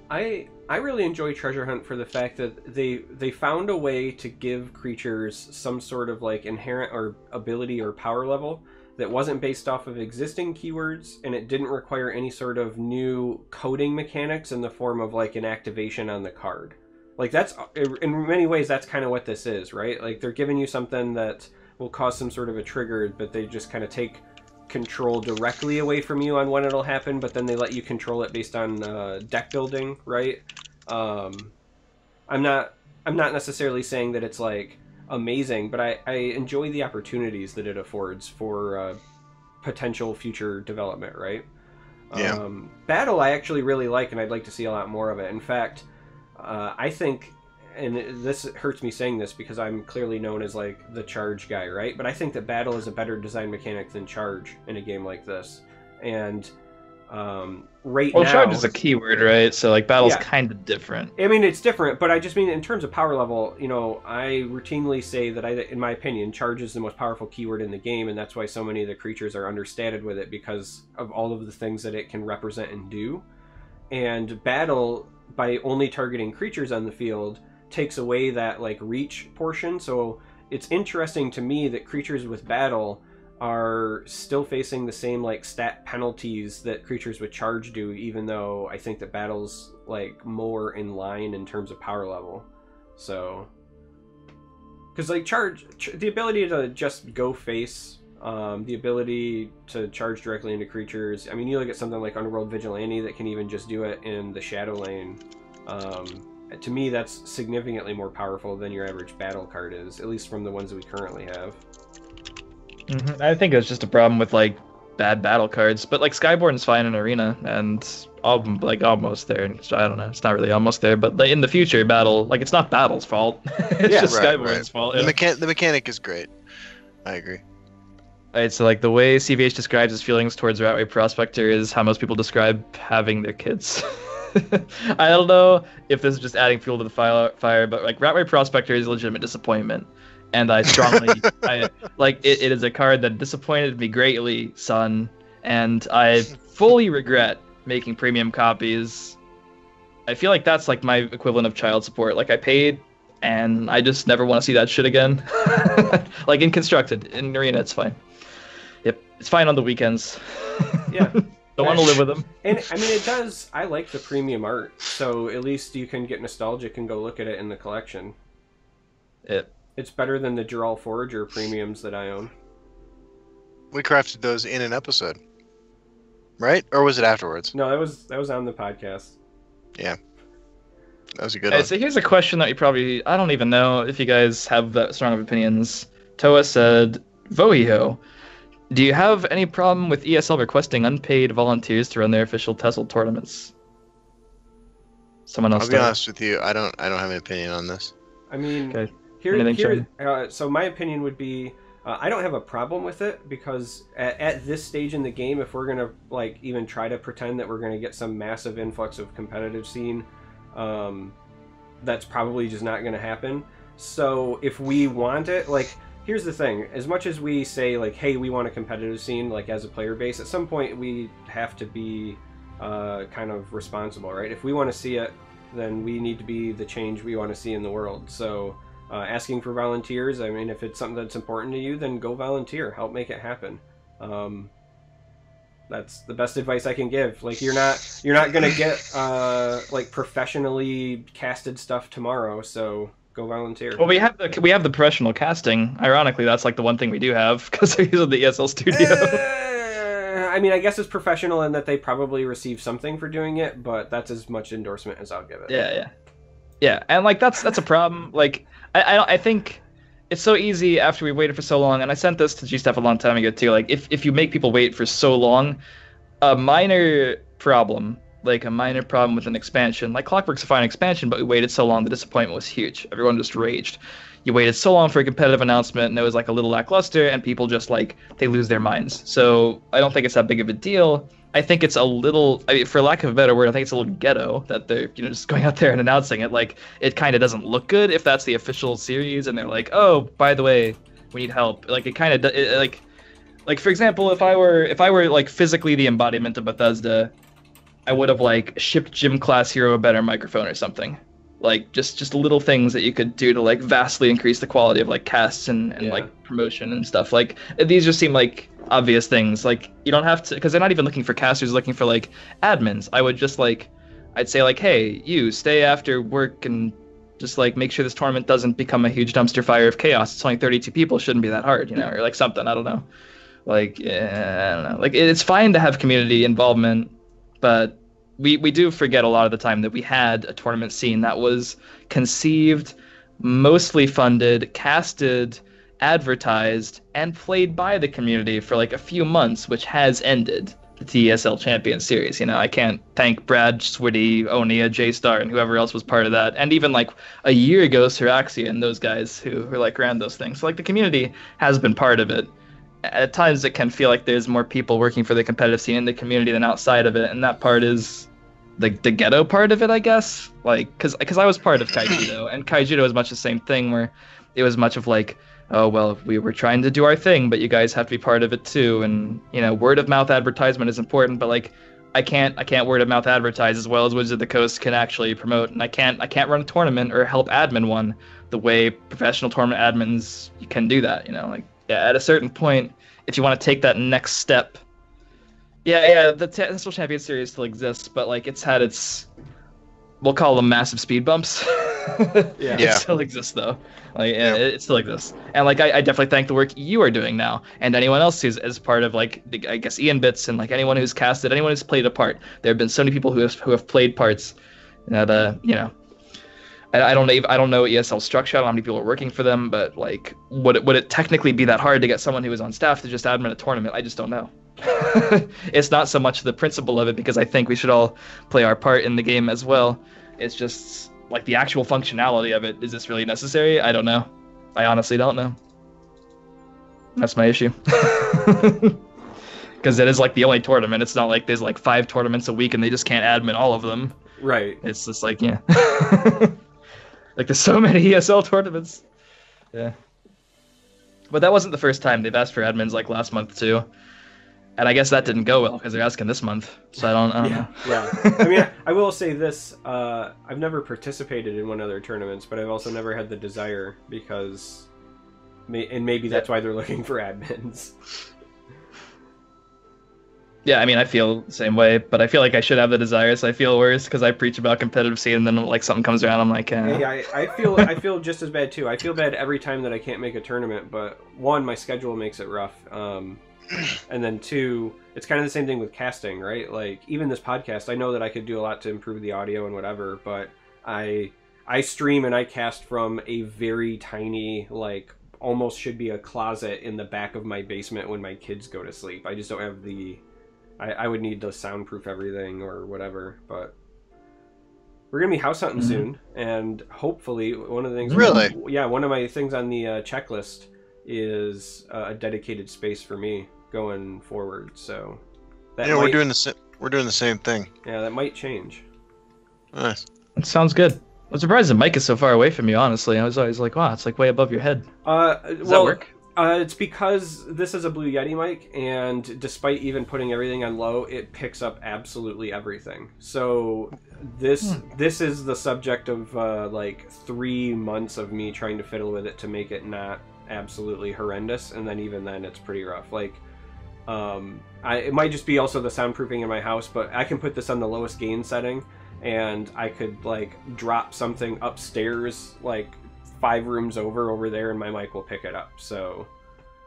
I really enjoy Treasure Hunt for the fact that they found a way to give creatures some sort of inherent or ability or power level that wasn't based off of existing keywords, and it didn't require any sort of new coding mechanics in the form of an activation on the card. That's in many ways that's kind of what this is, right? They're giving you something that will cause some sort of a trigger, but they just kind of take control directly away from you on when it'll happen, but then they let you control it based on deck building, right? I'm not necessarily saying that it's amazing, but I enjoy the opportunities that it affords for potential future development, right? Yeah. Battle I actually really like, and I'd like to see a lot more of it. In fact, I think, and this hurts me saying this because I'm clearly known as the charge guy, right? But I think that battle is a better design mechanic than charge in a game like this. And right now, charge is a keyword, right? So battle's kind of different. I mean, it's different, but I just mean in terms of power level, I routinely say that in my opinion, charge is the most powerful keyword in the game, and that's why so many of the creatures are understated with it because of all of the things that it can represent and do. And battle, by only targeting creatures on the field, takes away that reach portion. So it's interesting to me that creatures with battle are still facing the same stat penalties that creatures with charge do, even though I think that battle's more in line in terms of power level. So because charge, the ability to just go face, the ability to charge directly into creatures, I mean, you look at something like Underworld Vigilante that can even just do it in the shadow lane. to me, that's significantly more powerful than your average battle card is, at least from the ones that we currently have. I think it's just a problem with like bad battle cards, but like Skyborn's fine in Arena and like almost there. I don't know, it's not really almost there, but like, in the future, battle like it's not Battle's fault. It's Yeah, just right, Skyborn's fault. The Yeah. the mechanic is great. I agree. Alright, so like the way CVH describes his feelings towards Ratway Prospector is how most people describe having their kids. I don't know if this is just adding fuel to the fire, but like Ratway Prospector is a legitimate disappointment. And I strongly, it is a card that disappointed me greatly, son. And I fully regret making premium copies. I feel like that's like my equivalent of child support. Like I paid, and I just never want to see that shit again. Like in Constructed, in Arena, it's fine. Yep, it's fine on the weekends. Yeah. Don't want to live with them. And I mean, it does. I like the premium art, so at least you can get nostalgic and go look at it in the collection. It's better than the Geralt Forager premiums that I own. We crafted those in an episode, right? Or was it afterwards? No, that was on the podcast. Yeah, that was a good one. So here's a question that I don't even know if you guys have that strong of opinions. Toa said, Vohio, do you have any problem with ESL requesting unpaid volunteers to run their official TESL tournaments? Someone else. I'll be honest with you, I don't have an opinion on this. I mean, Okay. So my opinion would be, I don't have a problem with it because at this stage in the game, if we're gonna like even try to pretend that we're gonna get some massive influx of competitive scene, that's probably just not gonna happen. So if we want it, like, here's the thing: as much as we say like, hey, we want a competitive scene, like as a player base, at some point we have to be kind of responsible, right? If we want to see it, then we need to be the change we want to see in the world. So. Asking for volunteers, I mean, if it's something that's important to you, then go volunteer. Help make it happen. That's the best advice I can give. Like, you're not gonna get like professionally casted stuff tomorrow, so go volunteer. Well, we have the professional casting. Ironically, that's like the one thing we do have because we're using the ESL studio. I mean, I guess it's professional in that they probably receive something for doing it, but that's as much endorsement as I'll give it. Yeah, and like that's a problem. Like I think it's so easy after we waited for so long, and I sent this to G-Steph a long time ago too. Like if you make people wait for so long, a minor problem with an expansion, like Clockwork's a fine expansion, but we waited so long, the disappointment was huge. Everyone just raged. You waited so long for a competitive announcement, and it was like a little lackluster, and people just like they lose their minds. So I don't think it's that big of a deal. I think it's a little, I mean, for lack of a better word, I think it's a little ghetto that they're, just going out there and announcing it. Like, it kind of doesn't look good if that's the official series, and they're like, oh, by the way, we need help. Like, it kind of, like for example, if I were like physically the embodiment of Bethesda, I would have like shipped Gym Class Hero a better microphone or something. Like just little things that you could do to like vastly increase the quality of like casts and like promotion and stuff. Like these just seem like obvious things. Like you don't have to, because they're not even looking for casters, looking for like admins. I'd say like, hey, you stay after work and just like make sure this tournament doesn't become a huge dumpster fire of chaos. It's only 32 people, shouldn't be that hard, or like something. I don't know. Like I don't know. Like it's fine to have community involvement, but we do forget a lot of the time that we had a tournament scene that was conceived, mostly funded, casted, advertised, and played by the community for like a few months, which has ended the TESL Champions Series. I can't thank Brad, Switty, Onia, J-Star, and whoever else was part of that. And even like a year ago, Siraxia and those guys who like ran those things. So like the community has been part of it. At times it can feel like there's more people working for the competitive scene in the community than outside of it, and that part is the ghetto part of it, I guess. Like, because I was part of Kaijudo, and Kaijudo was much the same thing, where it was much of like, oh well, we were trying to do our thing, but you guys have to be part of it too, and word of mouth advertisement is important, but like I can't word of mouth advertise as well as Wizards of the Coast can actually promote, and I can't run a tournament or help admin one the way professional tournament admins can do that. Like, yeah, at a certain point, if you want to take that next step, the TESL Champions Series still exists, but like it's had its, we'll call them massive speed bumps. It still exists though. Like it still exists, and like I definitely thank the work you are doing now, and anyone else who's as part of like I guess Ian Bits and like anyone who's casted, anyone who's played a part. There have been so many people who have played parts that I don't know ESL structure. I don't know how many people are working for them, but like, would it technically be that hard to get someone who is on staff to just admin a tournament? I just don't know. It's not so much the principle of it, because I think we should all play our part in the game as well. It's just like the actual functionality of it. Is this really necessary? I don't know. I honestly don't know. That's my issue. Because it is like the only tournament. It's not like there's like 5 tournaments a week and they just can't admin all of them. Right. It's just like, yeah. Like there's so many ESL tournaments. Yeah. But that wasn't the first time. They've asked for admins like last month too. And I guess that didn't go well because they're asking this month. So I don't know. Yeah. I mean, I will say this. I've never participated in one of their tournaments, but I've also never had the desire because... And maybe that's why they're looking for admins. Yeah, I mean, I feel the same way, but I feel like I should have the desire, so I feel worse because I preach about competitive scene, and then like something comes around, I'm like, Yeah, I feel just as bad too. I feel bad every time that I can't make a tournament, but one, my schedule makes it rough, and then two, it's kind of the same thing with casting, right? Like even this podcast, I know that I could do a lot to improve the audio and whatever, but I stream and I cast from a very tiny, like almost should be a closet in the back of my basement when my kids go to sleep. I just don't have the... I would need to soundproof everything or whatever, but we're gonna be house hunting soon, and hopefully one of the things. Really? One of my things on the checklist is a dedicated space for me going forward. So that we're doing the same thing. Yeah, that might change. Nice. That sounds good. I'm surprised the mic is so far away from you. Honestly, I was always like, wow, it's like way above your head. Does that work? It's because this is a Blue Yeti mic, and despite even putting everything on low, it picks up absolutely everything. So this is the subject of like 3 months of me trying to fiddle with it to make it not absolutely horrendous, and then even then it's pretty rough. Like it might just be also the soundproofing in my house, but I can put this on the lowest gain setting, and I could like drop something upstairs like 5 rooms over there, and my mic will pick it up. So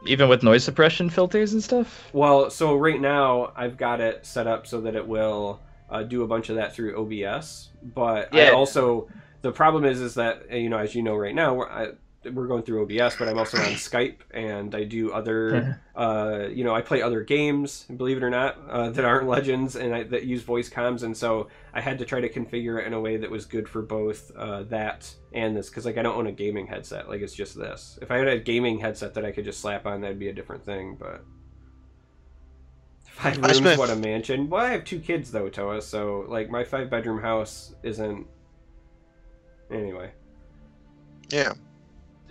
even with noise suppression filters and stuff? Well, so right now I've got it set up so that it will do a bunch of that through OBS, but I also, the problem is that, you know, as you know right now, we're going through OBS, but I'm also on Skype, and I do other, you know, I play other games, believe it or not, that aren't Legends, and that use voice comms, and so I had to try to configure it in a way that was good for both that and this, because like I don't own a gaming headset, like it's just this. If I had a gaming headset that I could just slap on, that'd be a different thing, but 5 rooms, what a mansion. Well, I have 2 kids though, Toa, so like my 5-bedroom house isn't... Anyway. Yeah.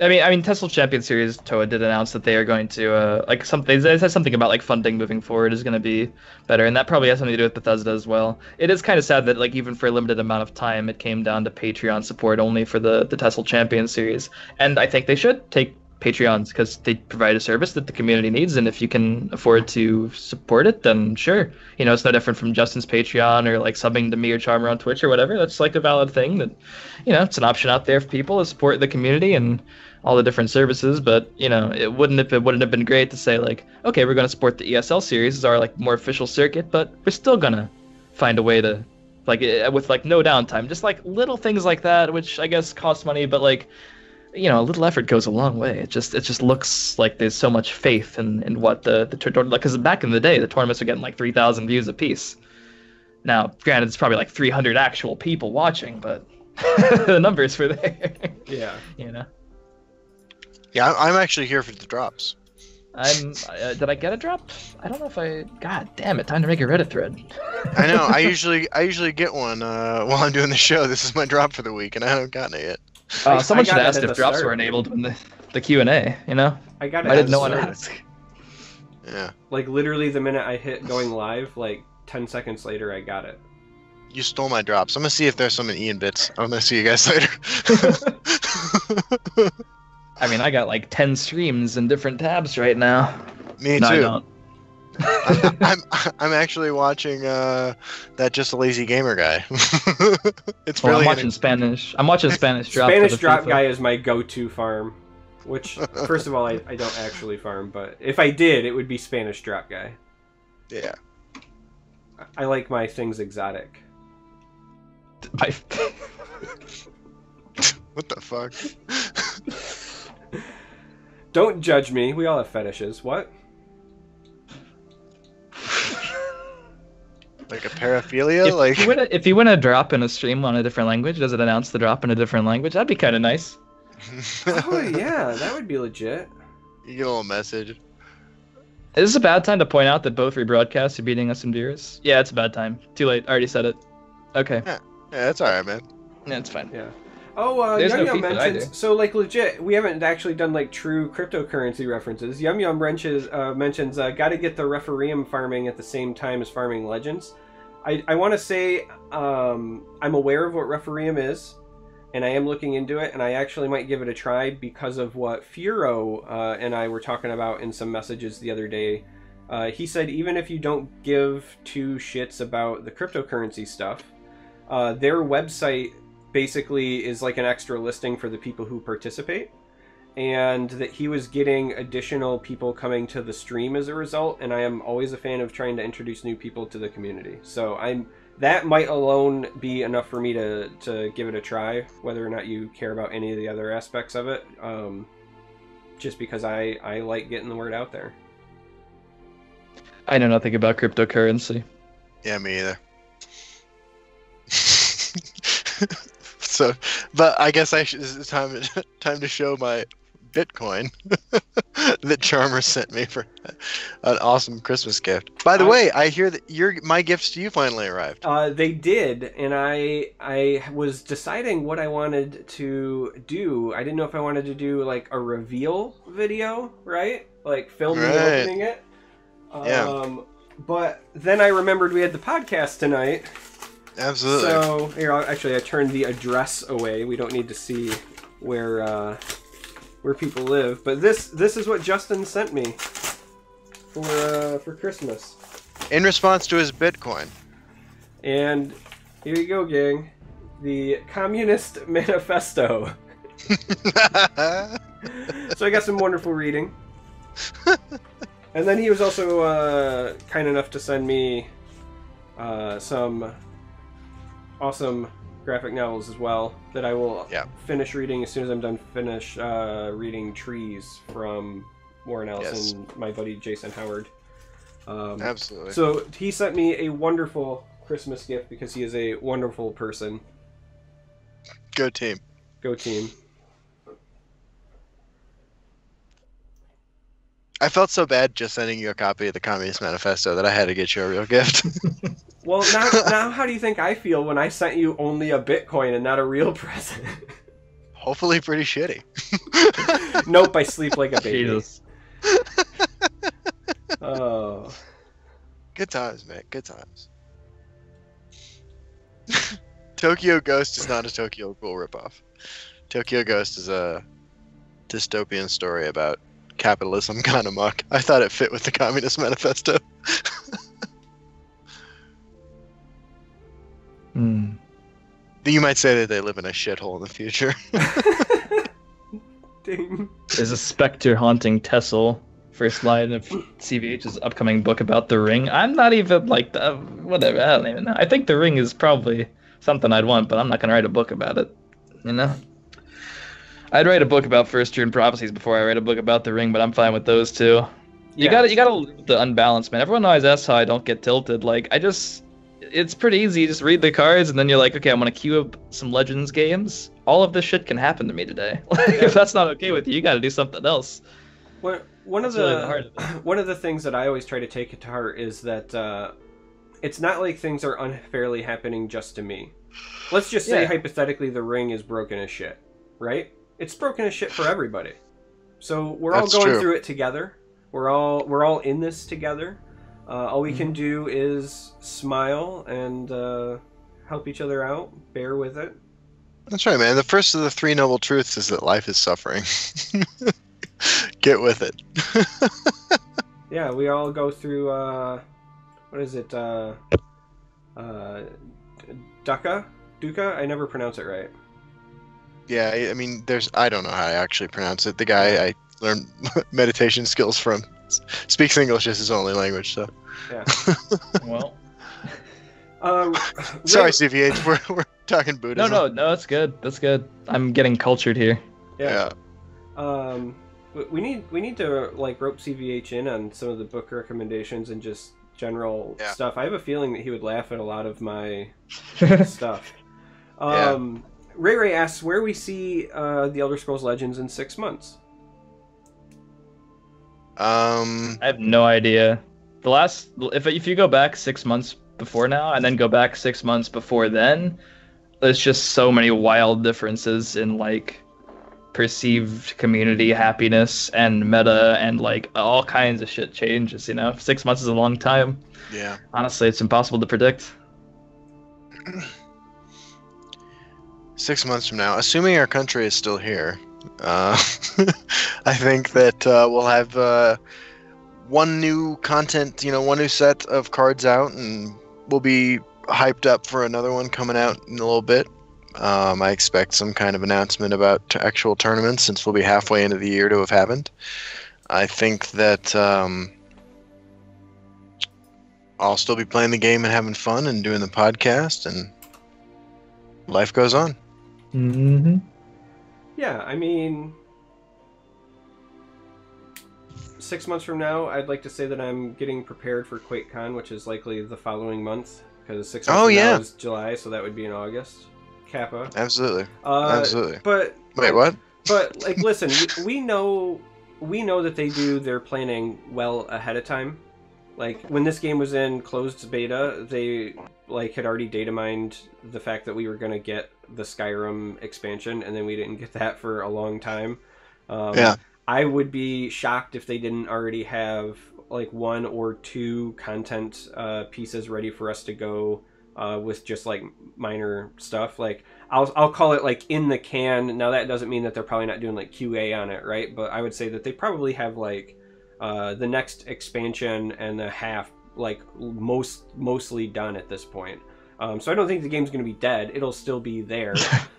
I mean, TESL Champion Series, Toa did announce that they are going to, like, something. They said something about, like, funding moving forward is going to be better, and that probably has something to do with Bethesda as well. It is kind of sad that, like, even for a limited amount of time, it came down to Patreon support only for the TESL Champion Series. And I think they should take Patreons, because they provide a service that the community needs, and if you can afford to support it, then sure. You know, it's no different from Justin's Patreon or, like, subbing to me or Charmer on Twitch or whatever. That's, like, a valid thing that, you know, it's an option out there for people to support the community and all the different services. But you know, it wouldn't have been great to say like, okay, we're going to support the ESL series as our like more official circuit, but we're still gonna find a way to like with like no downtime, just like little things like that, which I guess cost money, but like, you know, a little effort goes a long way. It just looks like there's so much faith in what the tournament, because back in the day the tournaments were getting like 3,000 views a piece. Now granted, it's probably like 300 actual people watching, but the numbers were there. Yeah, you know. Yeah, I'm actually here for the drops. Did I get a drop? I don't know if I... God damn it, time to make a Reddit thread. I know, I usually get one while I'm doing the show. This is my drop for the week, and I haven't gotten it yet. Someone should ask if drops were enabled in the Q&A, you know? I got it. I didn't know one ask. Yeah. Like, literally the minute I hit going live, like, 10 seconds later, I got it. You stole my drops. I'm gonna see if there's some in Ian Bits. I'm gonna see you guys later. I mean, I got like 10 streams in different tabs right now. Me too. I'm actually watching that Just a Lazy Gamer guy. It's really. I'm watching Spanish. I'm watching Spanish Drop. Spanish Drop guy is my go-to farm. Which, first of all, I don't actually farm, but if I did, it would be Spanish Drop guy. Yeah. I like my things exotic. What the fuck? Don't judge me. We all have fetishes. What? Like a paraphilia? If you win a drop in a stream on a different language, does it announce the drop in a different language? That'd be kind of nice. Oh yeah, that would be legit. You get a little message. Is this a bad time to point out that both rebroadcasts are beating us in viewers? Yeah, it's a bad time. Too late. I already said it. Okay. Yeah, that's alright, man. Yeah, it's fine. Yeah. Oh, There's Yum no Yum FIFA mentions. either. So, like, legit, we haven't actually done like true cryptocurrency references. Yum Yum mentions got to get the refereeum farming at the same time as farming legends. I want to say I'm aware of what refereeum is, and I am looking into it, and I actually might give it a try because of what Furo and I were talking about in some messages the other day. He said even if you don't give two shits about the cryptocurrency stuff, their website basically is like an extra listing for the people who participate, and that he was getting additional people coming to the stream as a result, and I am always a fan of trying to introduce new people to the community. So that might alone be enough for me to give it a try, whether or not you care about any of the other aspects of it, just because I like getting the word out there. I know nothing about cryptocurrency. Yeah, me either. So, but I guess it's time to show my Bitcoin that Charmer sent me for an awesome Christmas gift. By the way, I hear that my gifts to you finally arrived. They did, and I was deciding what I wanted to do. I didn't know if I wanted to do like a reveal video, right? Like film me opening it. Yeah. But then I remembered we had the podcast tonight. Absolutely. So here, I turned the address away. We don't need to see where people live. But this is what Justin sent me for Christmas. In response to his Bitcoin. And here you go, gang. The Communist Manifesto. So I got some wonderful reading. And then he was also kind enough to send me some awesome graphic novels as well that I will finish reading as soon as I'm done reading Trees from Warren Ellis and my buddy Jason Howard. Absolutely. So he sent me a wonderful Christmas gift because he is a wonderful person. Go team. Go team. I felt so bad just sending you a copy of the Communist Manifesto that I had to get you a real gift. Well, now how do you think I feel when I sent you only a Bitcoin and not a real present? Hopefully pretty shitty. Nope, I sleep like a baby. Jesus. Oh. Good times, man. Good times. Tokyo Ghost is not a Tokyo Ghoul ripoff. Tokyo Ghost is a dystopian story about capitalism gone amok. I thought it fit with the Communist Manifesto. You might say that they live in a shithole in the future. Ding. There's a specter haunting TESL. First line of CVH's upcoming book about The Ring. I'm not even like, whatever, I don't even know. I think The Ring is probably something I'd want, but I'm not going to write a book about it, you know? I'd write a book about First Rune Prophecies before I write a book about The Ring, but I'm fine with those two. You gotta live the unbalance, man. Everyone always asks how I don't get tilted. Like, it's pretty easy. You just read the cards, and then you're like, okay, I'm gonna queue up some Legends games. All of this shit can happen to me today. If that's not okay with you, you gotta do something else. One of the things that I always try to take it to heart is that it's not like things are unfairly happening just to me. Let's just say hypothetically The Ring is broken as shit, right? It's broken as shit for everybody. So we're all going through it together. We're all in this together. All we can do is smile and help each other out, bear with it. That's right, man. The first of the three noble truths is that life is suffering. Get with it. Yeah, we all go through, what is it, Dukkha? I never pronounce it right. Yeah, I mean, I don't know how to actually pronounce it. The guy I learned meditation skills from speaks English as his only language, so. Yeah. Well. Sorry, CVH, we're talking No, Buddhism. no, that's good. That's good. I'm getting cultured here. Yeah. We need to like rope CVH in on some of the book recommendations and just general stuff. I have a feeling that he would laugh at a lot of my stuff. Ray asks where we see the Elder Scrolls Legends in 6 months. I have no idea. The last, if you go back 6 months before now and then go back 6 months before then, there's just so many wild differences in like perceived community happiness and meta and like all kinds of shit changes. 6 months is a long time. Yeah. Honestly, it's impossible to predict. 6 months from now, assuming our country is still here, I think that we'll have one new content, one new set of cards out, and we'll be hyped up for another one coming out in a little bit. I expect some kind of announcement about actual tournaments, since we'll be halfway into the year to have happened. I think that I'll still be playing the game and having fun and doing the podcast, and life goes on. Mm-hmm. Yeah, I mean, 6 months from now, I'd like to say that I'm getting prepared for QuakeCon, which is likely the following month, because 6 months from now is July, so that would be in August. Kappa. Absolutely. Absolutely. But wait, what? But like, listen, we know that they do their planning well ahead of time. Like when this game was in closed beta, they like had already data mined the fact that we were going to get the Skyrim expansion, and then we didn't get that for a long time. I would be shocked if they didn't already have like 1 or 2 content pieces ready for us to go with just like minor stuff. Like I'll call it like in the can. Now that doesn't mean that they're probably not doing like QA on it, right? But I would say that they probably have like the next expansion and a half like mostly done at this point. So I don't think the game's going to be dead. It'll still be there.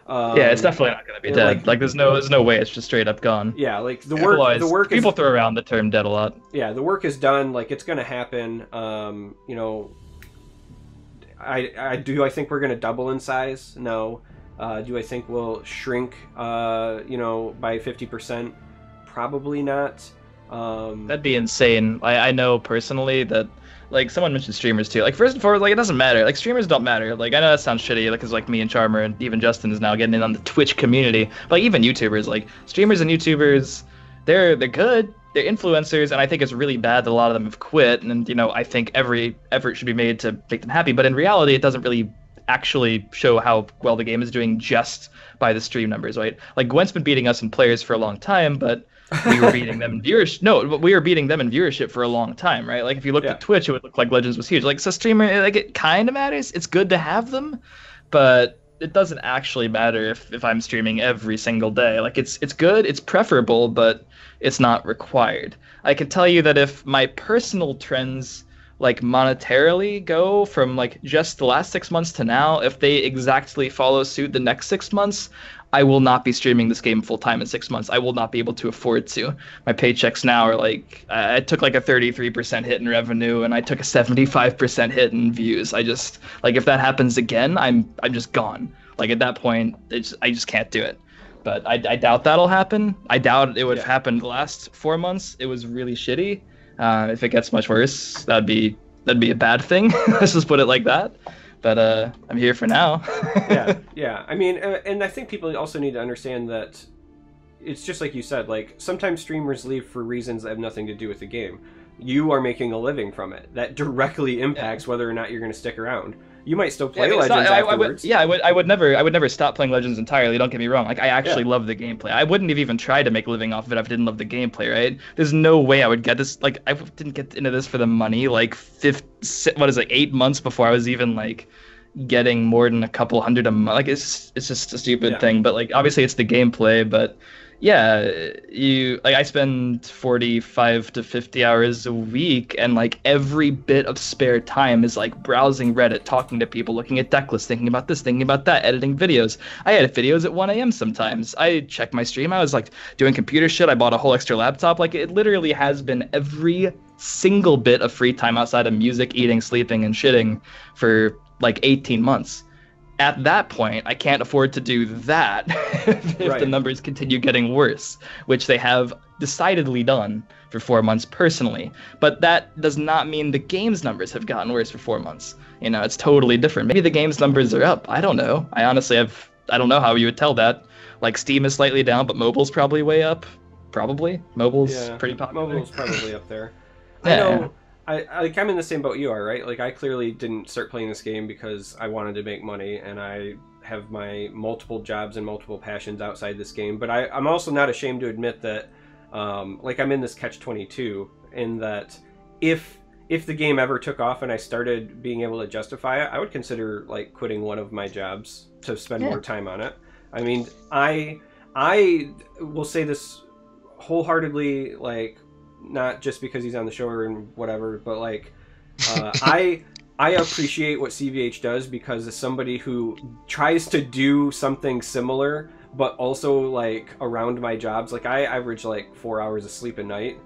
Yeah, it's definitely not going to be dead. Like there's no way it's just straight up gone. Yeah, like the work. People throw around the term dead a lot. Yeah, the work is done. Like it's going to happen. I think we're going to double in size? No. Do I think we'll shrink? By 50%? Probably not. That'd be insane. I know personally that, like, someone mentioned streamers too. Like, first and foremost, like, it doesn't matter. Like, streamers don't matter. Like, I know that sounds shitty, because like me and Charmer and even Justin is now getting in on the Twitch community. But like, even YouTubers, like streamers and YouTubers, they're good. They're influencers, and I think it's really bad that a lot of them have quit. And I think every effort should be made to make them happy. But in reality, it doesn't really actually show how well the game is doing just by the stream numbers, right? Like Gwent's been beating us in players for a long time, but we were beating them in viewership. No, but we were beating them in viewership for a long time, right? Like if you looked at Twitch, it would look like Legends was huge. Like, so streamer, like, it kind of matters. It's good to have them, but it doesn't actually matter if I'm streaming every single day. Like it's good, it's preferable, but it's not required. I can tell you that if my personal trends, like monetarily, go from like just the last 6 months to now, if they exactly follow suit the next 6 months, I will not be streaming this game full time in 6 months. I will not be able to afford to. My paychecks now are like, I took like a 33% hit in revenue, and I took a 75% hit in views. I just, like, if that happens again, I'm just gone. Like at that point, I just can't do it. But I doubt that'll happen. I doubt it would have happened the last 4 months. It was really shitty. If it gets much worse, that'd be a bad thing. Let's just put it like that. But I'm here for now. Yeah. I mean, and I think people also need to understand that it's just like you said. Like sometimes streamers leave for reasons that have nothing to do with the game. You are making a living from it. That directly impacts whether or not you're going to stick around. You might still play Legends afterwards. I would never stop playing Legends entirely. Don't get me wrong. Like I actually love the gameplay. I wouldn't have even tried to make a living off of it if I didn't love the gameplay. Right? There's no way I would get this. Like I didn't get into this for the money. Like 8 months before I was even like getting more than a couple hundred a month. Like it's just a stupid thing. But like obviously it's the gameplay. But yeah, I spend 45 to 50 hours a week, and like every bit of spare time is like browsing Reddit, talking to people, looking at deck lists, thinking about this, thinking about that, editing videos. I edit videos at 1 a.m. sometimes. I check my stream. I was like doing computer shit. I bought a whole extra laptop. Like it literally has been every single bit of free time outside of music, eating, sleeping, and shitting for like 18 months. at that point, I can't afford to do that if the numbers continue getting worse, which they have decidedly done for 4 months personally. But that does not mean the game's numbers have gotten worse for 4 months. You know, it's totally different. Maybe the game's numbers are up. I don't know. I don't know how you would tell that. Like, Steam is slightly down, but mobile's probably way up. Probably. Mobile's pretty popular. Mobile's probably up there. Yeah. I know. I'm in the same boat you are, right? Like, I clearly didn't start playing this game because I wanted to make money, and I have my multiple jobs and multiple passions outside this game. But I'm also not ashamed to admit that, like, I'm in this catch-22 in that if the game ever took off and I started being able to justify it, I would consider, like, quitting one of my jobs to spend more time on it. I mean, I will say this wholeheartedly, like, not just because he's on the show or whatever, but like I appreciate what CVH does, because as somebody who tries to do something similar but also like around my jobs, like I average like 4 hours of sleep a night,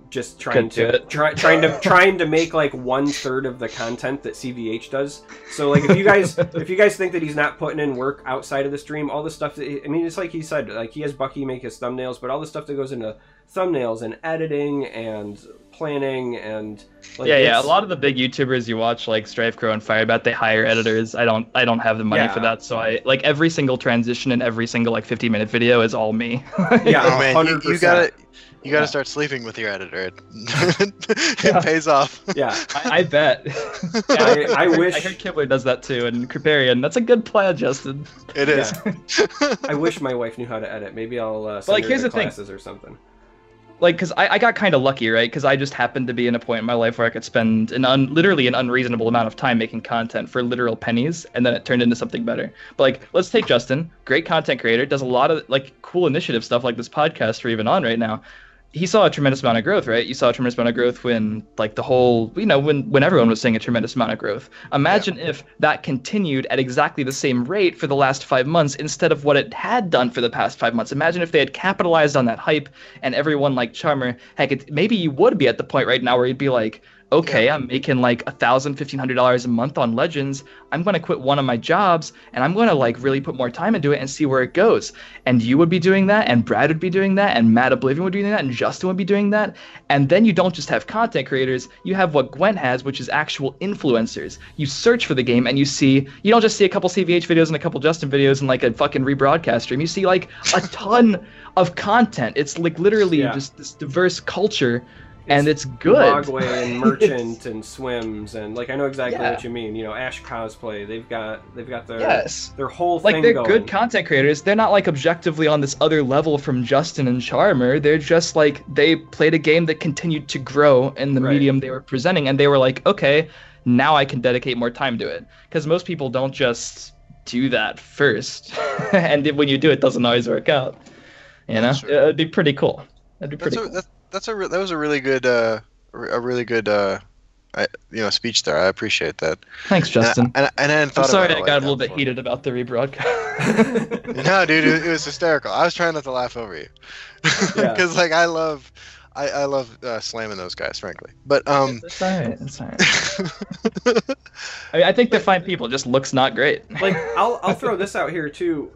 just trying to make like 1/3 of the content that CVH does. So like if you guys think that he's not putting in work outside of the stream, all the stuff that, I mean, it's like he said, like he has Bucky make his thumbnails, but all the stuff that goes into thumbnails and editing and planning and like, a lot of the big YouTubers you watch, like StrifeCrow and Firebat, they hire editors. I don't have the money for that, so I like every single transition and every single like 50-minute video is all me. Yeah, oh, man, you gotta start sleeping with your editor. It pays off. Yeah, I bet. I wish. I heard Kibler does that too, and Kriparian. That's a good plan, Justin. It is. Yeah. I wish my wife knew how to edit. Maybe I'll send her to classes or something. Like, because I got kind of lucky, right? Because I just happened to be in a point in my life where I could spend literally an unreasonable amount of time making content for literal pennies, and then it turned into something better. But like, let's take Justin, great content creator, does a lot of like cool initiative stuff like this podcast we're even on right now. He saw a tremendous amount of growth, right? You saw a tremendous amount of growth when, like, the whole, you know, when everyone was seeing a tremendous amount of growth. Imagine if that continued at exactly the same rate for the last 5 months instead of what it had done for the past 5 months. Imagine if they had capitalized on that hype and everyone like Charmer, heck, maybe you would be at the point right now where you'd be like, okay, I'm making like $1,000, $1,500 a month on Legends. I'm going to quit one of my jobs and I'm going to like really put more time into it and see where it goes. And you would be doing that, and Brad would be doing that, and Matt Oblivion would be doing that, and Justin would be doing that. And then you don't just have content creators, you have what Gwent has, which is actual influencers. You search for the game and you don't just see a couple CVH videos and a couple Justin videos and like a fucking rebroadcast stream. You see like a ton of content. It's like literally just this diverse culture. And it's good. Logway and Merchant and Swims, and like I know exactly what you mean. You know, Ash Cosplay. They've got their whole thing like they're going. Good content creators. They're not like objectively on this other level from Justin and Charmer. They're just like they played a game that continued to grow in the medium they were presenting, and they were like, okay, now I can dedicate more time to it. Because most people don't just do that first, and when you do, it doesn't always work out. You know, it'd be pretty cool. That'd be pretty cool. That was a really good speech there. I appreciate that. Thanks, Justin. And I hadn't thought I'm sorry about I got a little bit heated about the rebroadcast. No, dude, it was hysterical. I was trying not to laugh over you because like I love slamming those guys, frankly. But it's all right. I mean, I think they're fine people. Just looks not great. Like I'll throw this out here too.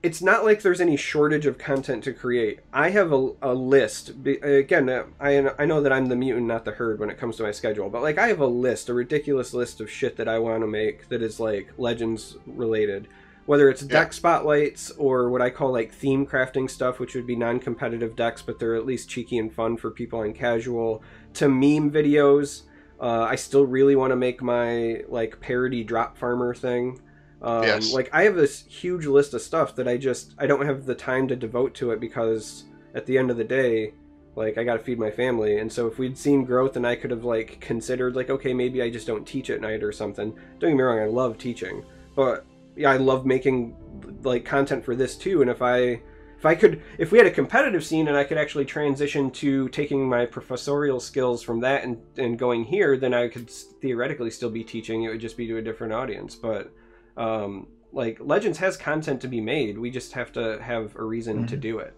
It's not like there's any shortage of content to create. I have a list. Again, I know that I'm the mutant, not the herd when it comes to my schedule, but like I have a ridiculous list of shit that I want to make that is like Legends related. Whether it's deck spotlights or what I call like theme crafting stuff, which would be non-competitive decks, but they're at least cheeky and fun for people on casual, to meme videos. I still really want to make my like parody drop farmer thing. Like I have this huge list of stuff that I don't have the time to devote to it, because at the end of the day, like I got to feed my family. And so if we'd seen growth and I could have like considered like, okay, maybe I just don't teach at night or something. Don't get me wrong, I love teaching, but yeah, I love making like content for this too. And if we had a competitive scene and I could actually transition to taking my professorial skills from that and going here, then I could theoretically still be teaching. It would just be to a different audience. But like Legends has content to be made. We just have to have a reason to do it.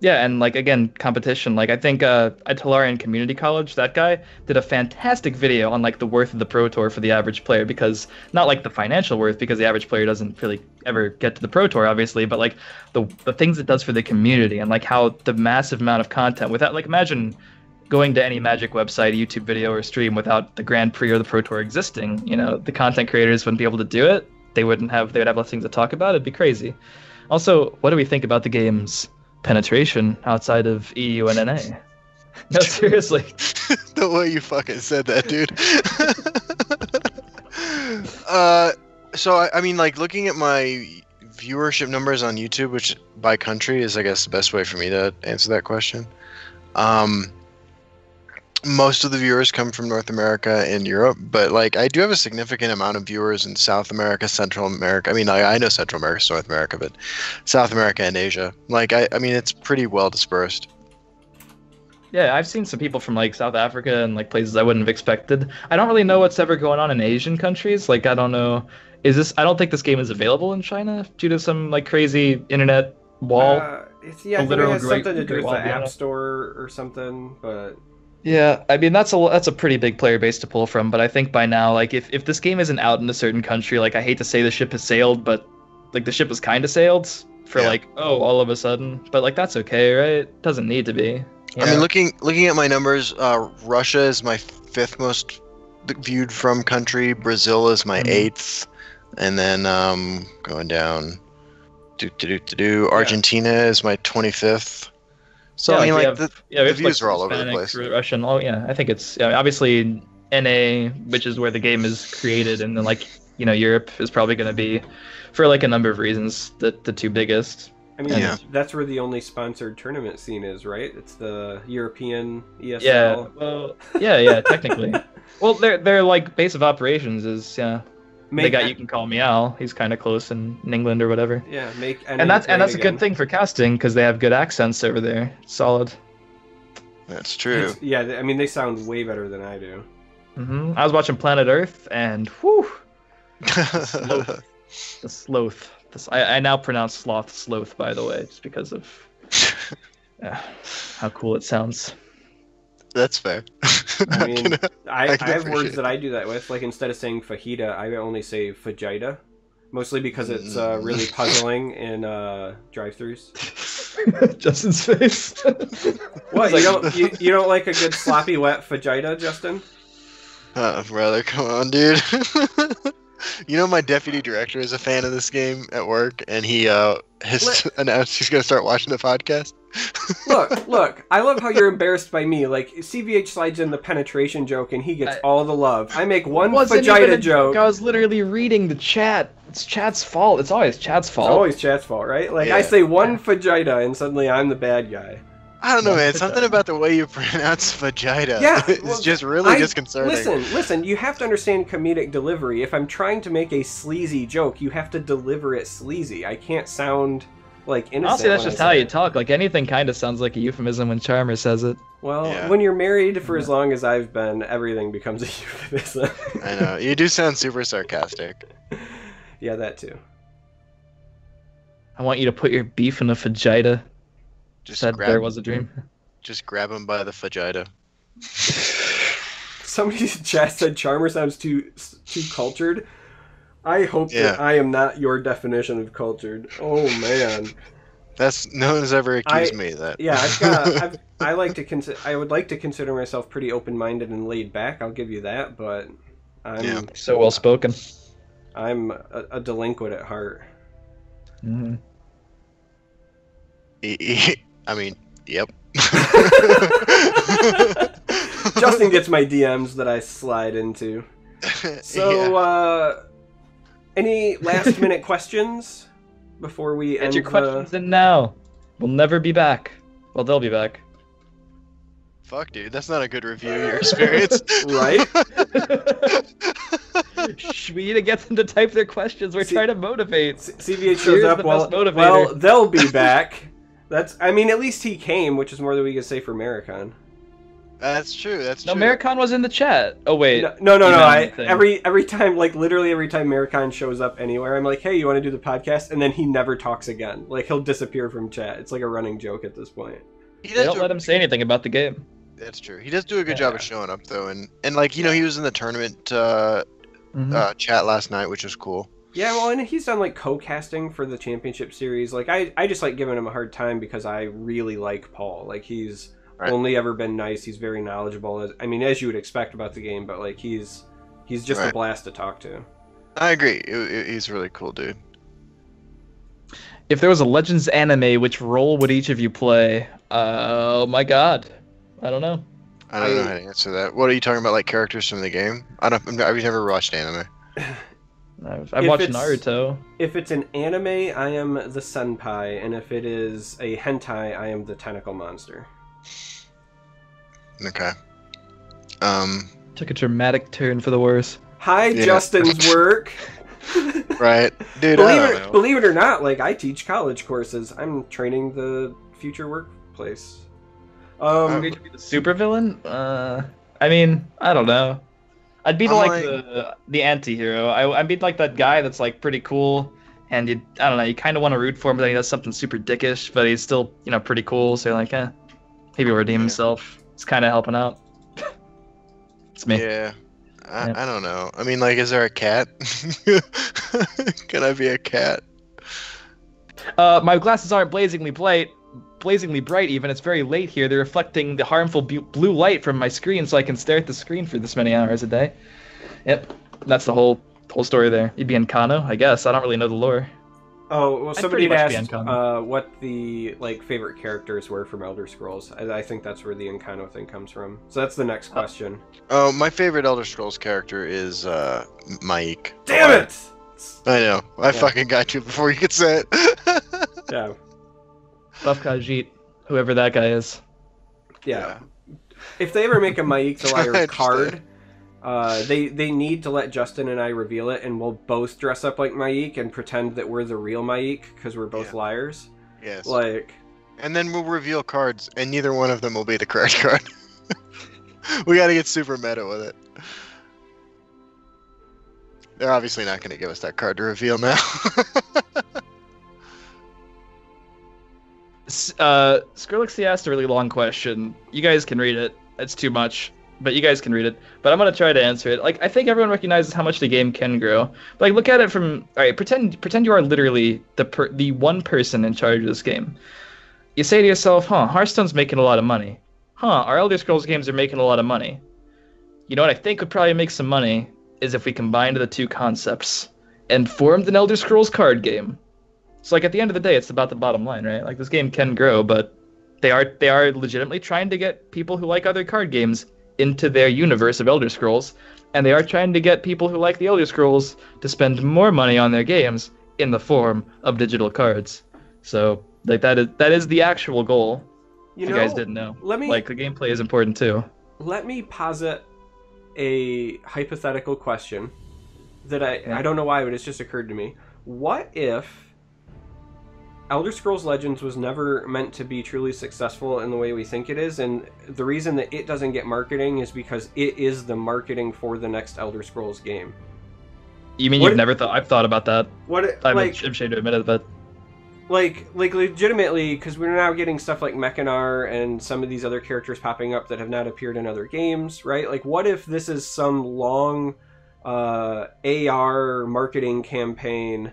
Yeah, and like again, competition. Like I think at Tolarian Community College, that guy did a fantastic video on like the worth of the Pro Tour for the average player, because not like the financial worth, because the average player doesn't really ever get to the Pro Tour, obviously, but like the things it does for the community, and like how the massive amount of content without, like, imagine going to any Magic website, YouTube video or stream without the Grand Prix or the Pro Tour existing. You know, the content creators wouldn't be able to do it. They would have less things to talk about. It'd be crazy. Also, what do we think about the game's penetration outside of EU and NA? No, seriously. The way you fucking said that, dude. So I mean, like, looking at my viewership numbers on YouTube, which by country is, I guess, the best way for me to answer that question. Most of the viewers come from North America and Europe, but like I do have a significant amount of viewers in South America, Central America. I mean, I know Central America is North America, but South America and Asia. Like I mean, it's pretty well dispersed. Yeah, I've seen some people from like South Africa and like places I wouldn't have expected. I don't really know what's ever going on in Asian countries. Like I don't know. I don't think this game is available in China due to some like crazy internet wall. I think it has something to do with the App Store or something, but. Yeah, I mean that's a pretty big player base to pull from, but I think by now, like if this game isn't out in a certain country, like I hate to say the ship has sailed, but like the ship has kind of sailed for like all of a sudden, but like that's okay, right? It doesn't need to be. I mean, looking at my numbers, Russia is my 5th most viewed from country. Brazil is my 8th, and then going down, Argentina is my 25th. So I mean, like the views are all over the place. Russian, I think it's obviously NA, which is where the game is created, and then like Europe is probably going to be, for like a number of reasons, the two biggest. I mean, that's where the only sponsored tournament scene is, right? It's the European ESL. Yeah, well, yeah, technically. Well, their like base of operations is the guy you can call me Al. He's kind of close in England or whatever. Yeah, and that's a good thing for casting because they have good accents over there. Solid. That's true. I mean, they sound way better than I do. I was watching Planet Earth, and whew, the sloth. I now pronounce sloth, by the way, just because of how cool it sounds. That's fair. I mean, I have words that I do that with. Like, instead of saying fajita, I only say fajita. Mostly because it's really puzzling in drive-thrus. Justin's face. What, you don't like a good sloppy wet fajita, Justin? Brother, come on, dude. You know, my deputy director is a fan of this game at work, and he has announced he's going to start watching the podcast. Look, I love how you're embarrassed by me. Like, CVH slides in the penetration joke, and he gets all the love. I make one vagina joke. I was literally reading the chat. It's chat's fault. It's always chat's fault. It's always chat's fault, right? Like, I say one vagina, and suddenly I'm the bad guy. I don't know, man. Something about the way you pronounce vagina is just really disconcerting. Listen, you have to understand comedic delivery. If I'm trying to make a sleazy joke, you have to deliver it sleazy. I can't sound like innocent. Honestly, that's just how you talk. Like, anything kind of sounds like a euphemism when Charmer says it. Well, when you're married for as long as I've been, everything becomes a euphemism. I know. You do sound super sarcastic. Yeah, that too. I want you to put your beef in a vagina. There was a dream. Just grab him by the vagina. Somebody in chat said Charmer sounds too cultured. I hope that I am not your definition of cultured. Oh man, no one's ever accused me of that. Yeah, I would like to consider myself pretty open-minded and laid back. I'll give you that, but I'm so well spoken. I'm a delinquent at heart. Mm-hmm. I mean, yep. Justin gets my DMs that I slide into. So, any last-minute questions before we end? Get your questions in now. We'll never be back. Well, they'll be back. Fuck, dude, that's not a good review of your experience. Right? We need to get them to type their questions. We're trying to motivate. CVH shows up. Well, they'll be back. At least he came, which is more than we could say for Maricon. That's true. That's No, true. Maricon was in the chat. Oh wait. No. Email thing. Every time, like literally every time Maricon shows up anywhere, I'm like, hey, you want to do the podcast? And then he never talks again. Like he'll disappear from chat. It's like a running joke at this point. They don't let him say anything about the game. That's true. He does do a good job of showing up though, and like you know he was in the tournament chat last night, which was cool. Yeah, well, and he's done like co-casting for the championship series. Like I just like giving him a hard time because I really like Paul. Like he's only ever been nice. He's very knowledgeable. As you would expect about the game, but like he's just a blast to talk to. I agree. He's a really cool dude. If there was a Legends anime, which role would each of you play? Oh my god, I don't know. I don't know how to answer that. What are you talking about? Like characters from the game? I've never watched anime. I've watched Naruto. If it's an anime, I am the senpai, and if it is a hentai, I am the tentacle monster. Okay. Took a dramatic turn for the worse. Hi, Justin's work. Right, dude. Believe it or not, like I teach college courses. I'm training the future workplace. You're to be the supervillain? I mean, I don't know. I'd be the anti-hero. I'd be like that guy that's like pretty cool, and I don't know, you kind of want to root for him, but then he does something super dickish, but he's still, pretty cool. So you're like, maybe he'll redeem himself. It's kind of helping out. It's me. Yeah. I don't know. I mean, like, is there a cat? Can I be a cat? My glasses aren't blazingly bright even. It's very late here. They're reflecting the harmful blue light from my screen, so I can stare at the screen for this many hours a day. Yep, that's the whole story there. You'd be in Kano, I guess. I don't really know the lore. Oh, well, somebody had asked what the favorite characters were from Elder Scrolls. I think that's where the Encano thing comes from. So that's the next question. Oh, my favorite Elder Scrolls character is Maik. Damn it! I know. I fucking got you before you could say it. Yeah. Buff Khajiit, whoever that guy is. Yeah. If they ever make a Maik the Liar card, they need to let Justin and I reveal it, and we'll both dress up like Maik and pretend that we're the real Maik because we're both liars. Yes. And then we'll reveal cards, and neither one of them will be the correct card. We gotta get super meta with it. They're obviously not gonna give us that card to reveal now. Skrillexy asked a really long question. You guys can read it. It's too much, but you guys can read it. But I'm gonna try to answer it. Like, I think everyone recognizes how much the game can grow. But, like, look at it from, all right, pretend you are literally the one person in charge of this game. You say to yourself, Hearthstone's making a lot of money. Our Elder Scrolls games are making a lot of money. You know what I think would probably make some money is if we combined the two concepts and formed an Elder Scrolls card game. So, like, at the end of the day, it's about the bottom line, right? Like, this game can grow, but they are legitimately trying to get people who like other card games into their universe of Elder Scrolls, and they are trying to get people who like the Elder Scrolls to spend more money on their games in the form of digital cards. So, like, that is the actual goal. You guys didn't know. The gameplay is important too. Let me posit a hypothetical question that I don't know why, but it's just occurred to me. What if Elder Scrolls Legends was never meant to be truly successful in the way we think it is, and the reason that it doesn't get marketing is because it is the marketing for the next Elder Scrolls game? You mean never thought? I've thought about that. I'm ashamed to admit it, but like legitimately, because we're now getting stuff like Mechanar and some of these other characters popping up that have not appeared in other games, right? Like, what if this is some long AR marketing campaign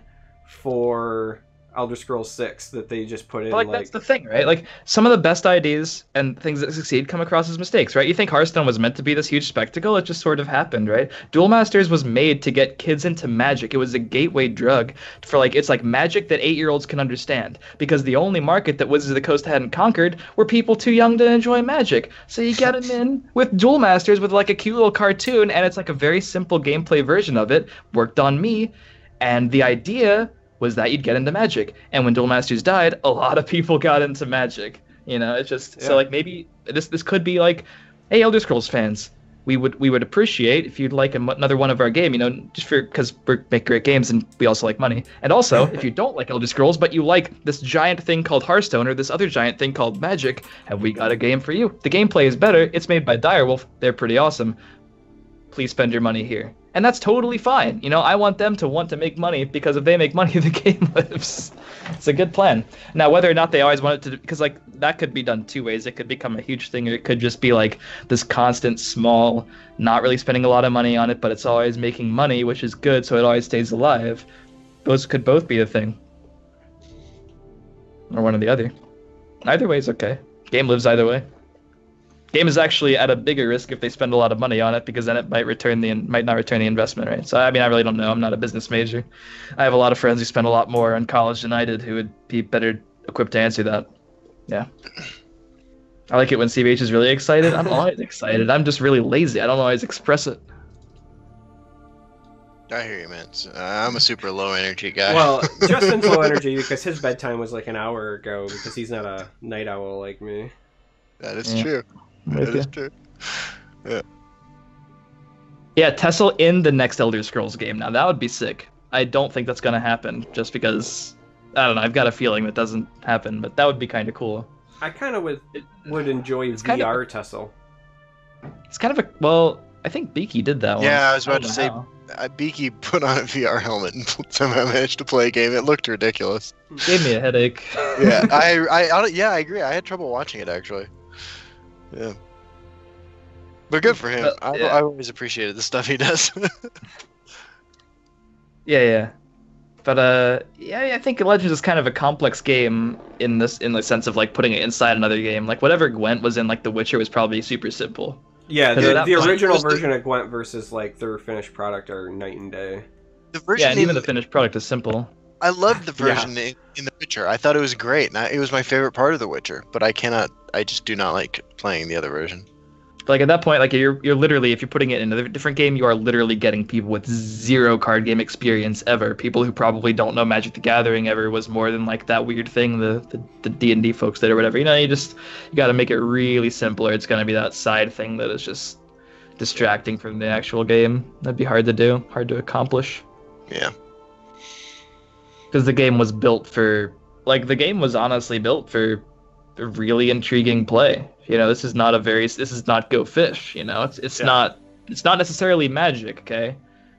for Elder Scrolls 6 that they just put in. But that's the thing, right? Like, some of the best ideas and things that succeed come across as mistakes, right? You think Hearthstone was meant to be this huge spectacle? It just sort of happened, right? Duel Masters was made to get kids into Magic. It was a gateway drug for, like, it's like magic that 8-year-olds can understand, because the only market that Wizards of the Coast hadn't conquered were people too young to enjoy Magic. So you get them in with Duel Masters with, like, a cute little cartoon, and it's like a very simple gameplay version of it, worked on me, and the idea was that you'd get into Magic. And when Duel Masters died, a lot of people got into Magic. You know, it's just so, like, maybe this could be like, hey, Elder Scrolls fans, we would appreciate if you'd like another one of our game, just because we make great games and we also like money. And also, if you don't like Elder Scrolls, but you like this giant thing called Hearthstone or this other giant thing called Magic, have we got a game for you? The gameplay is better. It's made by Direwolf. They're pretty awesome. Please spend your money here. And that's totally fine. I want them to want to make money because if they make money, the game lives. It's a good plan. Now, whether or not they always want it to, because that could be done two ways. It could become a huge thing, or it could just be like this constant, small, not really spending a lot of money on it, but it's always making money, which is good, so it always stays alive. Those could both be a thing, or one or the other. Either way is okay. Game lives either way. Game is actually at a bigger risk if they spend a lot of money on it, because then it might not return the investment, right? So I mean, I really don't know. I'm not a business major. I have a lot of friends who spend a lot more in college than I did, who would be better equipped to answer that. Yeah. I like it when CVH is really excited. I'm always excited. I'm just really lazy. I don't always express it. I hear you, man. I'm a super low energy guy. Well, Justin's low energy because his bedtime was like an hour ago because he's not a night owl like me. That is true. That is true. Yeah. Yeah, TESL in the next Elder Scrolls game. Now, that would be sick. I don't think that's going to happen just because, I don't know, I've got a feeling that doesn't happen, but that would be kind of cool. I kind of would enjoy VR TESL. It's kind of a, well, I think Beaky did that one. Yeah, I was about to say, Beaky put on a VR helmet and somehow managed to play a game. It looked ridiculous. Gave me a headache. Yeah, I agree. I had trouble watching it, actually. Yeah. But good for him. I always appreciated the stuff he does. Yeah. But I think Legends is kind of a complex game in the sense of like putting it inside another game. Like whatever Gwent was in like The Witcher was probably super simple. Yeah, the original version of Gwent versus like their finished product are night and day. And even the finished product is simple. I loved the version in The Witcher. I thought it was great. It was my favorite part of The Witcher, but I just do not like playing the other version. But like at that point, like you're literally, if you're putting it in a different game, you are literally getting people with zero card game experience ever. People who probably don't know Magic the Gathering ever was more than like that weird thing the D&D folks did or whatever. You got to make it really simple, or it's going to be that side thing that is just distracting from the actual game. That'd be hard to do, hard to accomplish. Yeah. Because the game was honestly built for a really intriguing play. This is not Go Fish. It's not necessarily Magic, okay,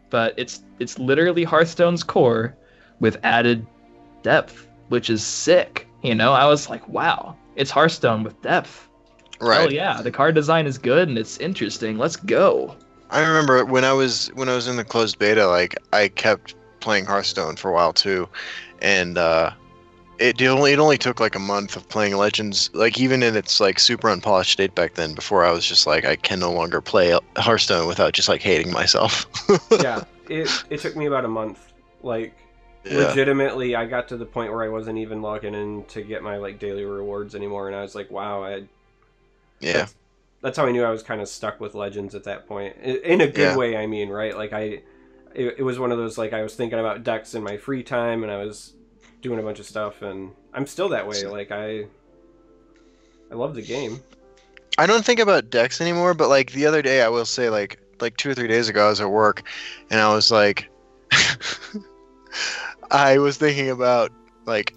but it's literally Hearthstone's core with added depth, which is sick. I was like, wow, it's Hearthstone with depth. Right. Hell yeah, the card design is good and it's interesting. Let's go. I remember when I was in the closed beta, like I kept playing Hearthstone for a while too, and it only took like a month of playing Legends, like even in its like super unpolished state back then, before I was just like, I can no longer play Hearthstone without just like hating myself. Yeah, it took me about a month. Like legitimately, I got to the point where I wasn't even logging in to get my like daily rewards anymore, and I was like, wow, that's how I knew I was kind of stuck with Legends at that point. In a good way, I mean, right? Like it was one of those, like I was thinking about decks in my free time, and I was doing a bunch of stuff, and I'm still that way. Like I love the game. I don't think about decks anymore, but like the other day, I will say like 2 or 3 days ago, I was at work, and I was like, I was thinking about like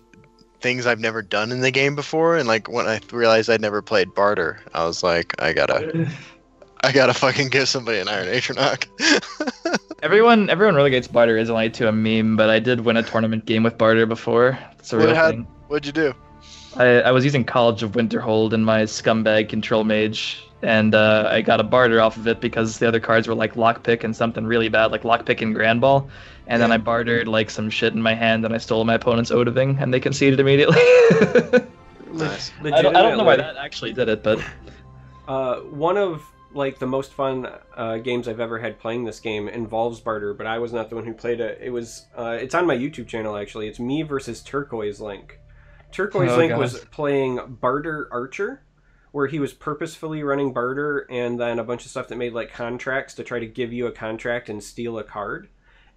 things I've never done in the game before, and like when I realized I'd never played Barter, I was like, I gotta fucking give somebody an Iron Atronach. Everyone relegates Barter originally to a meme, but I did win a tournament game with Barter before. It's a real thing. What'd you do? I was using College of Winterhold in my scumbag control mage, and I got a Barter off of it because the other cards were like Lockpick and something really bad, like Lockpick and Grand Ball. And then I bartered like some shit in my hand, and I stole my opponent's Odoving, and they conceded immediately. Nice. I don't know why that actually did it, but one of like the most fun games I've ever had playing this game involves Barter, but I was not the one who played it. It was it's on my YouTube channel actually. It's me versus Turquoise Link. Turquoise Link was playing Barter Archer, where he was purposefully running Barter and then a bunch of stuff that made like contracts to try to give you a contract and steal a card.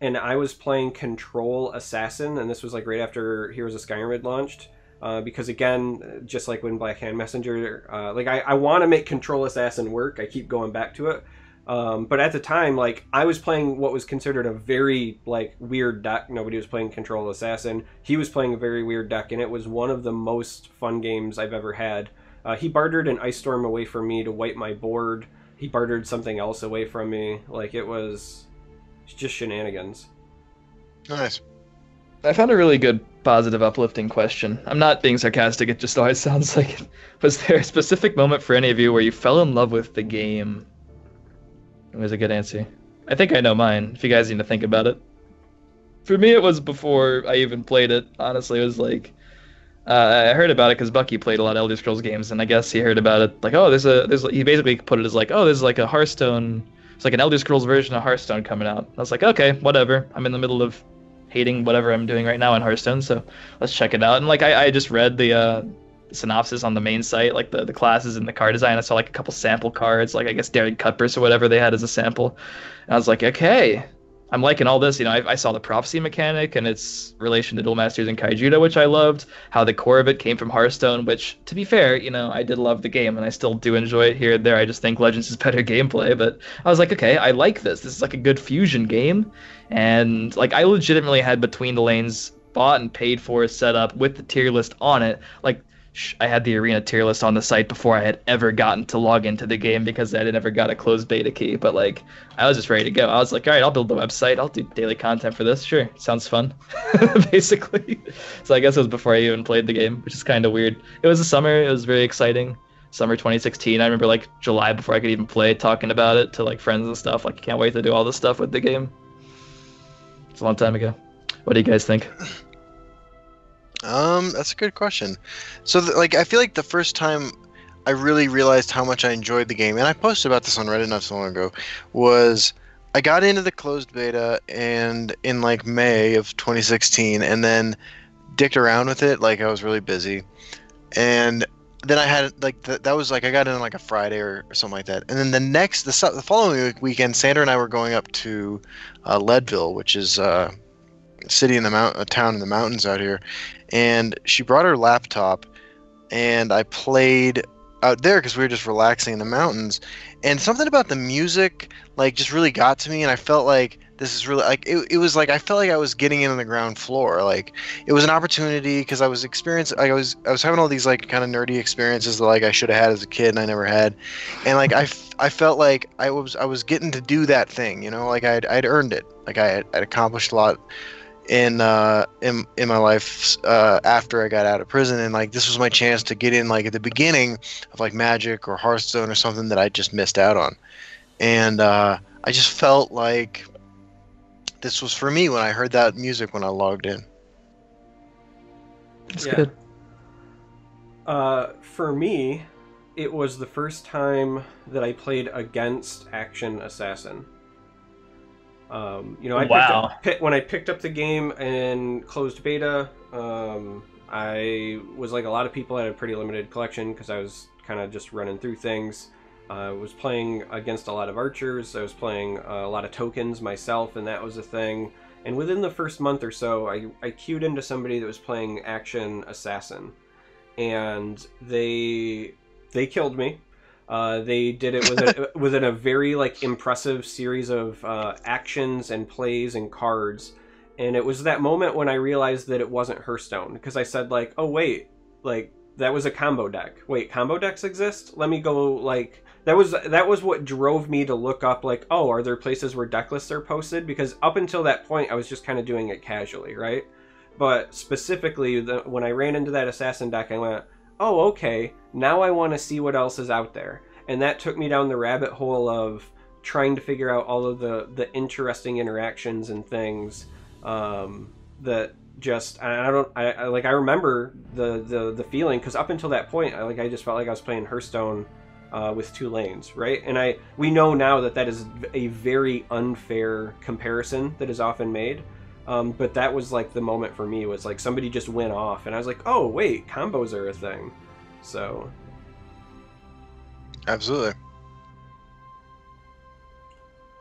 And I was playing Control Assassin, and this was like right after Heroes of Skyrim had launched. Because again, just like when Black Hand Messenger, like I want to make Control Assassin work. I keep going back to it, But at the time, like, I was playing what was considered a very, like, weird deck. Nobody was playing Control Assassin. He was playing a very weird deck, and it was one of the most fun games I've ever had. He bartered an Ice Storm away from me to wipe my board. He bartered something else away from me. Like, it was just shenanigans. Nice. I found a really good, positive, uplifting question. I'm not being sarcastic, it just always sounds like it. Was there a specific moment for any of you where you fell in love with the game? It was a good answer. I think I know mine, if you guys need to think about it. For me, it was before I even played it. Honestly, it was like... I heard about it because Bucky played a lot of Elder Scrolls games, and I guess he heard about it. Like, oh, he basically put it as like, oh, there's like a Hearthstone... It's like an Elder Scrolls version of Hearthstone coming out. I was like, okay, whatever. I'm in the middle of hating whatever I'm doing right now in Hearthstone, so let's check it out. And like, I just read the synopsis on the main site, like the classes and the card design. I saw like a couple sample cards, like I guess Daring Cutpurse or whatever they had as a sample. And I was like, okay, I'm liking all this. You know, I saw the prophecy mechanic and its relation to Duel Masters and Kaijudo, which I loved. How the core of it came from Hearthstone, which, to be fair, you know, I did love the game and I still do enjoy it here and there. I just think Legends is better gameplay. But I was like, okay, I like this. This is like a good fusion game. And like, I legitimately had Between the Lanes bought and paid for, set up with the tier list on it. Like, I had the arena tier list on the site before I had ever gotten to log into the game because I had never got a closed beta key. But like, I was just ready to go. I was like, all right, I'll build the website. I'll do daily content for this. Sure, sounds fun, basically. So I guess it was before I even played the game, which is kind of weird. It was a summer. It was very exciting. Summer 2016. I remember like July before I could even play, talking about it to like friends and stuff. Like, can't wait to do all this stuff with the game. It's a long time ago. What do you guys think? That's a good question. So, like, I feel like the first time I really realized how much I enjoyed the game, and I posted about this on Reddit not so long ago, was I got into the closed beta and in like May of 2016, and then dicked around with it. Like, I was really busy, and then I had like that was like I got in on like a Friday or something like that, and then the following weekend, Sandra and I were going up to Leadville, which is a town in the mountains out here, and she brought her laptop, and I played out there because we were just relaxing in the mountains, and something about the music like just really got to me, and I felt like this is really like it was like I felt like I was getting in on the ground floor. Like, it was an opportunity because I was I was having all these like kind of nerdy experiences that like I should have had as a kid and I never had, and like I felt like I was getting to do that thing, you know, like I'd earned it, like I'd accomplished a lot in my life after I got out of prison, and like this was my chance to get in like at the beginning of like Magic or Hearthstone or something that I just missed out on, and I just felt like this was for me when I heard that music when I logged in. That's good. For me, it was the first time that I played against Action Assassin. You know, when I picked up the game in closed beta, I was like a lot of people, had a pretty limited collection because I was kind of just running through things. I was playing against a lot of archers. I was playing a lot of tokens myself, and that was a thing. And within the first month or so, I queued into somebody that was playing Action Assassin, and they killed me. They did it within a very like impressive series of actions and plays and cards, and it was that moment when I realized that it wasn't Hearthstone, because I said like, oh wait, like that was a combo deck. Wait, combo decks exist? Let me go like. That was what drove me to look up, like, oh, are there places where deck lists are posted? Because up until that point, I was just kind of doing it casually, right? But specifically, when I ran into that Assassin deck, I went, oh, okay, now I want to see what else is out there. And that took me down the rabbit hole of trying to figure out all of the interesting interactions and things that just, I remember the feeling, because up until that point, I just felt like I was playing Hearthstone with two lanes, right? And we know now that is a very unfair comparison that is often made, but that was like the moment for me, was like somebody just went off, and I was like, oh wait, combos are a thing. So absolutely.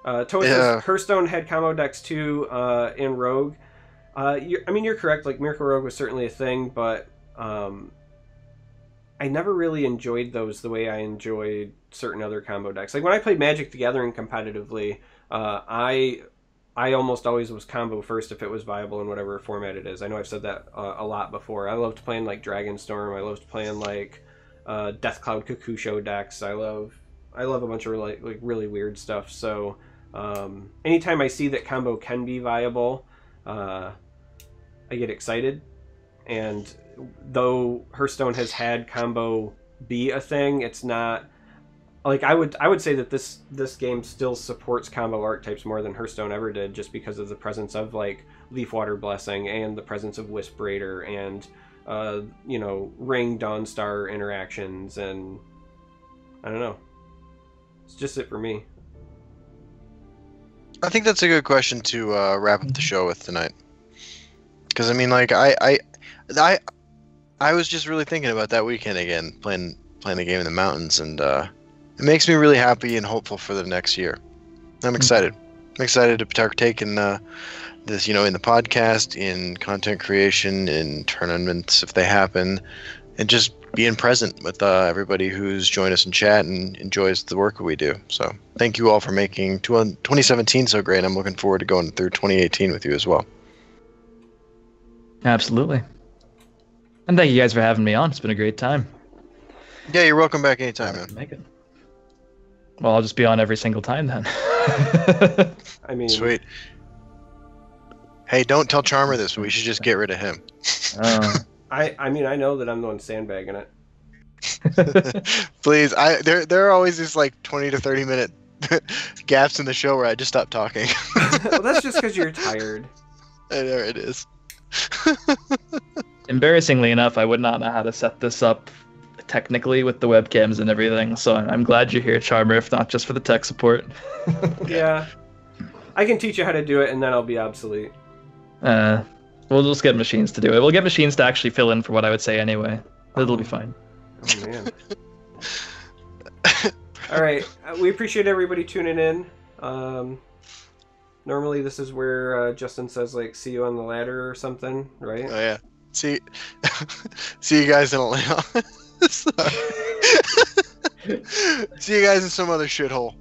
Hearthstone had combo decks too in Rogue. You're correct, like Miracle Rogue was certainly a thing, but I I never really enjoyed those the way I enjoyed certain other combo decks. Like when I played Magic the Gathering competitively, I almost always was combo first if it was viable in whatever format it is. I know I've said that a lot before. I loved playing like Dragonstorm. I loved playing like Deathcloud Kakusho decks. I love a bunch of like really weird stuff. So anytime I see that combo can be viable, I get excited. And though Hearthstone has had combo be a thing, it's not like I would say that this game still supports combo archetypes more than Hearthstone ever did, just because of the presence of like Leafwater Blessing and the presence of Wisp Raider and Ring Dawnstar interactions, and I don't know. It's just it for me. I think that's a good question to wrap up the show with tonight. Because I mean, like I was just really thinking about that weekend again, playing the game in the mountains, and it makes me really happy and hopeful for the next year. I'm excited. I'm excited to partake in this, in the podcast, in content creation, in tournaments if they happen, and just being present with everybody who's joined us in chat and enjoys the work that we do. So thank you all for making 2017 so great. I'm looking forward to going through 2018 with you as well. Absolutely. And thank you guys for having me on. It's been a great time. Yeah, you're welcome back anytime, man. Make it. Well, I'll just be on every single time then. I mean, sweet. Hey, don't tell Charmer this. We should just get rid of him. I mean, I know that I'm the one sandbagging it. Please, there are always these like 20 to 30 minute gaps in the show where I just stop talking. Well, that's just because you're tired. There it is. Embarrassingly enough, I would not know how to set this up technically with the webcams and everything, so I'm glad you're here, Charmer, if not just for the tech support. Yeah. I can teach you how to do it, and then I'll be obsolete. We'll just get machines to do it. We'll get machines to actually fill in for what I would say anyway. It'll be fine. Oh, man. All right. We appreciate everybody tuning in. Normally this is where Justin says, like, see you on the ladder or something, right? Oh, yeah. See you guys in Atlanta. See you guys in some other shithole.